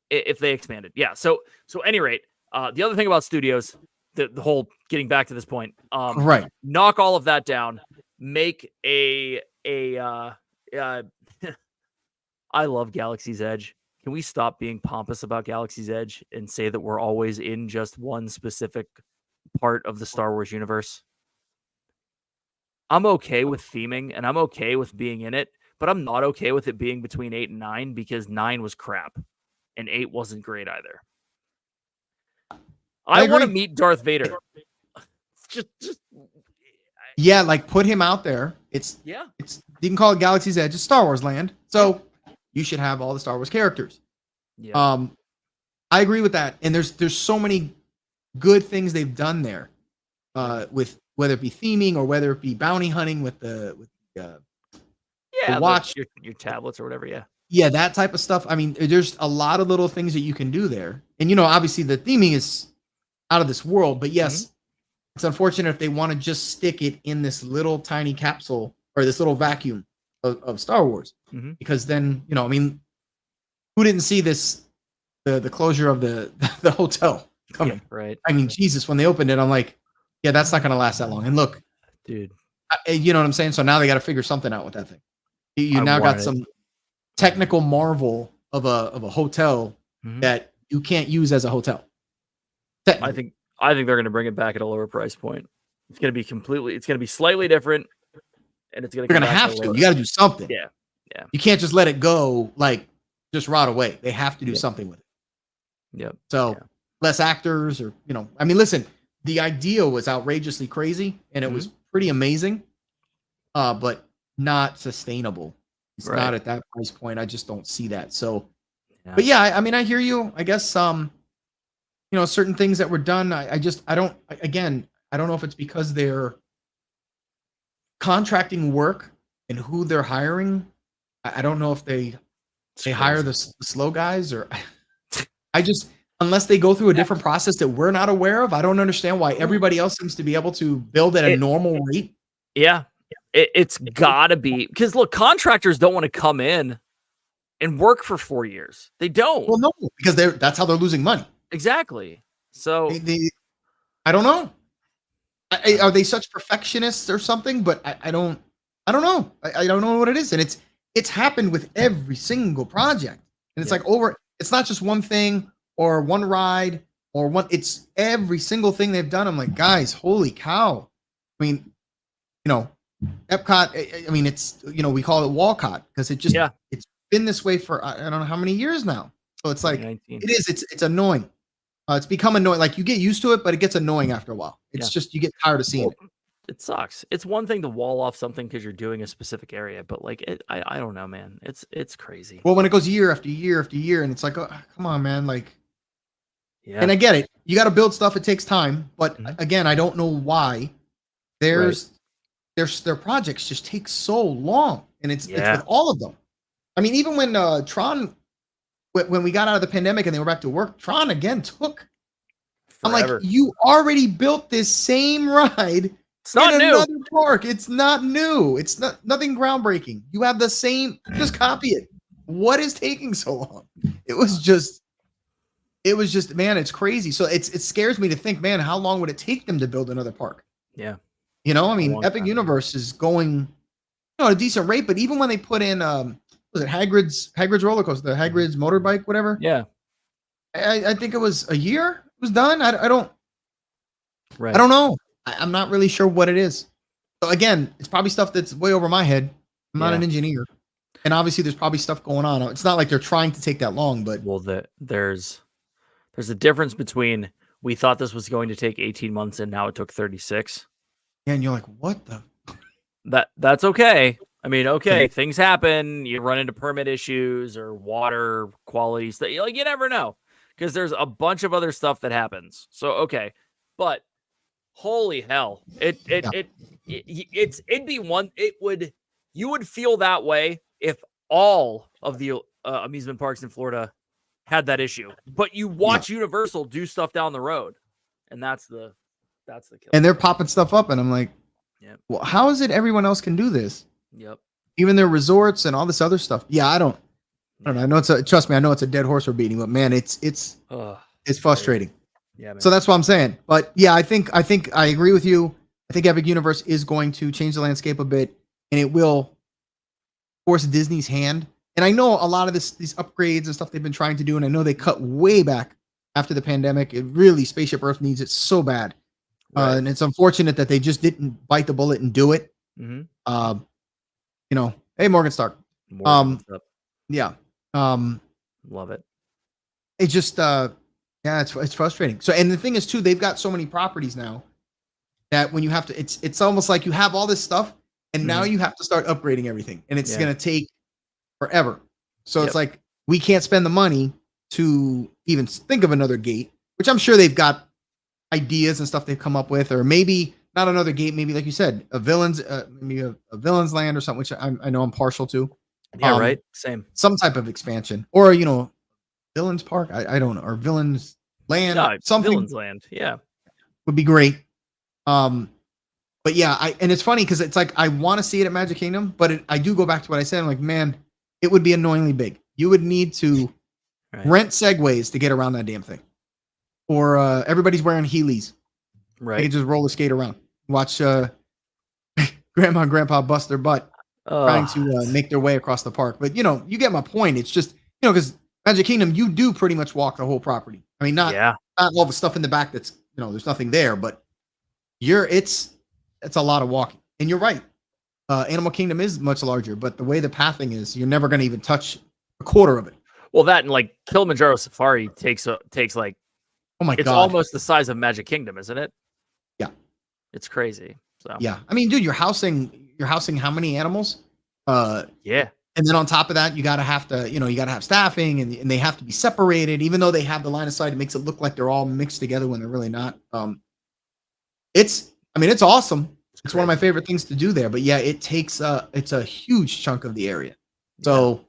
if they expanded. Yeah. So at any rate, the other thing about studios, the whole getting back to this point, right? Knock all of that down. Make a I love Galaxy's Edge. Can we stop being pompous about Galaxy's Edge and say that we're always in just one specific part of the Star Wars universe? I'm okay with theming and I'm okay with being in it, but I'm not okay with it being between 8 and 9 because 9 was crap and 8 wasn't great either. I want to meet Darth Vader. just yeah, like put him out there. It's you can call it Galaxy's Edge. It's Star Wars land. So you should have all the Star Wars characters. Yeah. I agree with that. And there's so many good things they've done there. With whether it be theming or whether it be bounty hunting with the watch your tablets or whatever. Yeah. Yeah, that type of stuff. I mean, there's a lot of little things that you can do there. And obviously the theming is out of this world, but yes, it's unfortunate if they want to just stick it in this little tiny capsule or this little vacuum of Star Wars. Because then, I mean, who didn't see this, the closure of the hotel coming? Yeah, right. I mean, Jesus, when they opened it, I'm like, yeah, that's not going to last that long. And look, dude, you know what I'm saying? So now they got to figure something out with that thing. You now got some technical marvel of a hotel that you can't use as a hotel. I think they're going to bring it back at a lower price point. It's going to be slightly different, and it's going to. They're going to have to. You got to do something. Yeah. You can't just let it go like just rot away. They have to do something with it. Yep. So less actors, or I mean, listen, the idea was outrageously crazy and it was pretty amazing, but not sustainable. It's not at that price point. I just don't see that. So, but yeah, I mean, I hear you. I guess certain things that were done. I don't. Again, I don't know if it's because they're contracting work and who they're hiring. I don't know if they hire the slow guys, or I just, unless they go through a different process that we're not aware of. I don't understand why everybody else seems to be able to build at a normal rate. Yeah. It's gotta be because look, contractors don't want to come in and work for 4 years. They don't. Well, no, because that's how they're losing money. Exactly. So I don't know. Are they such perfectionists or something? But I don't know. I don't know what it is, and it's happened with every single project, and it's like it's not just one thing or one ride or one. It's every single thing they've done. I'm like, guys, holy cow! I mean, Epcot. I mean, it's we call it Walcott because it's been this way for I don't know how many years now. So it's like it's annoying. It's become annoying. Like you get used to it, but it gets annoying after a while. It's just you get tired of seeing it. It sucks. It's one thing to wall off something because you're doing a specific area, but like I don't know, man. It's crazy. Well, when it goes year after year after year, and it's like, oh, come on, man. Like, and I get it. You got to build stuff. It takes time, but again, I don't know why their projects just take so long, and it's with all of them. I mean, even when Tron. When we got out of the pandemic and they were back to work, Tron again took. Forever. I'm like, you already built this same ride. It's not in new. Another park. It's not new. It's nothing groundbreaking. You have the same. Just copy it. What is taking so long? It was just, man, it's crazy. So it scares me to think, man, how long would it take them to build another park? Yeah. I mean, Epic Universe is going, at a decent rate, but even when they put in, was it Hagrid's roller coaster, the Hagrid's motorbike, whatever? Yeah. I think it was a year. It was done. I don't know. I'm not really sure what it is. So again, it's probably stuff that's way over my head. I'm not an engineer, and obviously there's probably stuff going on. It's not like they're trying to take that long, but there's a difference between we thought this was going to take 18 months and now it took 36. And you're like, what the? That's okay. I mean, things happen. You run into permit issues or water quality stuff. You never know because there's a bunch of other stuff that happens. So, but holy hell, you would feel that way if all of the amusement parks in Florida had that issue. But you watch Universal do stuff down the road, and that's the killer. And they're popping stuff up, and I'm like, well, how is it everyone else can do this? Yep. Even their resorts and all this other stuff. Yeah, I don't know. I know trust me, I know it's a dead horse we're beating, but man, it's frustrating. Yeah. Man. So that's what I'm saying. But yeah, I think I agree with you. I think Epic Universe is going to change the landscape a bit, and it will force Disney's hand. And I know a lot of these upgrades and stuff they've been trying to do, and I know they cut way back after the pandemic. It really, Spaceship Earth needs it so bad. Right. And it's unfortunate that they just didn't bite the bullet and do it. Mm-hmm. Hey, Morgan Stark. Yeah. Love it. It just, it's frustrating. So, and the thing is too, they've got so many properties now that when you have to, it's almost like you have all this stuff and now you have to start upgrading everything, and it's going to take forever. So it's like, we can't spend the money to even think of another gate, which I'm sure they've got ideas and stuff they've come up with, or maybe not another gate, maybe like you said, maybe a villain's land or something, which I know I'm partial to. Yeah, right. Same. Some type of expansion, or Villains Park. I don't know, or Villains Land. No, something. Villains Land. Yeah, would be great. But yeah, and it's funny because it's like I want to see it at Magic Kingdom, but I do go back to what I said. I'm like, man, it would be annoyingly big. You would need to rent segways to get around that damn thing, or everybody's wearing Heelys. Right, they can just roller skate around. Watch Grandma and Grandpa bust their butt trying to make their way across the park. But you get my point. It's just because Magic Kingdom, you do pretty much walk the whole property. I mean, not all the stuff in the back that's there's nothing there, but it's a lot of walking. And you're right. Animal Kingdom is much larger, but the way the pathing is, you're never going to even touch a quarter of it. Well, that and like Kilimanjaro Safari takes like, oh my it's God, almost the size of Magic Kingdom, isn't it? Yeah. It's crazy. So yeah. I mean, dude, you're housing how many animals? yeah. And then on top of that, you gotta have staffing and they have to be separated, even though they have the line of sight, it makes it look like they're all mixed together when they're really not. It's awesome. It's one of my favorite things to do there. But yeah, it's a huge chunk of the area. So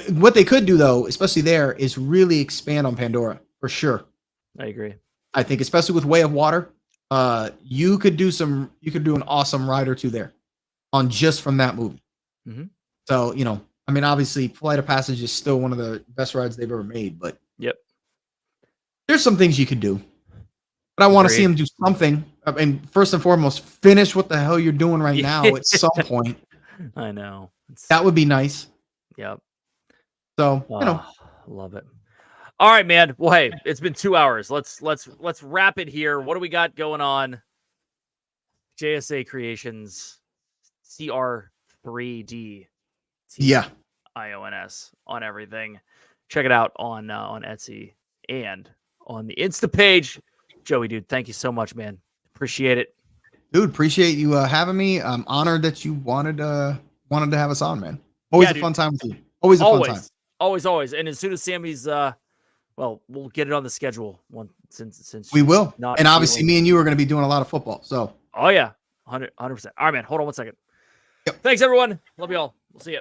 what they could do though, especially there, is really expand on Pandora for sure. I agree. I think especially with Way of Water, you could do an awesome ride or two there on just from that movie. Mm-hmm. So, obviously Flight of Passage is still one of the best rides they've ever made, but yep, there's some things you could do. But I want to see them do something. I mean, first and foremost, finish what the hell you're doing right now at some point. I know. That would be nice. Yep. So, love it. All right, man. Well, hey, it's been 2 hours. Let's wrap it here. What do we got going on? JSA Creations, Cr3D. Yeah. IONS on everything. Check it out on Etsy and on the Insta page. Joey, dude, thank you so much, man. Appreciate it. Dude, appreciate you having me. I'm honored that you wanted to have us on, man. Always a fun time with you. Always a fun time. Always. And as soon as Sammy's we'll get it on the schedule since we will. And obviously me and you are going to be doing a lot of football. So oh yeah, 100%. All right, man. Hold on 1 second. Yep. Thanks everyone. Love you all. We'll see you.